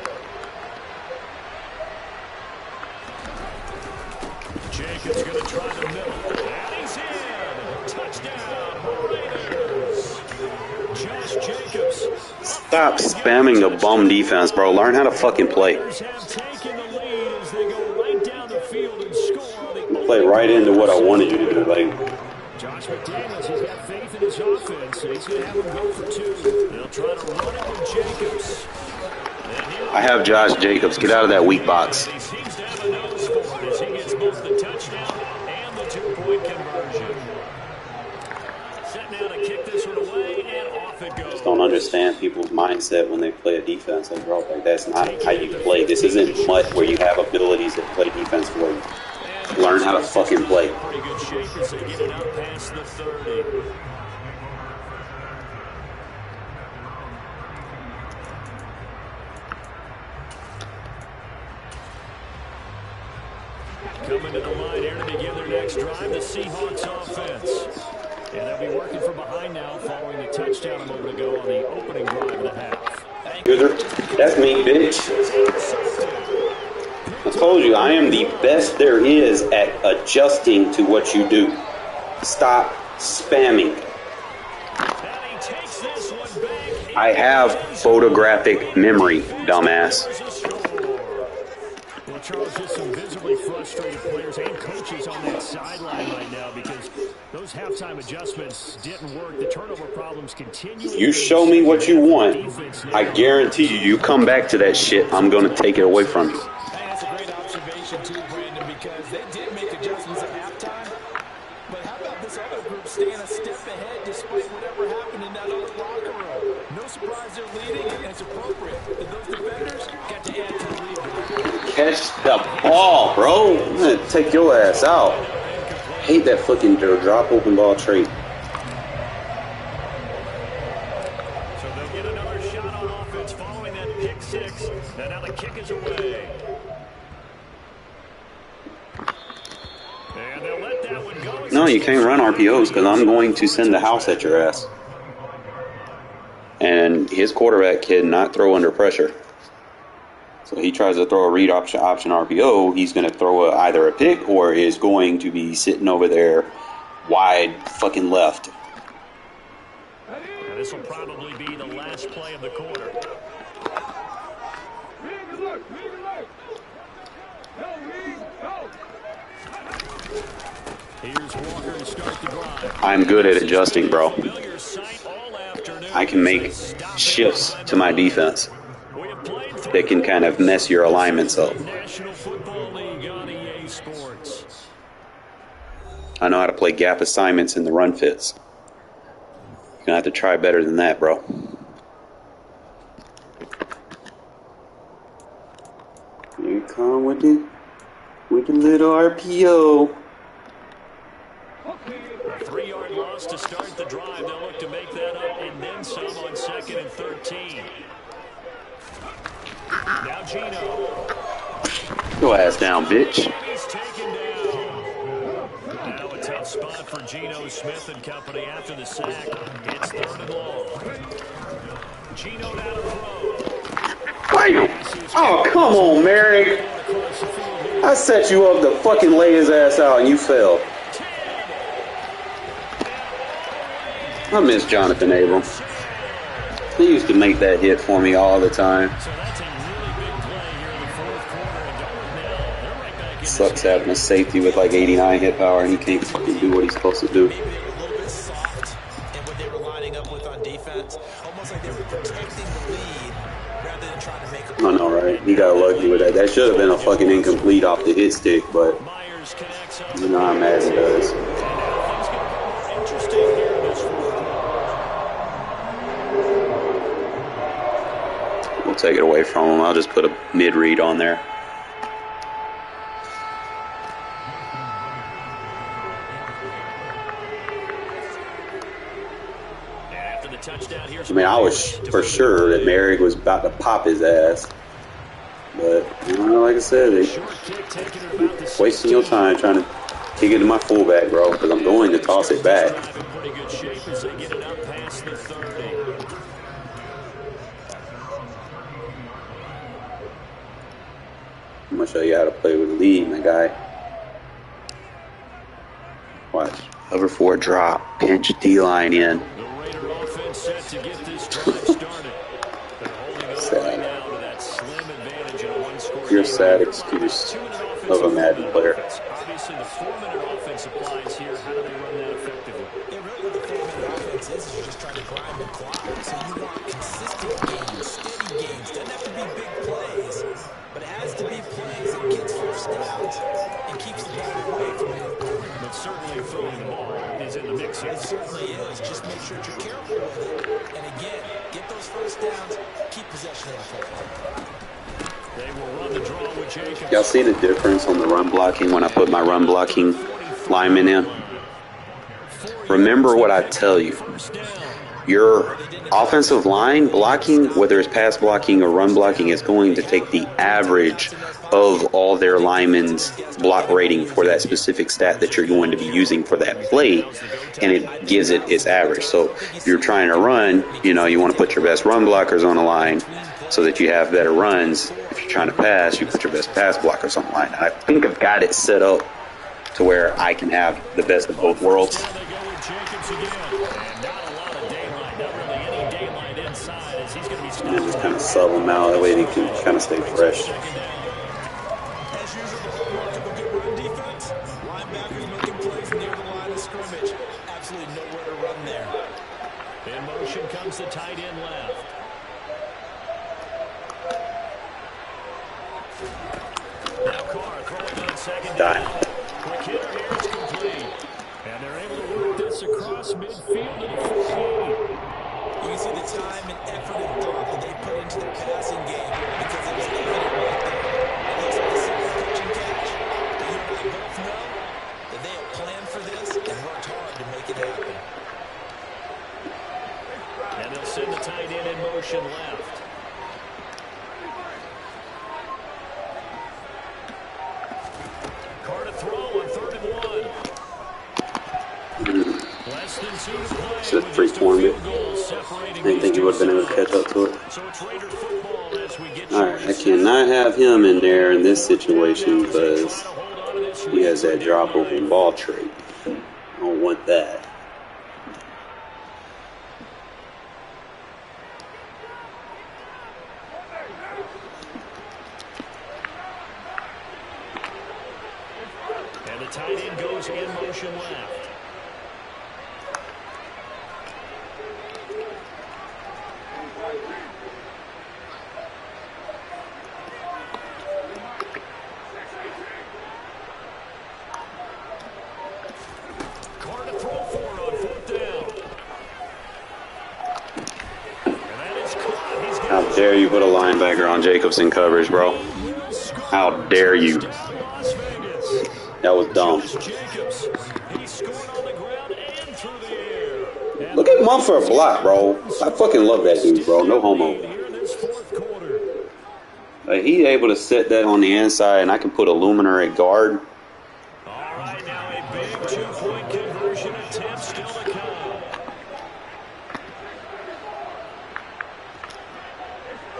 Jacobs going to try the middle, and he's in. Touchdown, Raiders. Josh Jacobs.
Stop spamming the bum defense, bro. Learn how to fucking play.
Have taken the lead as they go right down the field and score on the
Play right into what I wanted you to do. Like,
Josh McDaniels, he's got faith in his offense, so he's going to have him go for 2. They'll try to run it with Jacobs.
I have Josh Jacobs. Get out of that weak box.
He seems to have a nose for it as he gets both the touchdown and the 2-point conversion. Set now to kick this one away, and off it goes.
I just don't understand people's mindset when they play a defense. Like, bro, like, that's not how you play. This isn't MUT where you have abilities that play defense for you. Learn how to fucking play.
Pretty good shape as they get it out past the 30. Coming to the line here to begin their next drive, the Seahawks offense. And they'll be working from behind now following the touchdown a moment ago on the opening drive of the half.
That's me, bitch. I told you, I am the best there is at adjusting to what you do. Stop spamming. I have photographic memory, dumbass.
Well, Charles, just some visibly frustrated players and coaches on that sideline right now because those halftime adjustments didn't work. The turnover problems continue.
If you show me what you want, I guarantee you come back to that shit, I'm going to take it away from you.
That's a great observation too, Brandon, because they did make adjustments at halftime. But how about this other group staying a step ahead despite whatever happened in that other locker room? No surprise they're leading, and it's appropriate that those defenders got to add to the lead.
Catch the ball, bro. I'm going to take your ass out. Hate that fucking drop open ball trait.
So they'll get another shot on offense following that pick 6. And now the kick is away. And they'll let that one go.
No, you can't run RPOs because I'm going to send the house at your ass. And his quarterback cannot throw under pressure. So he tries to throw a read option RPO, he's going to throw either a pick or is going to be sitting over there wide fucking left.
And this will probably be the last play of the quarter. Here's Walker to start the drive.
I'm good at adjusting, bro. I can make shifts to my defense.
We have played
that can kind of mess your alignments up.
National Football League on EA Sports.
I know how to play gap assignments in the run fits. You're gonna have to try better than that, bro. Here you come with the little RPO.
A 3-yard loss to start the drive. They'll look to make that up and then some on 2nd and 13. Now Gino.
Go ass down, bitch.
He's taken down. Now a tough spot for Geno Smith and company after the sack. It's 3rd and long. Gino now to throw.
Bam! Oh, come on, Merrick. I set you up to fucking lay his ass out and you fell. I miss Jonathan Abram. He used to make that hit for me all the time.
So that's a really big play here in the 4th quarter. And Darnold now, they're right back in.
Sucks having a safety with like 89 hit power and he can't fucking do what he's supposed to do.
Maybe they were a little bit soft in what they were lining up with on defense. Almost like they were protecting the lead rather than trying to make a...
I know, right? He got lucky with that. That should have been a fucking incomplete off the hit stick, but
Myers connects up.
you know how Madden does.
Things get more interesting here in this 4th quarter.
We'll take it away from him. I'll just put a mid-read on there.
After the touchdown, here's
I mean, I was for sure that Merrick was about to pop his ass. But, you know, like I said, they
short kick taken at about the
wasting your time trying to kick it to my fullback, bro, because I'm going to toss it back.
in pretty good shape as they get it up past the 30.
I'm going to show you how to play with the lead, my guy. Watch. Hover for a drop. Pinch D-line in.
The Raider offense set to get this drive started. They're holding on right now to that slim advantage in a one-score
Pure
game.
sad excuse of a Madden player.
Obviously, the 4-minute offense applies here. How do they run that effectively?
Yeah, really what the 4-minute offense is you're just trying to grind the clock. So you want consistent games, steady games. Doesn't have to be big plays, but it has to be plays that gets first downs and keeps the ball away from you.
But certainly throwing the ball is in the mix here.
It certainly is. Just make sure that you're careful with it. And again, get those first downs, keep possession of the football.
They will run the draw with Jacobs.
Y'all see the difference on the run blocking when I put my run blocking lineman in? Remember what I tell you. Your offensive line blocking, whether it's pass blocking or run blocking, is going to take the average of all their linemen's block rating for that specific stat that you're going to be using for that play, and it gives it its average. So if you're trying to run, you know, you want to put your best run blockers on the line so that you have better runs. If you're trying to pass, you put your best pass blockers on the line. I think I've got it set up to where I can have the best of both worlds.
They go with Jacobs again. And not a lot of daylight. Not really any daylight inside as he's going to be stopped.
And just kind of sub them out. That way they can kind of stay fresh.
As usual, the hallmark of a good run defense, linebackers making plays near the line of scrimmage. Absolutely nowhere to run there.
In motion comes the tight end left. Now Carr throwing on 2nd down. Quick hitter here is complete. And they're able to work this across midfield to the 48.
You can see the time and effort and thought that they put into their passing game because it was evident right there. It looks like a simple catch and catch. But you and I both know that they have planned for this and worked hard to make it happen.
And they'll send the tight end in motion left. Carr to throw on 3rd and 1. Less than 2 to play.
Should have free-formed it. I didn't think he would have been able to catch up to it.
So it's Raider football as we get
Alright, I cannot have him in there in this situation because he has that drop open ball trait. I don't want that.
And the tight end goes in motion left.
Put a linebacker on Jacobson coverage, bro. How dare you? That was dumb. Look at Mumford block, bro. I fucking love that dude, bro. No homo. Like, he able to set that on the inside, and I can put a Luminar at guard.
All right, now a big 2-point conversion attempt still to come.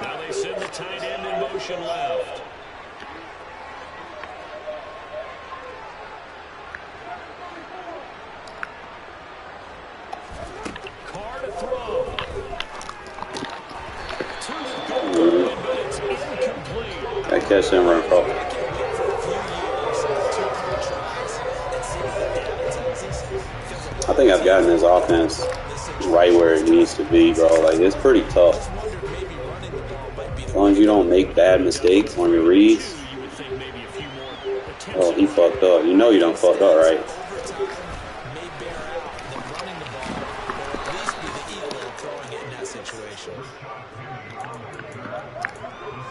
Now they send the tight end in motion left. Carr to throw. To the goal line, but it's incomplete.
I catch him run across. I think I've gotten his offense right where it needs to be, bro. Like, it's pretty tough. As long as you don't make bad mistakes on your reads. Oh, he fucked up. You know you don't fuck up, right?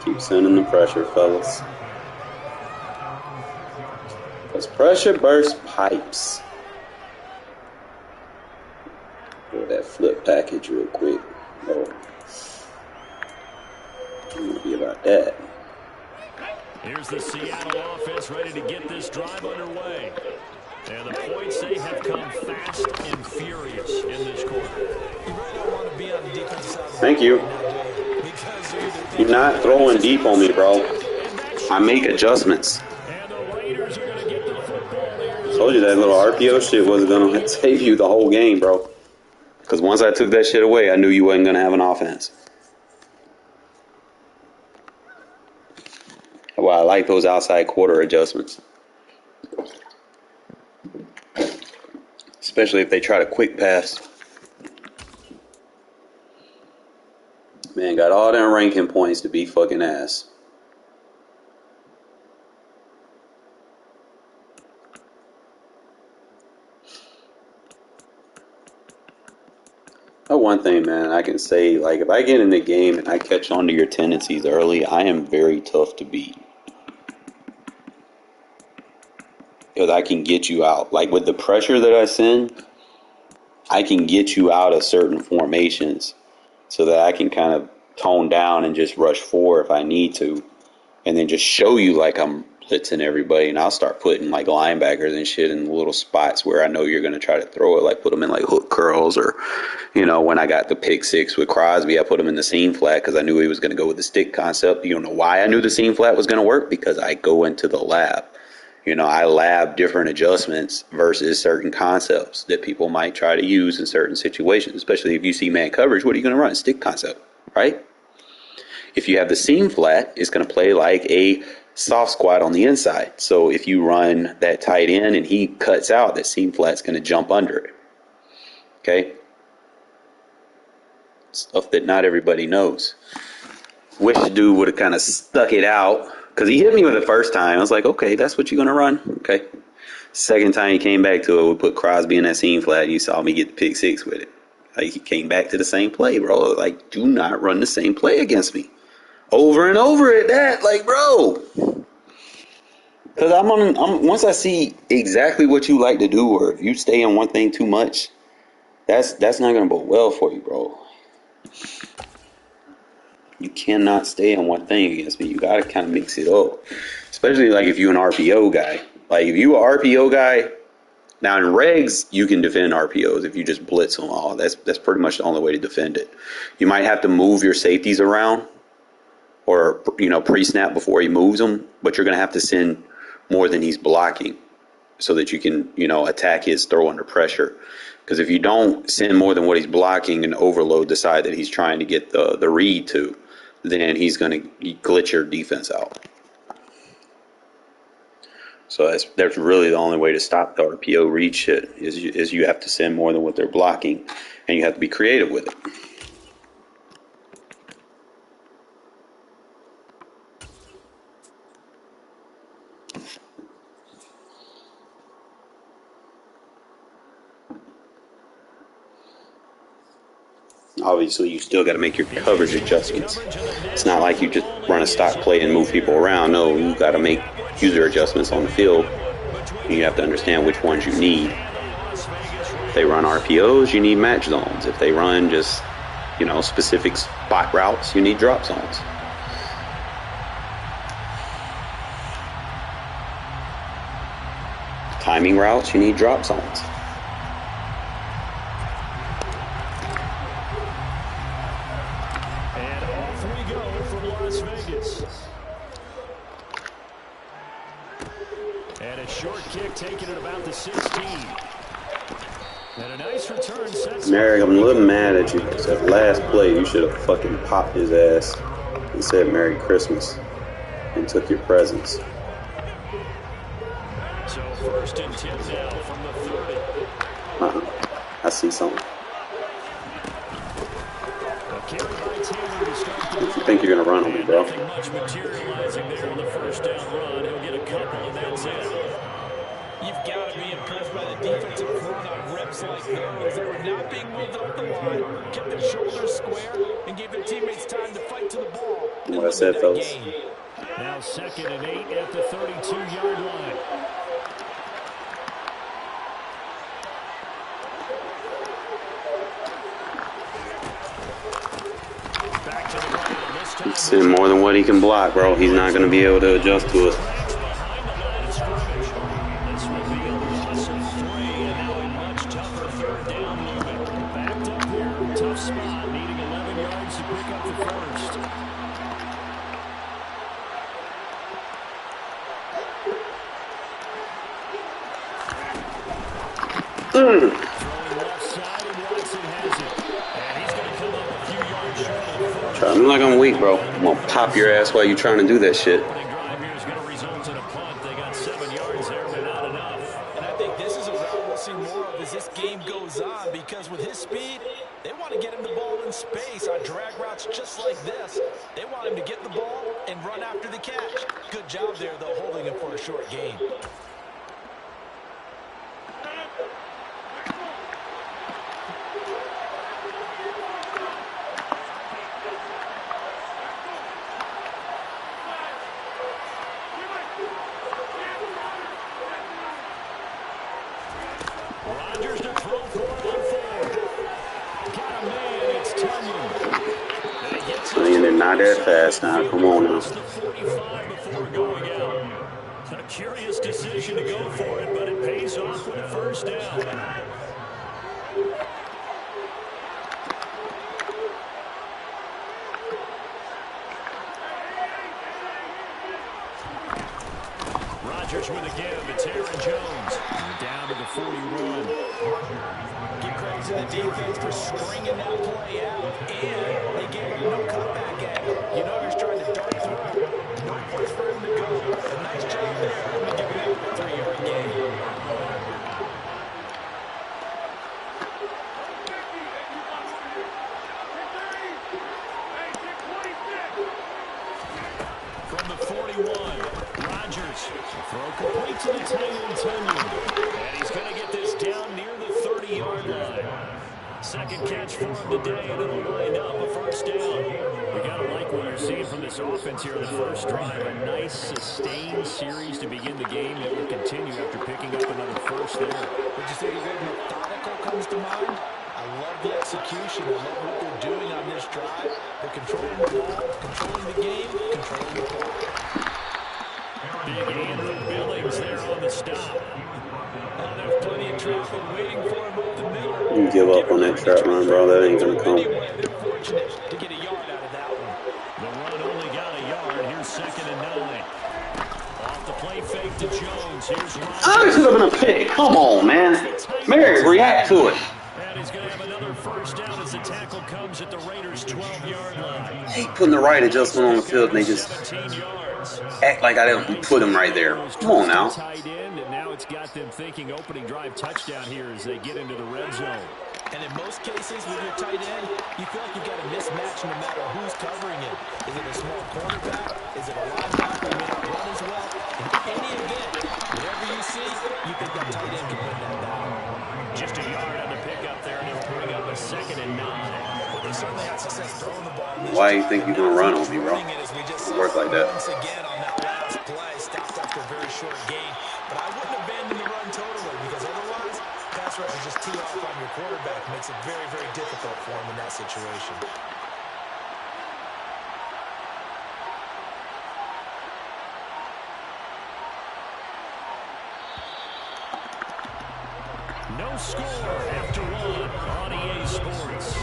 Keep sending the pressure, fellas. Because pressure bursts pipes. Go that flip package real quick. Oh. I'm gonna be about that.
Here's the Seattle offense ready to get this drive underway. And the points, they have come fast and furious in this quarter. You really don't want to be on the defensive side.
Thank you. You're not throwing deep on me, bro. I make adjustments.
And the Raiders are going to get the football there.
Told you that little RPO shit wasn't going to save you the whole game, bro. Because once I took that shit away, I knew you wasn't going to have an offense. Well, I like those outside quarter adjustments. Especially if they try to quick pass. Man, got all them ranking points to be fucking ass. Oh, one thing, man, I can say, like, if I get in the game and I catch on to your tendencies early, I am very tough to beat. Because I can get you out. Like, with the pressure that I send, I can get you out of certain formations so that I can kind of tone down and just rush forward if I need to. And then just show you like I'm blitzing everybody. And I'll start putting like linebackers and shit in little spots where I know you're going to try to throw it. Like put them in like hook curls or, you know, when I got the pick six with Crosby, I put him in the seam flat because I knew he was going to go with the stick concept. You don't know why I knew the seam flat was going to work? Because I go into the lab. You know, I lab different adjustments versus certain concepts that people might try to use in certain situations, especially if you see man coverage. What are you going to run? Stick concept, right? If you have the seam flat, it's going to play like a soft squat on the inside. So if you run that tight end and he cuts out, that seam flat's going to jump under it. Okay? Stuff that not everybody knows. Wish the dude would have kind of stuck it out. Because he hit me with it the first time. I was like, okay, that's what you're going to run? Okay. Second time he came back to it, we put Crosby in that seam flat, and you saw me get the pick six with it. Like, he came back to the same play, bro. Like, do not run the same play against me. Over and over at that. Like, bro. Because once I see exactly what you like to do, or if you stay in one thing too much, that's not going to bode well for you, bro. You cannot stay on one thing against me. You got to kind of mix it up. Especially like if you're an RPO guy. Like if you are an RPO guy, now in regs, you can defend RPOs if you just blitz them all. That's pretty much the only way to defend it. You might have to move your safeties around or, you know, pre-snap before he moves them, but you're going to have to send more than he's blocking so that you can, you know, attack his throw under pressure. Because if you don't send more than what he's blocking and overload the side that he's trying to get the read to, then he's going to glitch your defense out. So that's really the only way to stop the RPO read shit is you have to send more than what they're blocking, and you have to be creative with it. obviously you still got to make your coverage adjustments. It's not like you just run a stock play and move people around. No, you got to make user adjustments on the field. And you have to understand which ones you need. If they run RPOs, you need match zones. If they run just, specific spot routes, you need drop zones. Timing routes, you need drop zones.
And off we go from Las Vegas. And a short kick taken at about the 16. And a nice return sets.
Merrick, I'm a little mad at you because that last play, you should have fucking popped his ass and said Merry Christmas and took your presents.
So 1st and 10 now from the 30.
I see something. What you think you're going to run on me, bro?
Nothing much materializing there on the 1st down run. He'll get a couple, and that's it.
You've got to be impressed by the defensive front on reps like those. They were not being moved up the line, kept their shoulders square, and gave their teammates time to fight to the ball.
What I said, fellas.
Now 2nd and 8 at the 32-yard line.
He's seeing more than what he can block, bro. He's not going to be able to adjust to it. I'm like I'm weak, bro. I'm gonna pop your ass while you're trying to do that shit.
They got 7 yards there, but not enough.
And I think this is a route we'll see more of as this game goes on, because with his speed, they want to get him the ball in space on drag routes just like this. They want him to get the ball and run after the catch. Good job there, though, holding him for a short gain.
Not that fast now. Come on now.
A curious decision to go for it, but it pays off with a 1st down. Rodgers with a give. It's Aaron Jones. Down to the 41.
Give credit to the defense for stringing that play out, and they gave him no cutback angle. You know he's trying to dart through. No place for him to go. A nice job there. I'm going to give him a 3-yard gain.
From the 41, Rodgers. Throw complete to the tight end, Tunyon. And he's going to get this down near the 30-yard line. 2nd catch for him today, and it'll wind up a 1st down. We got to like what you're seeing from this offense here in the 1st drive. A nice, sustained series to begin the game that will continue after picking up another 1st there.
Would you say the word methodical comes to mind? I love the execution. I love what they're doing on this drive. They're controlling the ball, controlling the game, controlling the clock.
Big Andrew Billings there on the stop. There's plenty of traffic waiting for him up the middle.
You can give up on that trap run, bro. That ain't gonna come.
They're fortunate to get a yard out of that one.
The run only got a yard. Here's 2nd and 9. Off the play fake to Jones. Here's Rodgers.
I should have been a pick. Come on, man. Mary, react to it.
And he's going to have another 1st down as the tackle comes at the Raiders' 12-yard line.
I hate putting the right adjustment on the field and they just act like I didn't put him right there. Come on now.
Tight end, and now it's got them thinking opening drive touchdown here as they get into the red zone.
And in most cases with your tight end, you feel like you've got a mismatch no matter who's covering it. Is it a small cornerback? Is it a linebacker who may not run as well? In any event, whatever you see, you think that tight end can win that battle.
Just a yard on the pickup there, and it'll bring up a 2nd and 9.
Well, this certainly had success throwing the ball.
Why do you think you're gonna run on me, bro?
Running it, as we just
It work like that.
once again on that last play, stopped after a very short gain. But I wouldn't abandon the run totally, because otherwise, pass rush is just tee off on your quarterback. Makes it very, very difficult for him in that situation.
No score after one on EA Sports.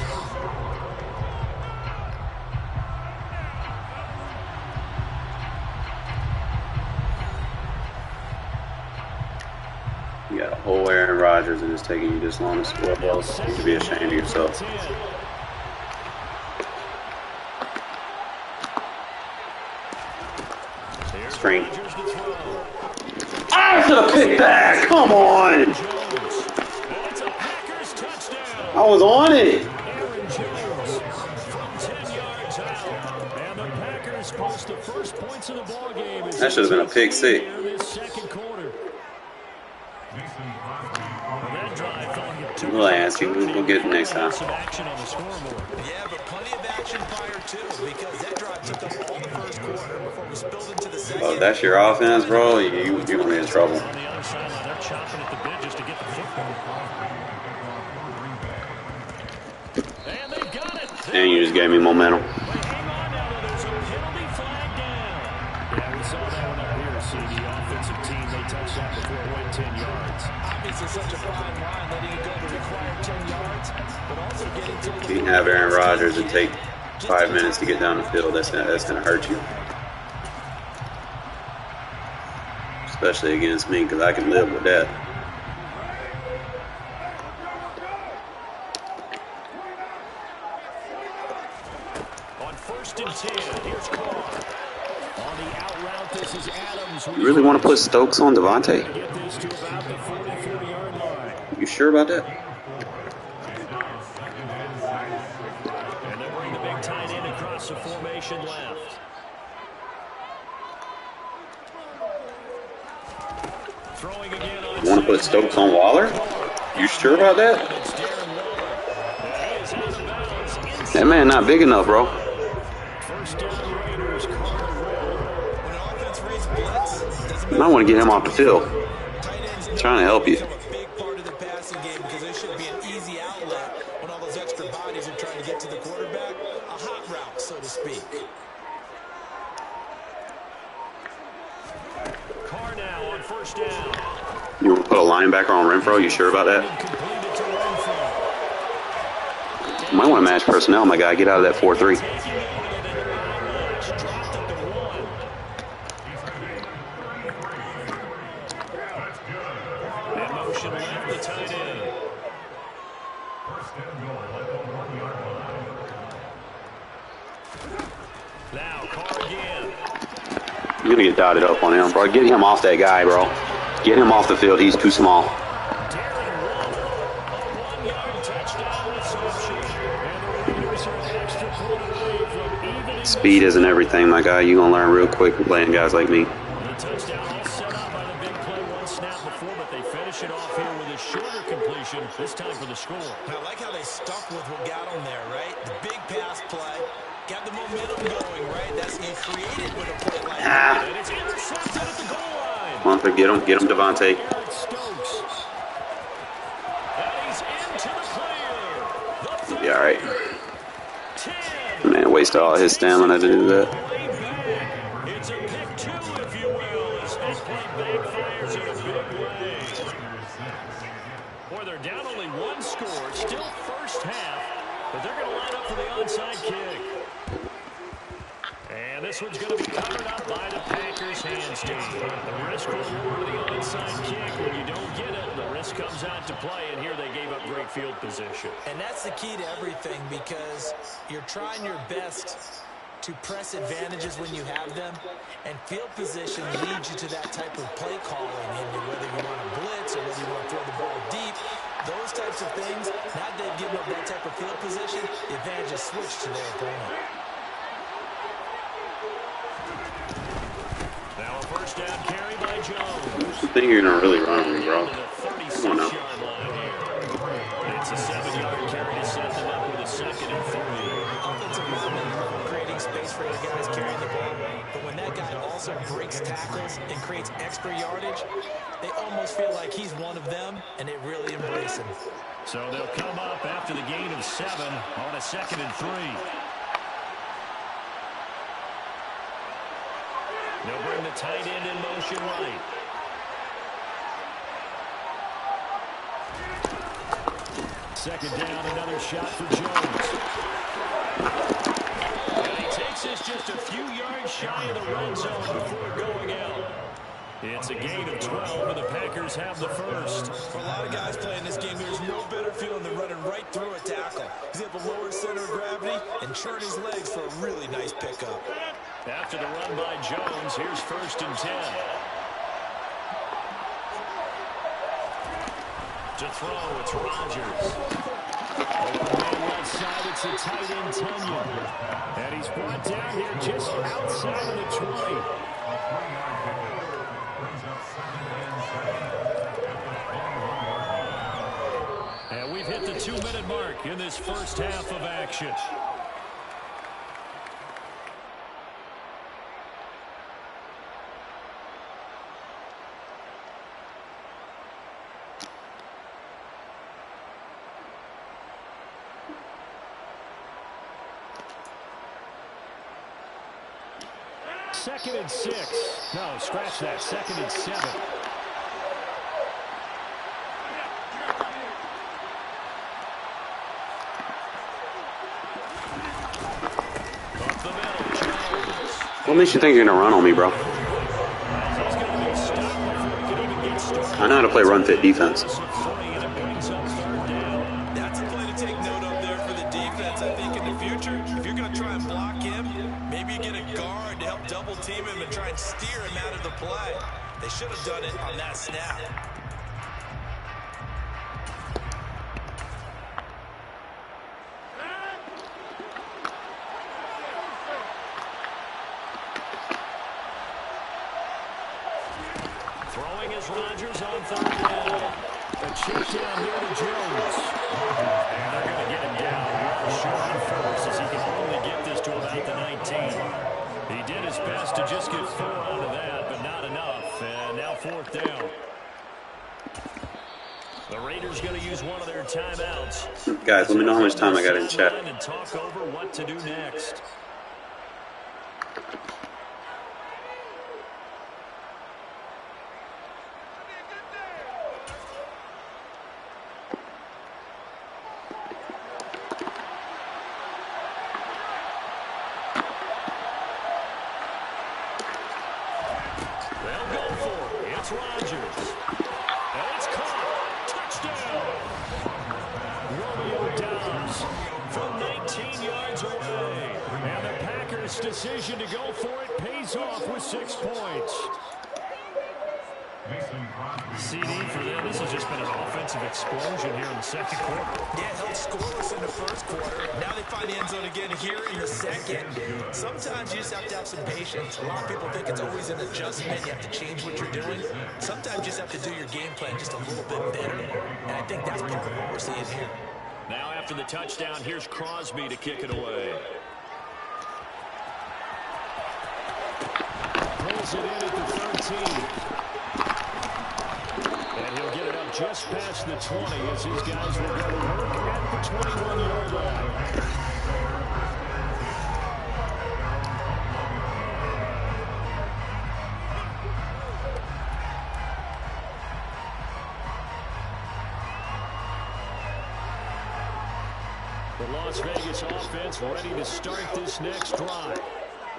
You got a whole Aaron Rodgers and it's taking you this long to score balls. You should be ashamed of yourself. Screen. I should have picked that. Come on. I was on it. That should have been a pick six. We'll ask you. We'll get it next time.
Yeah, but plenty of action prior to, because that drive took up all the first quarter before we spilled into the second.
Oh, that's your offense, bro. You're gonna be in trouble.
On the other sideline, they're chopping at the bit just to get the football. And they've got it.
And you just gave me momentum.
Hang on now, there's a penalty flag down. Yeah, we saw that one up here. See the offensive team, they touched that before it went 10 yards.
Obviously such a fine line, letting it go to require 10 yards, but also getting to the...
You can have Aaron Rodgers and take 5 minutes to get down the field. That's gonna hurt you. Especially against me, because I can live with that.
On 1st and 10, here's Carr. On the out route, this is Adams.
You really want to put Stokes on Devontae?
Get this to about the 40-yard line.
You sure about that?
And they bring the big tight end across the formation left. Throwing again on.
You want to put Stokes on Waller? You sure about that? That man not big enough, bro.
First down Raiders,
When an offense reads blitz, doesn't
You might want to get him off the field. I'm trying to help you.
become a big part of the passing game, because there should be an easy outlet when all those extra bodies are trying to get to the quarterback. A hot route, so to speak.
Carr now on 1st down.
You want to put a linebacker on Renfro? You sure about that?
Completed to Renfro.
You might want to match personnel, my guy. Get out of that 4-3.
Dropped it to 1. And motion left the tight end. Now Carr again.
You're going to get dotted up on him, bro. Get him off that guy, bro. Get him off the field. He's too small.
Darren Waller, a 1-yard touchdown reception. And the Raiders are an extra point away from evening.
Speed isn't everything, my guy. You're going to learn real quick from playing guys like me.
The touchdown all set up by the big play one snap before, but they finish it off here with a shorter completion, this time for the score.
And I like how they stuck with what got them there, right? The big pass play, got the momentum going, right? That's you created with a play like that.
And it's intercepted at the goal line.
Come on, get him, Devontae.
Stokes. And he's into the clear.
Be all right.
10.
Man, wasted all his stamina to do that.
Way back. It's a pick 2, if you will, as that play backfires in a big way. Boy, they're down only 1 score. Still first half, but they're going to line up for the onside kick. And this one's going to be covered up by the Packers hands team. The risk reward of the onside kick. When you don't get it, the risk comes out to play, and here they gave up great field position.
And that's the key to everything, because you're trying your best to press advantages when you have them, and field position leads you to that type of play calling, and whether you want to blitz or whether you want to throw the ball deep, those types of things. Now that they've given up that type of field position, the advantage is switched to their opponent.
Now a first down carry by Jones.
I think you're going to really run on me, bro. Come on now.
It's a 7-yard carry to set them up with a 2nd and 3.
also breaks tackles and creates extra yardage, they almost feel like he's one of them, and they really embrace him.
So they'll come up after the gain of 7 on a 2nd and 3. They'll bring the tight end in motion right. Second down, another shot for Jones. And he takes this just a few yards shy of the red zone before going out. It's a gain of 12, and the Packers have the first.
For a lot of guys playing this game, there's no better feeling than running right through a tackle. He's able to lower center of gravity and turn his legs for a really nice pickup.
After the run by Jones, here's 1st and 10. To throw, it's Rodgers. Open man left side, it's a tight end, Tunyon. And he's brought down here just outside of the 20. And we've hit the 2-minute mark in this first half of action. Second and 6. No, scratch that. 2nd and 7. Up the middle, Jones.
What makes you think you're gonna run on me, bro?
He's going to be stopped before he can even get started.
I know how to play run fit defense.
That's a play to take note of there for the defense. I think in the future, if you're going to try and block him, maybe you get a guard to help double team him and try and steer him out of the play. They should have done it on that snap.
Throwing is Rodgers on 3rd down. A check down here to Jones. And they're going to get him down real short on 1st as he can only get this to about the 19. He did his best to just get 4 out of that, but not enough. And now 4th down. The Raiders going to use one of their timeouts.
Guys, let me know how much time I got in chat.
And talk over what to do next. They'll go for it. It's Rodgers. And it's caught. Touchdown. Romeo Doubs from 19 yards away. And the Packers' decision to go for it pays off with 6 points. CD for them. This has just been an offensive explosion here in the 2nd quarter.
Yeah, held scoreless in the 1st quarter. Now they find the end zone again here in the 2nd. Sometimes you just have to have some patience. A lot of people think it's always an adjustment. You have to change what you're doing. Sometimes you just have to do your game plan just a little bit better. And I think that's part of what we're seeing here.
Now after the touchdown, here's Crosby to kick it away. Pulls it in at the 13. And he'll get it up just past the 20 as his guys will go to work at the 21-yard line. The Las Vegas offense ready to start this next drive.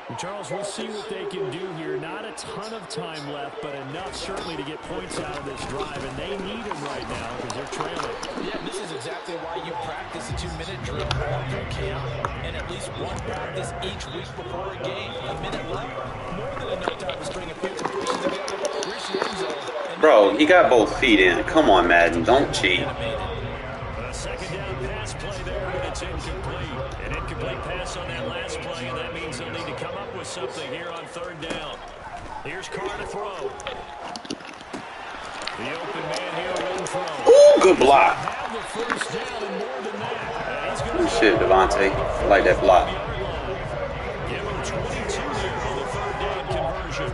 And Charles, we'll see what they can do here. Not a ton of time left, but enough certainly to get points out of this drive, and they need them right now because they're trailing.
Yeah, this is exactly why you practice a 2-minute drill all through camp, and at least one practice each week before a game. A minute left, more than enough time to string a few completions together, reach the end zone.
Bro, he got both feet in. Come on, Madden. Don't cheat.
A 2nd down pass play there, but it's incomplete. An incomplete pass on that last play, and that means they'll need to come up with something here on 3rd down. Here's Carr to throw. The open man here will throw.
Ooh, good block.
Have the 1st down and more than that. And he's going
Good shit, Devontae. I like that block.
Give him 22 there on the 3rd down conversion.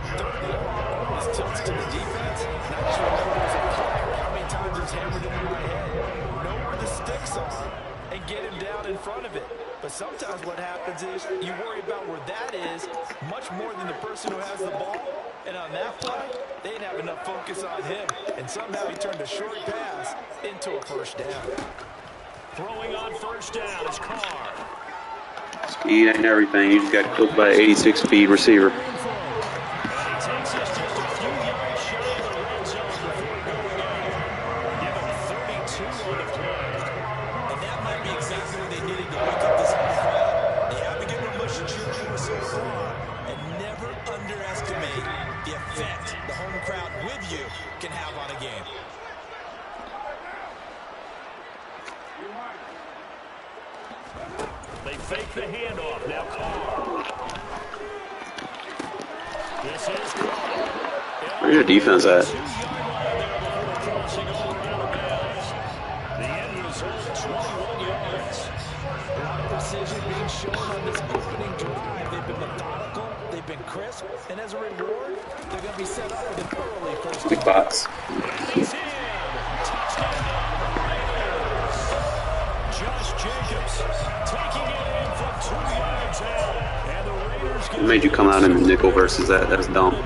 is you worry about where that is much more than the person who has the ball. And on that play, they didn't have enough focus on him. And somehow he turned a short pass into a first down.
Throwing on first down is Carr.
Speed ain't everything. You just got cooked by an 86 speed receiver.
And he takes us just a few yards shy of the red zone before going out. Give him 32 on the play.
And that might be exactly what they needed to wake up this home crowd. They haven't given them much to cheer for so far. And never underestimate the effect the home crowd with you can have on a game.
They fake the handoff. Now Carr. This is Carr.
Where's your defense at?
2-yard line there before crossing over out of bounds. The end result, 21 yards.
A lot of precision being shown on this opening drive. They've been methodical, they've been crisp, and as a reward, they're going to be set up with an early first
Big box.
He's in. Touchdown, Raiders. Josh Jacobs taking it in from 2 yards out. And the Raiders
What made you come out in the nickel versus that? That's dumb.
of the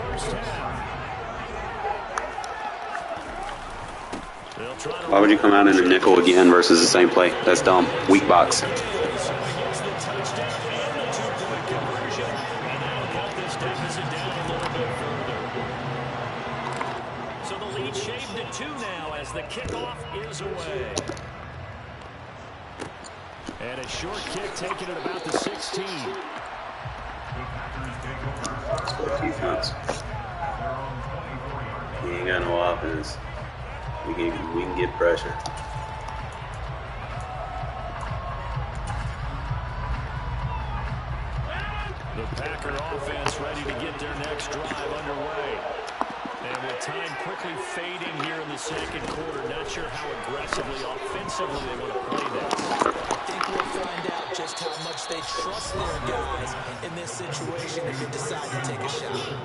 first half. They'll try to
Why would you come out in the nickel again versus the same play? That's dumb. Weak box.
So he gets the touchdown and the 2-point conversion, and that'll cut this deficit down a little bit further. So the lead shaved to 2 now as the kickoff is away. And a short kick taken at about the 16.
Defense. He ain't got no offense. We can get pressure.
The Packer offense ready to get their next drive underway. And with time quickly fading here in the second quarter, not sure how aggressively, offensively they want to play this.
I think we'll find out just how much they trust their guys in this situation if they decide to take a shot.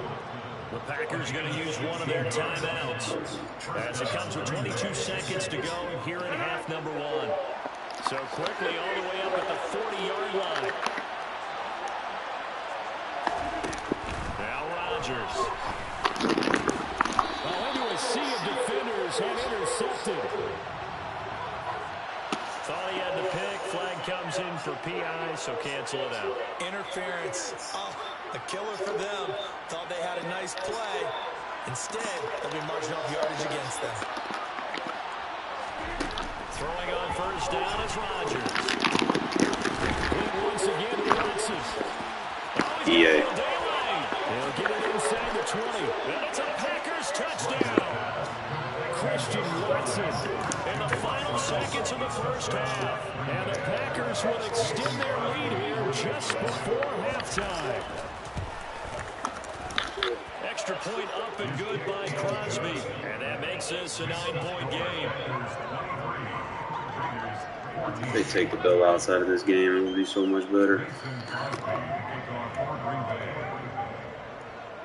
The Packers going to use one of their timeouts as it comes with 22 seconds to go here in half number 1. So quickly all the way up at the 40-yard line. Now Rodgers. Into a sea of defenders and intercepted. Thought he had the pick. Flag comes in for PI, so cancel it out.
Interference. Oh, a killer for them. Thought they had a nice play. Instead, they'll be marching off yardage against them.
Throwing on first down is Rodgers. And once again, Watson. Oh, he's
EA.
got daylight. He'll get it inside the 20. And it's a Packers touchdown. Christian Watson in the final seconds of the first half. And the Packers will extend their lead here just before halftime. Extra point up and good by Crosby. And that makes this a 9-point game.
If they take the bell outside of this game, it would be so much better.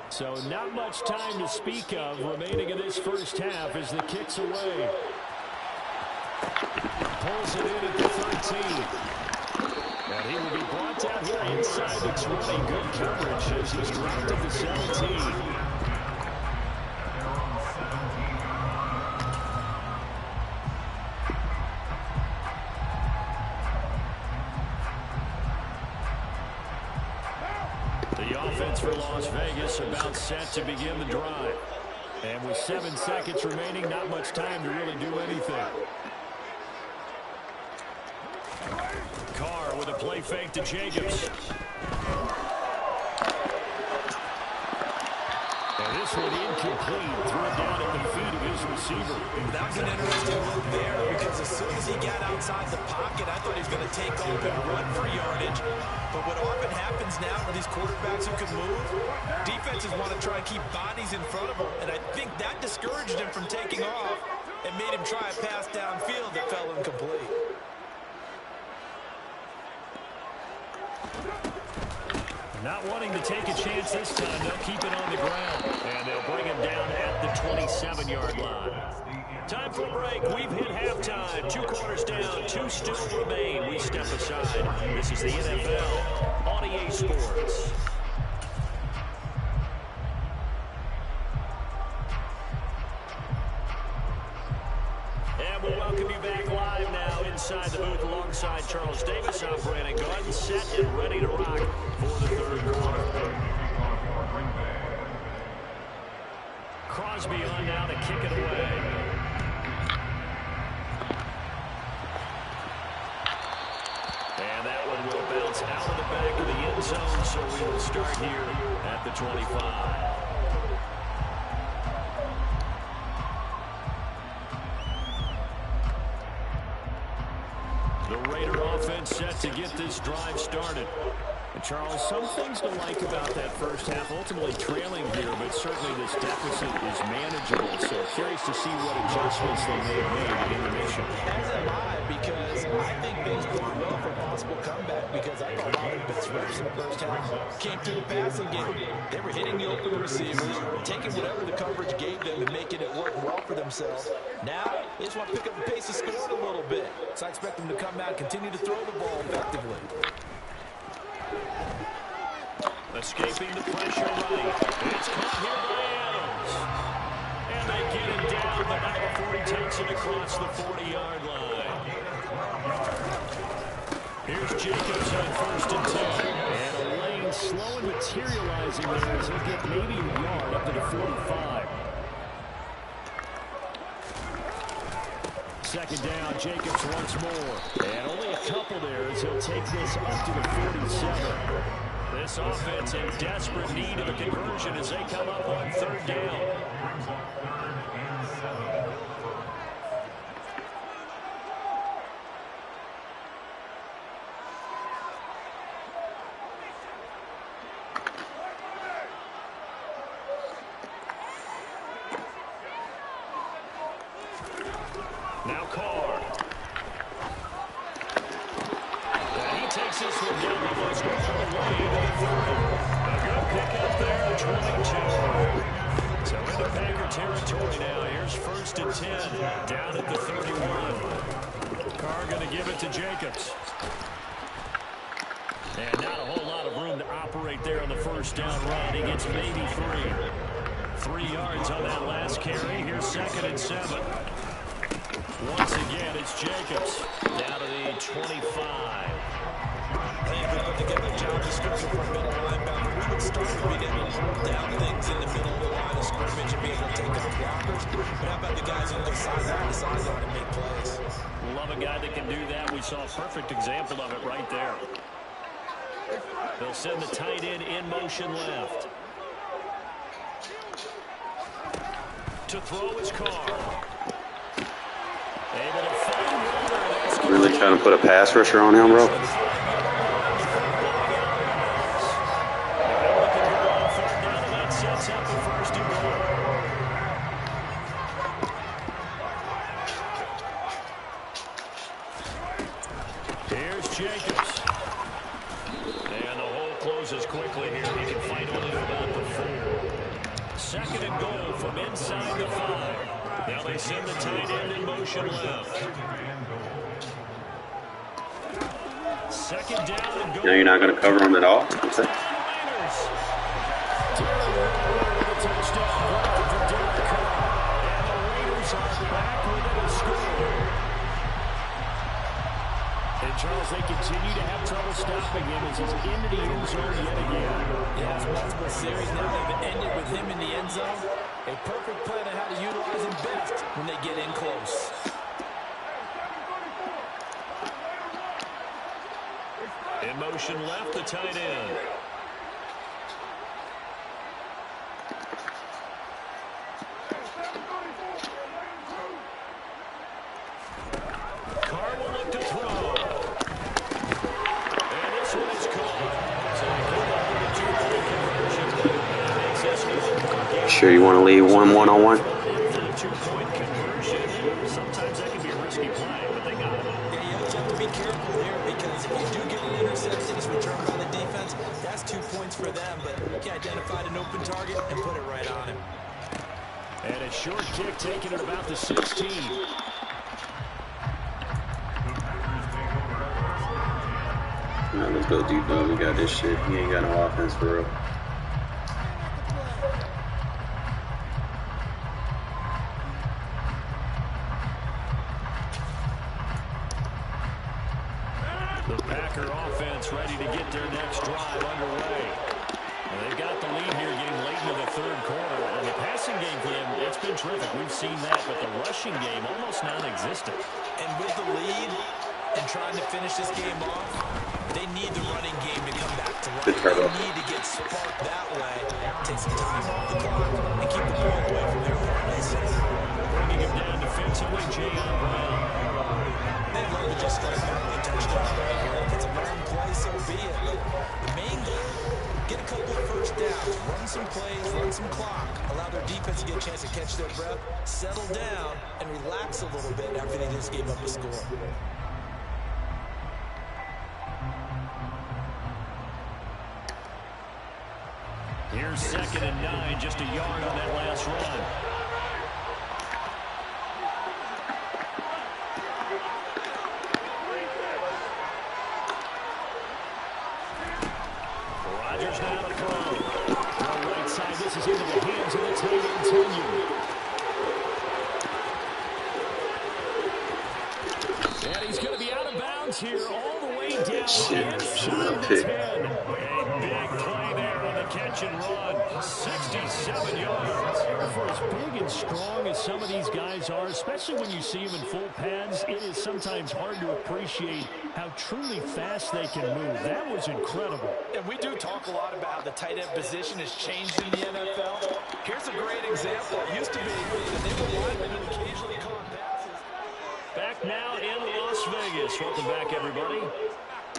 So not much time to speak of remaining in this first half as the kick's away. Pulls it in at the 13. And he will be brought down here inside the 20. Good coverage as he's dropped at the 17. The offense for Las Vegas about set to begin the drive. And with 7 seconds remaining, not much time to really do anything. Carr with a play fake to Jacobs. And this one incomplete. Threw it down at the feet of his receiver.
That was an interesting look there because as soon as he got outside the pocket, I thought he was going to take off and run for yardage. But what often happens now with these quarterbacks who can move, defenses want to try and keep bodies in front of them. And I think that discouraged him from taking off and made him try a pass downfield that fell incomplete.
Not wanting to take a chance this time, they'll keep it on the ground. And they'll bring him down at the 27-yard line. Time for a break. We've hit halftime. 2 quarters down. 2 still remain. We step aside. This is the NFL on EA Sports. And we'll welcome you back live now inside the booth alongside Charles Davis. I'm Brandon Gordon, set and ready to rock for the third quarter. Crosby on now to kick it away. And that one will bounce out of the back of the end zone, so we will start here at the 25. The Raider offense set to get this drive started. And Charles, some things to like about that first half, ultimately trailing here, but certainly this deficit is manageable. So curious to see what adjustments they may have made at intermission.
As am I, because I think things going well for a possible comeback, because I thought a lot of the best reps in the first half came through the passing game. They were hitting the open receivers, taking whatever the coverage gave them and making it work well for themselves. Now, they just want to pick up the pace of scoring a little bit. So I expect them to come out, continue to throw the ball effectively.
Escaping the pressure right. It's caught here by Adams. And they get him down, but not before he takes it across the 40-yard line. Here's Jacobs on 1st and 10. And a lane slow and materializing there as he'll get maybe a yard up to the 45. Second down, Jacobs once more. And only a couple there as he'll take this up to the 47. This offense in desperate need of a conversion as they come up on 3rd down. Now Carr. And he takes this one down almost all the way into the 30. A good pick up there at 22. So into Packer territory now. Here's 1st and 10 down at the 31. Carr going to give it to Jacobs. And not a whole lot of room to operate there on the 1st down run. He gets maybe 3. 3 yards on that last carry. Here's 2nd and 7. Once again, it's Jacobs down to the 25.
I think if we put together a job description for a middle linebacker, we would start to be able to hold down things in the middle of the line of scrimmage and be able to take out blockers. But how about the guys on the sideline and make plays?
Love a guy that can do that. We saw a perfect example of it right there. They'll send the tight end in motion left. To throw his Carr.
Really trying to put a pass rusher on him, bro?
Here's Jacobs. And the hole closes quickly here. He can fight only to about the 4. 2nd and goal from inside the 5. Now they send the tight end in motion left. 2nd down and goal.
Now you're not going to cover him at all? What's that?
And Charles, they continue to have trouble stopping him as he's into the end zone yet again.
Yeah, it's multiple series now. They've ended with him in the end zone. A perfect plan on how to utilize him best when they get in close.
In motion left, the tight end. Carr will look to throw. And this one is caught. So they come up with a 2-point conversion. Makes this
Sure you want to leave 1-1-on-1?
2-point conversion. Sometimes that can be a risky play, but they got it.
Yeah, you have to be careful here because if you do get an interception, it's returned by the defense. That's 2 points for them, but he identified an open target and put it right on him.
And a short kick taken at about the 16.
Now let's go deep though. We got this shit. He ain't got no offense for real.
The Packer offense ready to get their next drive underway. And they've got the lead here getting late into the third quarter. And the passing game for them, it's been terrific. We've seen that, but the rushing game almost non-existent.
And with the lead and trying to finish this game off, they need the running game to come back to life. They need to get sparked that way. Take some time off the clock and keep the ball away from their opponents.
Bringing him down defensively, Jayon Brown.
They'd love to just start back the touchdown right here. If it's a long play, so be it. But the main goal, get a couple of first downs, run some plays, run some clock, allow their defense to get a chance to catch their breath, settle down, and relax a little bit after they just gave up a score.
Here's 2nd and 9, just a yard on that last run. Rodgers now to throw. On the right side, this is into the hands of the tight end, Tenyon. And he's going to be out of bounds here, all the way down inside the 10. A big play there on the catch and run. 67 yards. For as big and strong as some of these guys are, especially when you see them in full pads, it is sometimes hard to appreciate how truly fast they can move. That was incredible.
And we do talk a lot about how the tight end position has changed in the NFL. Here's a great example. It used to be that they were linemen who occasionally caught passes.
Back now in Las Vegas. Welcome back, everybody.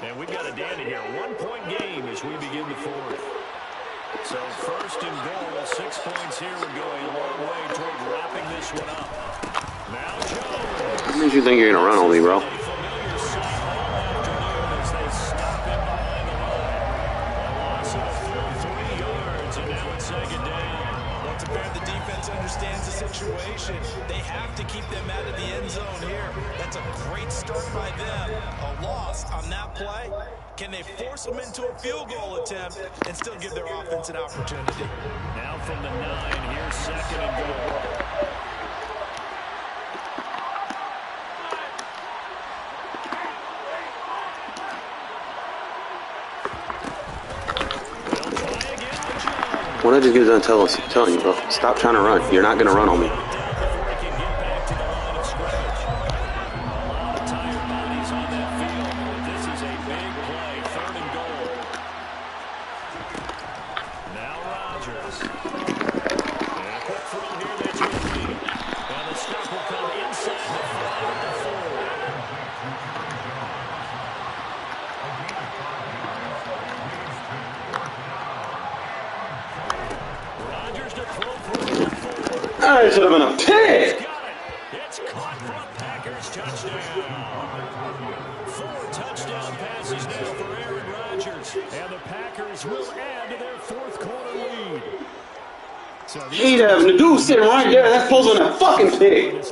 And we've got a dandy here. 1-point game as we begin the fourth. So 1st and goal, 6 points here would go a long way toward wrapping this one up. Now Jones.
What makes you think you're going to run on me, bro?
Familiar sight all afternoon as they stop him behind the line. A loss of 3 yards, and now it's 2nd down.
Well, to bear the defense understands the situation. They have to keep them out of the end zone here. That's a great start by them. A loss on that play. Can they force them into a field goal attempt and still give their offense an opportunity?
Now from the 9, here's 2nd and goal.
What I just get done telling you, bro? Stop trying to run. You're not going to run on me. That should have been a pick.
It's caught for a Packers touchdown. 4 touchdown passes now for Aaron Rodgers, and the Packers will add to their 4th quarter lead.
Hate having the dude sitting right there. That's supposed to be a fucking pick.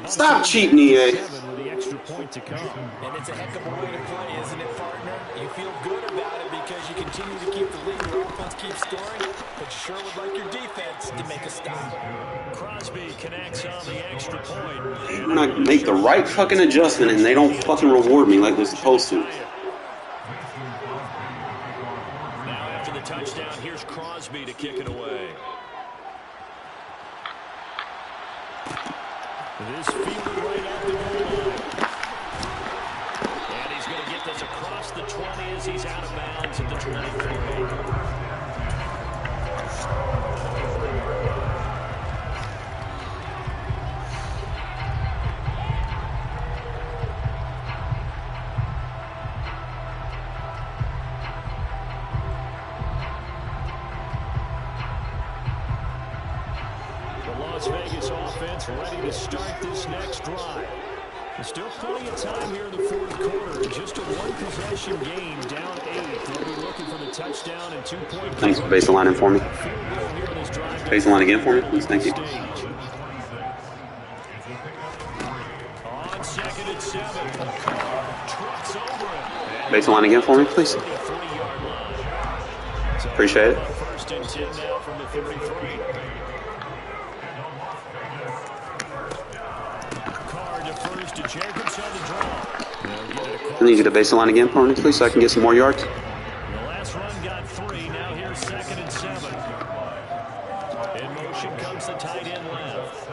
Stop cheating, EA.
With the extra point to come.
And it's a heck of a way to play, isn't it, partner? You feel good about it because you continue to keep the lead. Your offense keeps scoring, but you sure would like your defense to make a stop.
Crosby connects on the extra point.
When I make the right fucking adjustment and they don't fucking reward me like they're supposed to.
Now after the touchdown, here's Crosby to kick it away. This field right at the goal line. And he's going to get this across the 20 as he's out of bounds at the 23. Las Vegas offense ready to start this next drive. There's still plenty of time here in the 4th quarter. Just a 1-possession game, down 8. They'll be looking for the touchdown and 2-point.
Thanks for baselining for me.
Field goal here in this drive
Baseline again for me, please. Thank you.
On 2nd and 7. Trucks over it.
Baseline again for me, please.
33-yard line.
Appreciate it.
1st and 10 now from the 33. Carr defers to Jacobs on the draw.
I need you to baseline again for me, please, so I can get some more yards.
The last run got 3. Now here's 2nd and 7. In motion comes the tight end left.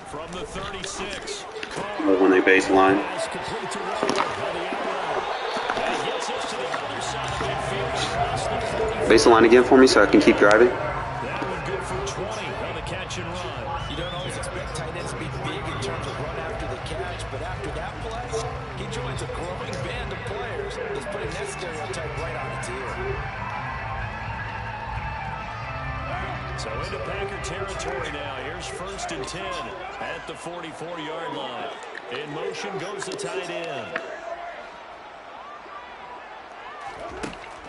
From the 36.
Love when they baseline.
Pass complete to Rowe on the outright. And he gets us to the other side of midfield across the 40.
Baseline again for me, so I can keep driving.
That one good for 20 on the catch and run.
You don't always expect tight ends to be big in terms of run after the catch, but after that play, he joins a growing band of players that's putting that stereotype right on its ear.
So into Packer territory now. Here's 1st and 10 at the 44-yard line. In motion goes the tight end.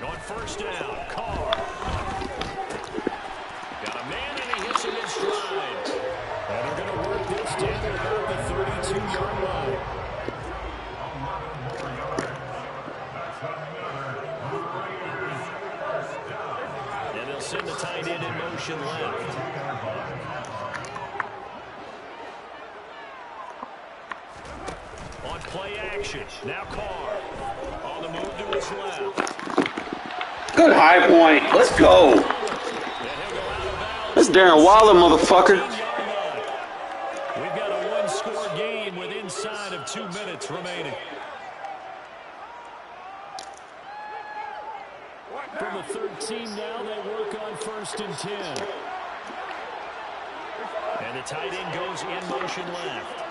On 1st down, Carr. Got a man and he hits him in stride. And they're going to work this down at about the 32-yard line. And they'll send the tight end in motion left. On play action, now Carr. On the move to his left.
Good high point. Let's go.
And he'll go out of bounds.
That's Darren Waller, motherfucker.
We've got a one-score game with inside of 2 minutes remaining. From the 13 now, they work on 1st and 10. And the tight end goes in motion left.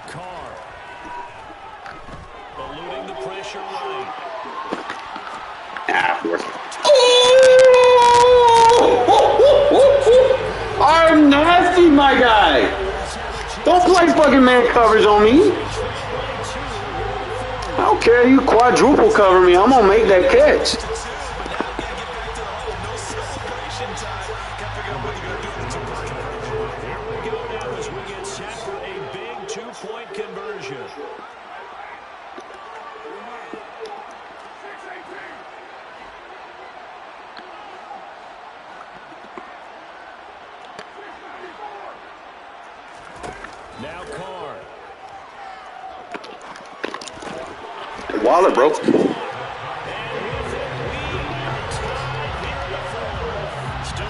Carr. Eluding the pressure right.
Ah, of course. I'm nasty, my guy. Don't play fucking man coverage on me. I don't care. You quadruple cover me. I'm gonna make that catch.
Here we go now as we get set for a big two-point conversion. Now Carr.
Waller, bro.
Still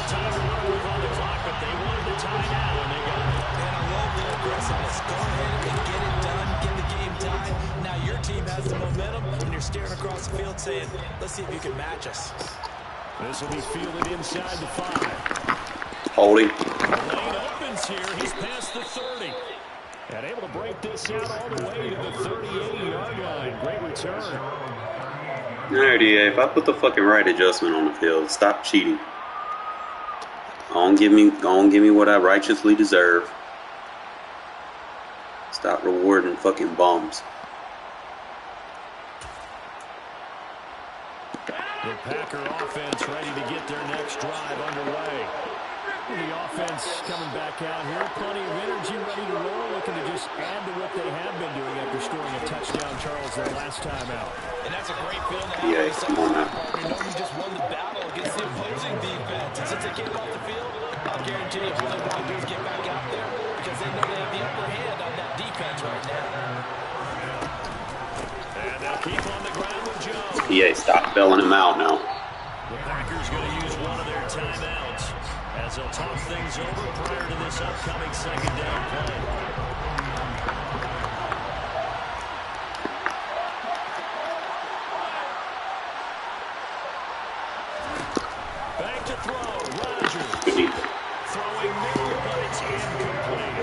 time to work with on the clock, but they wanted the tie now, and they got it.
And I love the aggressiveness. Go ahead and get it done, get the game tied. Now your team has the momentum, and you're staring across the field saying, let's see if you can match us.
This will be fielded inside the 5.
Holding.
The lane opens here. He's past the 30. And able to break this out all the way to the 38-yard line. Great return.
Alright, DA, if I put the fucking right adjustment on the field, stop cheating. Go and give me what I righteously deserve. Stop rewarding fucking bums.
The Packer offense ready to get their next drive underway. The offense coming back out here. Plenty of energy, ready to roll, looking to just add to what they have been doing after scoring a touchdown, Charles, their last time out.
And that's a great feeling to have.
Yeah, come on now.
You know you just won the battle against the opposing defense. And since they came off the field, I'll guarantee you all they want to do is get back out there because they know they have the upper hand on that defense right now.
And they'll keep on the ground with Jones.
EA, stop bailing him out now.
The Packers going to use one of their timeouts as they'll talk things over prior to this upcoming second down play. Back to throw, Rodgers. Throwing middle, but it's incomplete.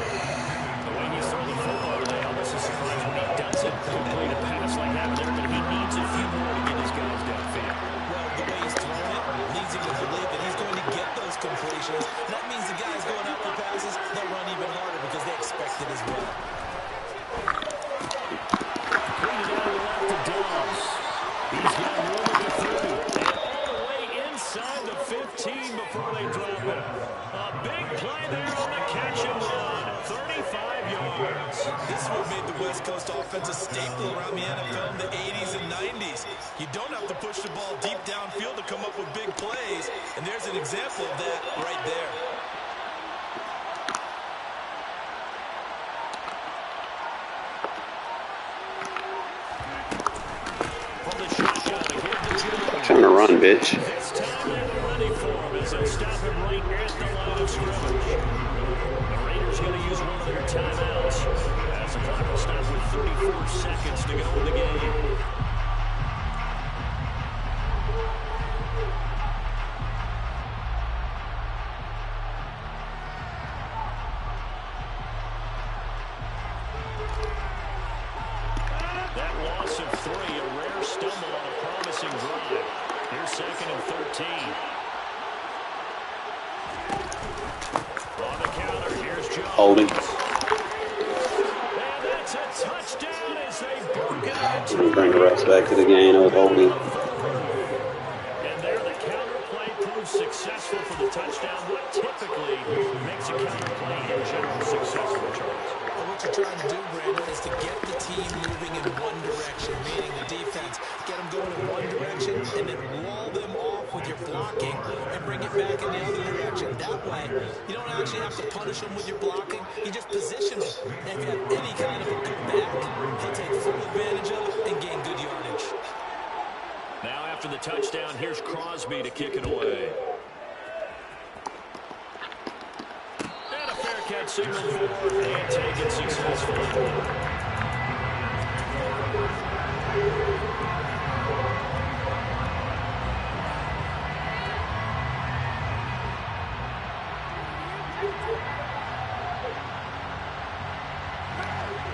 The way he's throwing the football today, almost a surprise when he doesn't complete a pass like that there, but he needs a few more to get his guys downfield.
Well, the way he's throwing it leads him to believe that he's going to get those completions. That means the guys going after passes, they'll run even harder because they expect it as well.
Completed made there on the catch and run. 35 yards.
This is what made the West Coast offense a staple around the NFL in the 80s and 90s. You don't have to push the ball deep downfield to come up with big plays, and there's an example of that right there.
Trying to run, bitch.
This time they were ready for him as they stop him right at the line of scrimmage. The Raiders going to use one of their timeouts as the clock will stop with 34 seconds to go in the game. That loss of 3, a rare stumble on a promising drive. Here's 2nd and 13. On the counter, here's Jones.
Holding.
And that's a touchdown as they broke it out.
Bring the refs back to the game. I was holding.
And there the counter play proves successful for the touchdown. What typically makes a counter play in general successful, Charles?
Well, what you're trying to do, Brandon, is to get the team moving in one direction, meaning the defense, get them going in one direction, and then wall them off with your blocking and bring it back in the other direction. That way, you don't actually have to punish them with your blocking. You just position them. And if you have any kind of a good back, he'll take full advantage of it and gain good yardage.
Now after the touchdown, here's Crosby to kick it away. And a fair catch signal for and taken successfully.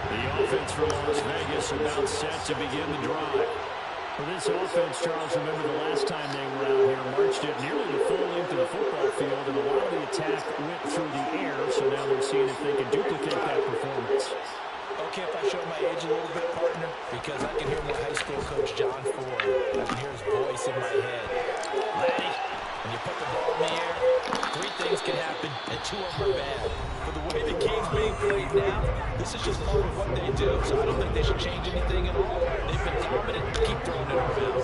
The offense for Las Vegas about set to begin the drive.
For this offense, Charles, remember the last time they were out here, marched it nearly the full length of the football field, and a lot of the attack went through the air, so now they're seeing if they can duplicate that performance.
Okay, if I show my age a little bit, partner, because I can hear my high school coach, John Ford. I can hear his voice in my head. Ready? When you put the ball in the air, 3 things can happen, and 2 of them are bad. But the way the game's being played now, this is just part of what they do, so I don't think they should change anything at all. They've been dominant. Keep throwing it around.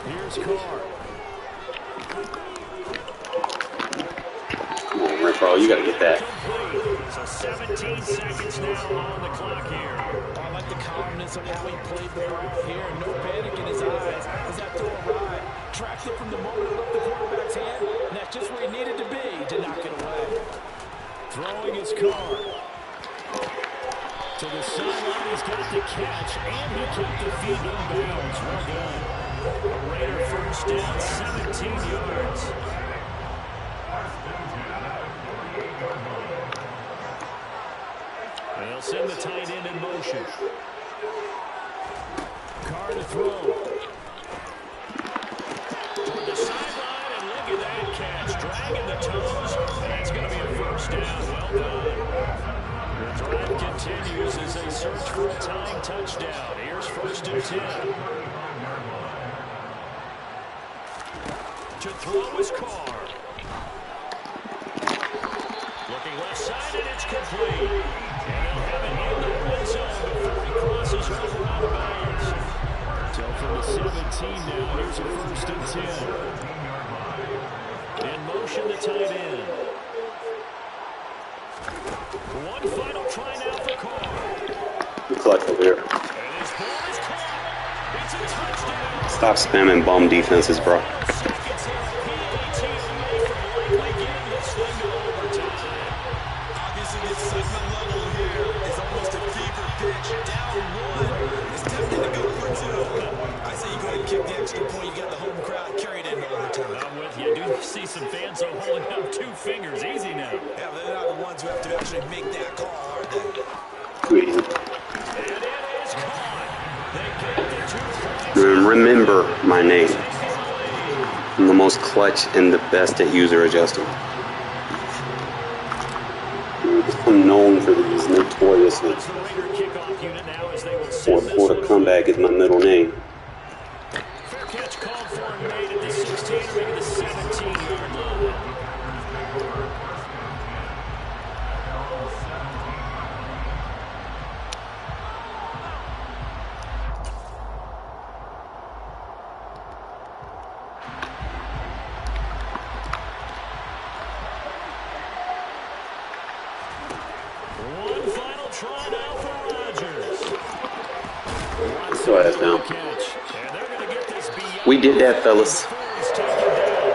Here's Carr.
Come on, Renfro, you got to get that.
So 17 seconds now on the clock here.
I like the calmness of how he played the ball here. No panic in his eyes as that throw arrived. Tracked it from the moment it left the quarterback's hand, and that's just where he needed to be to knock it away.
Throwing his Carr. To the sideline, he's got the catch, and he kept the feet in bounds. Well done. A Raider first down, 17 yards. They'll send the tight end in motion. Carr to throw. Toward the sideline, and look at that catch. Dragging the toes. That's going to be a first down. Well done. The drive continues as they search for a tying touchdown. Here's 1st and 10. To throw is Carr. Looking left side, and it's complete. And they'll have it in the red zone before he crosses over out of bounds. So from the 17 now, here's a 1st and 10. In motion, the tight end. One final try now for Carr.
Good clutch over here.
And his ball is caught. It's a touchdown.
Stop spamming bum defenses, bro.
Seconds here, PAT away from likely getting this thing to overtime.
Obviously, the excitement level here is almost a fever pitch. Down 1. It's tempting to go for 2. I say you go ahead and kick the extra point. You got the home crowd carried into overtime.
I'm with you. I do see some fans holding up 2 fingers. Easy now.
Yeah, they're not the ones who have to actually make that call, are they?
Too easy.
And it is caught. They get the 2 points.
Remember my name. I'm the most clutch and the best at user adjusting. I'm known for these notoriously.
It's the Raider kickoff unit now as they will send
Fourth
this
quarter
one.
comeback is my middle name.
Fair catch called for and made at the 16, maybe the 17-yard line. try now for Rodgers.
Go ass down.
And they're going to get this beyond.
We did that, fellas.
Before he's taken down.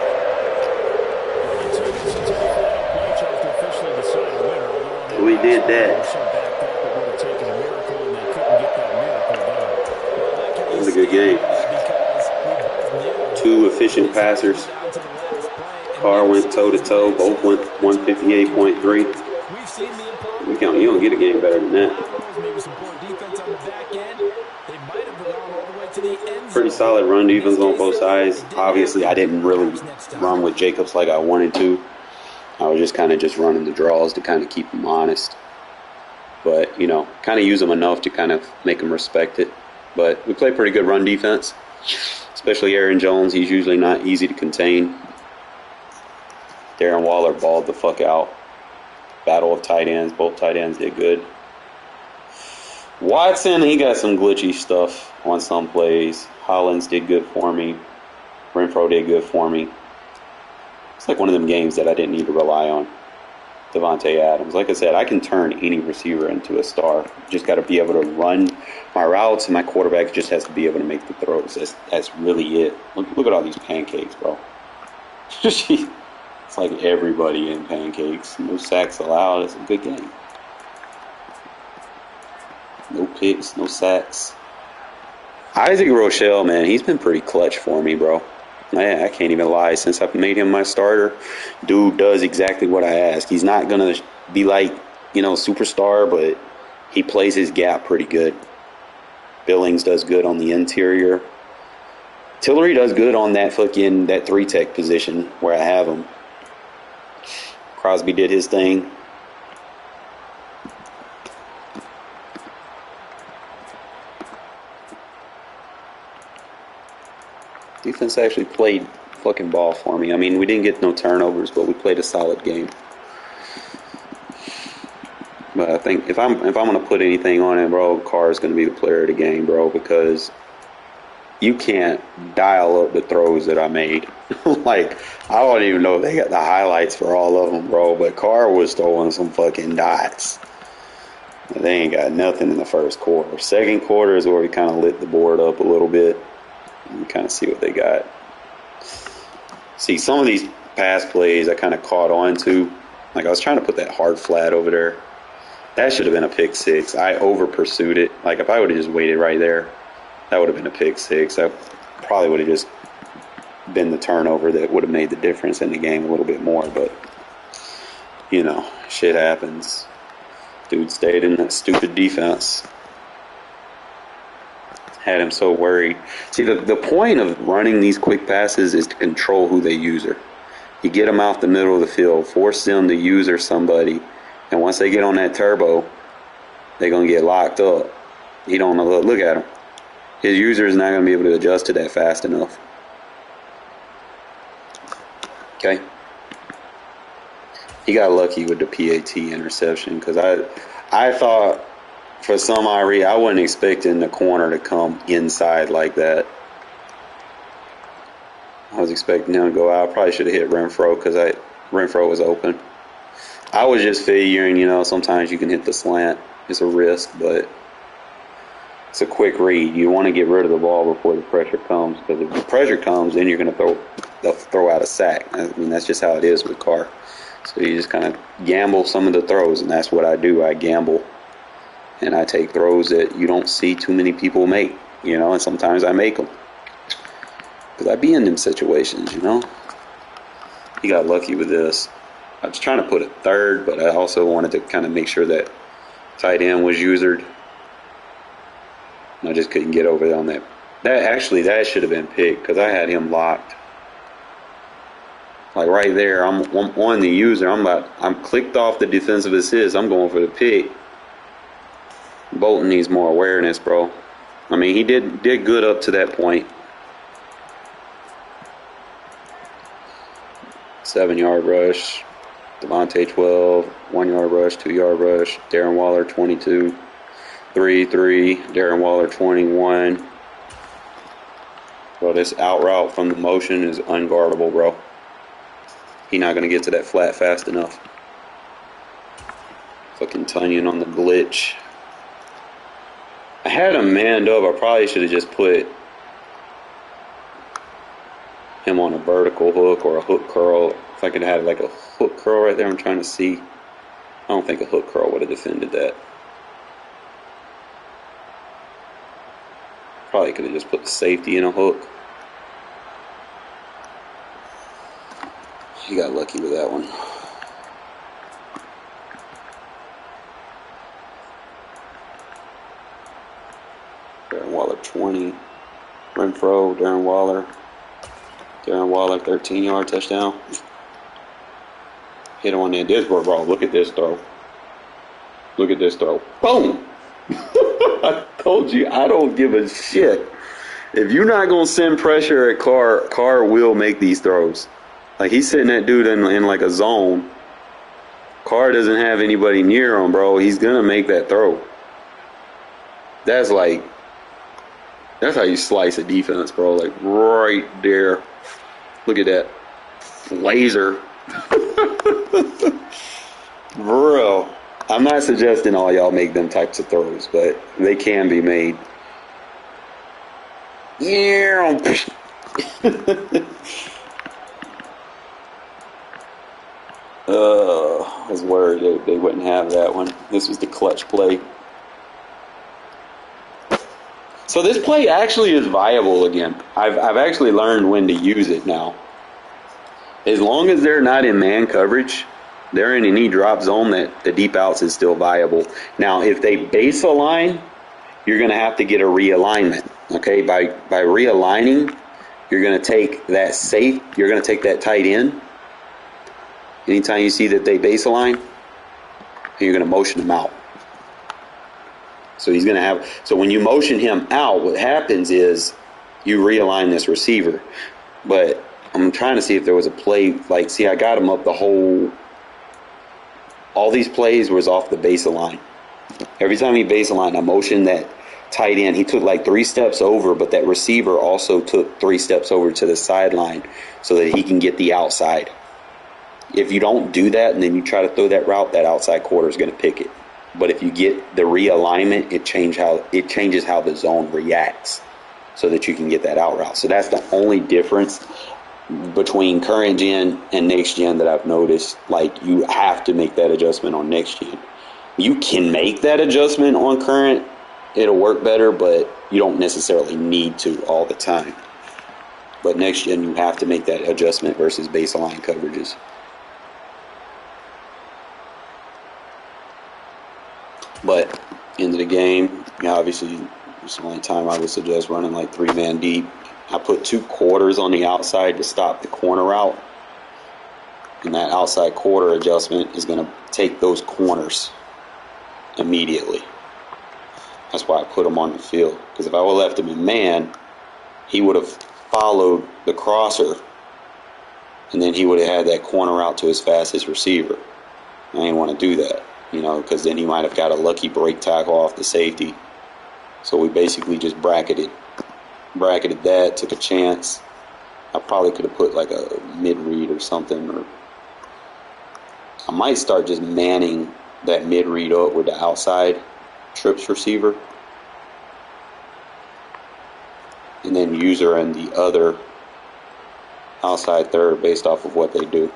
Well, it took us until the final play charge to officially decide a winner. Although on that
We did
last
that.
play, so backed up, it would have taken a miracle, and they couldn't get that miracle done.
It was a good game. Two efficient passers. Carr went toe-to-toe. Both went 158.3. You don't get a game better than that. Pretty solid run defense on both sides. Obviously, I didn't really run with Jacobs like I wanted to. I was just kind of running the draws to kind of keep him honest. But, you know, kind of use him enough to kind of make him respect it. But we play pretty good run defense, especially Aaron Jones. He's usually not easy to contain. Darren Waller balled the fuck out. Battle of tight ends. Both tight ends did good. Watson, he got some glitchy stuff on some plays. Hollins did good for me. Renfro did good for me. It's like one of them games that I didn't need to rely on. Devontae Adams. Like I said, I can turn any receiver into a star. Just got to be able to run my routes, and my quarterback just has to be able to make the throws. That's really it. Look at all these pancakes, bro. It's like everybody in pancakes. No sacks allowed. It's a good game. No picks, no sacks. Isaac Rochelle, man, he's been pretty clutch for me, bro. I can't even lie. Since I've made him my starter, dude does exactly what I ask. He's not going to be like, you know, superstar, but he plays his gap pretty good. Billings does good on the interior. Tillery does good on that that 3-tech position where I have him. Crosby did his thing. Defense actually played fucking ball for me. I mean, we didn't get no turnovers, but we played a solid game. But I think if I'm gonna put anything on it, bro, Carr is gonna be the player of the game, bro, because you can't dial up the throws that I made. Like, I don't even know if they got the highlights for all of them, bro. But Carr was throwing some fucking dots. They ain't got nothing in the first quarter. Second quarter is where we kind of lit the board up a little bit. And kind of see what they got. See, some of these pass plays I kind of caught on to. Like, I was trying to put that hard flat over there. That should have been a pick six. I over-pursued it. Like, if I would have just waited right there, that would have been a pick six. I probably would have just been the turnover that would have made the difference in the game a little bit more. But, you know, shit happens. Dude stayed in that stupid defense. Had him so worried. See, the point of running these quick passes is to control who they user. You get them out the middle of the field, force them to user somebody, and once they get on that turbo, they're going to get locked up. He don't know. Look at him. His user is not going to be able to adjust to that fast enough. Okay? He got lucky with the PAT interception because I thought, for some odd reason, I wasn't expecting the corner to come inside like that. I was expecting him to go out. Probably should have hit Renfro because Renfro was open. I was just figuring, you know, sometimes you can hit the slant. It's a risk, but it's a quick read. You want to get rid of the ball before the pressure comes, because if the pressure comes, then you're going to throw out a sack. I mean, that's just how it is with Carr. So you just kind of gamble some of the throws, and that's what I do. I gamble. And I take throws that you don't see too many people make, you know, and sometimes I make them. Because I be in them situations, you know. He got lucky with this. I was trying to put a third, but I also wanted to kind of make sure that tight end was usered. I just couldn't get over on that. That should have been picked because I had him locked. Like right there, I'm on the user. I'm clicked off the defensive assist. I'm going for the pick. Bolton needs more awareness, bro. I mean, he did good up to that point. 7-yard rush. Devontae 12. 1-yard rush. 2-yard rush. Darren Waller 22. 3. Darren Waller 21. Bro, this out route from the motion is unguardable, bro. He's not going to get to that flat fast enough. Fucking Tunyon on the glitch. I had him manned up. I probably should have just put him on a vertical hook or a hook curl. If I could have like a hook curl right there, I'm trying to see. I don't think a hook curl would have defended that. Probably could have just put the safety in a hook. He got lucky with that one. Darren Waller 20. Renfro, Darren Waller. Darren Waller, 13-yard touchdown. Hit him on the Discord, bro. Look at this throw. Look at this throw. Boom! I told you, I don't give a shit. If you're not going to send pressure at Carr will make these throws. Like, he's sitting that dude in like a zone. Carr doesn't have anybody near him, bro. He's going to make that throw. That's how you slice a defense, bro. Like, right there. Look at that. Laser. Bro. I'm not suggesting all y'all make them types of throws, but they can be made. Yeah. I was worried they wouldn't have that one. This was the clutch play. So this play actually is viable again. I've actually learned when to use it now. As long as they're not in man coverage, they're in any drop zone, that the deep outs is still viable. Now, if they base align, you're going to have to get a realignment. Okay, by realigning, you're going to take that safe. You're going to take that tight end. Anytime you see that they base align, you're going to motion them out. So he's going to have. So when you motion him out, what happens is you realign this receiver. But I'm trying to see if there was a play. Like, see, I got him up the whole. All these plays was off the baseline. Every time he baseline, I motioned that tight end. He took like 3 steps over, but that receiver also took 3 steps over to the sideline so that he can get the outside. If you don't do that and then you try to throw that route, that outside quarter is going to pick it. But if you get the realignment, it changes how the zone reacts so that you can get that out route. So that's the only difference between current gen and next gen that I've noticed. Like, you have to make that adjustment on next gen. You can make that adjustment on current. It'll work better, but you don't necessarily need to all the time. But next gen, you have to make that adjustment versus baseline coverages. But end of the game, obviously, it's the only time I would suggest running like 3-man deep. I put 2 quarters on the outside to stop the corner route. And that outside quarter adjustment is going to take those corners immediately. That's why I put him on the field. Because if I would have left him in man, he would have followed the crosser. And then he would have had that corner route to his fastest receiver. I didn't want to do that. Because then he might have got a lucky break tackle off the safety. So we basically just bracketed that, took a chance. I probably could have put like a mid-read or something. Or I might start just manning that mid-read up with the outside trips receiver. And then user and the other outside third based off of what they do.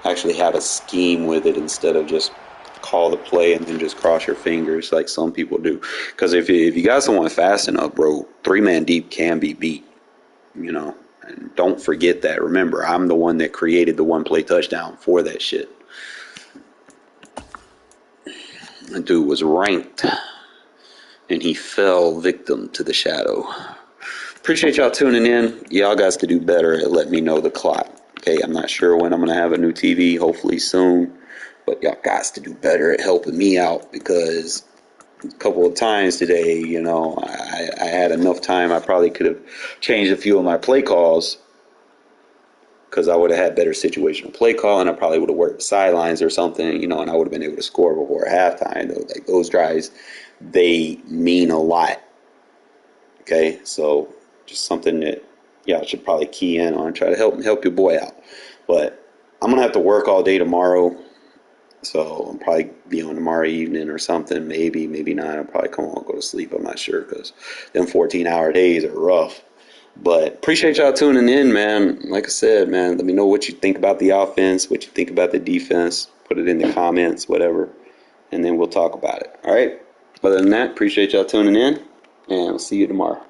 Actually have a scheme with it instead of just call the play and then just cross your fingers like some people do. Because if you got someone fast enough, bro, 3-man deep can be beat. And don't forget that. Remember, I'm the one that created the 1-play touchdown for that shit. The dude was ranked and he fell victim to the shadow. Appreciate y'all tuning in. Y'all guys to do better at letting me know the clock. Okay, I'm not sure when I'm going to have a new TV, hopefully soon. But y'all got to do better at helping me out, because a couple of times today, I had enough time. I probably could have changed a few of my play calls because I would have had better situational play call, and I probably would have worked the sidelines or something, and I would have been able to score before halftime. Like, those drives, they mean a lot. Okay, so just something that y'all should probably key in on, try to help your boy out. But I'm gonna have to work all day tomorrow. So I'll probably be on tomorrow evening or something. Maybe, maybe not. I'll probably come home and go to sleep. I'm not sure because them 14-hour days are rough. But appreciate y'all tuning in, man. Like I said, man, let me know what you think about the offense, what you think about the defense. Put it in the comments, whatever, and then we'll talk about it. All right? Other than that, appreciate y'all tuning in, and we'll see you tomorrow.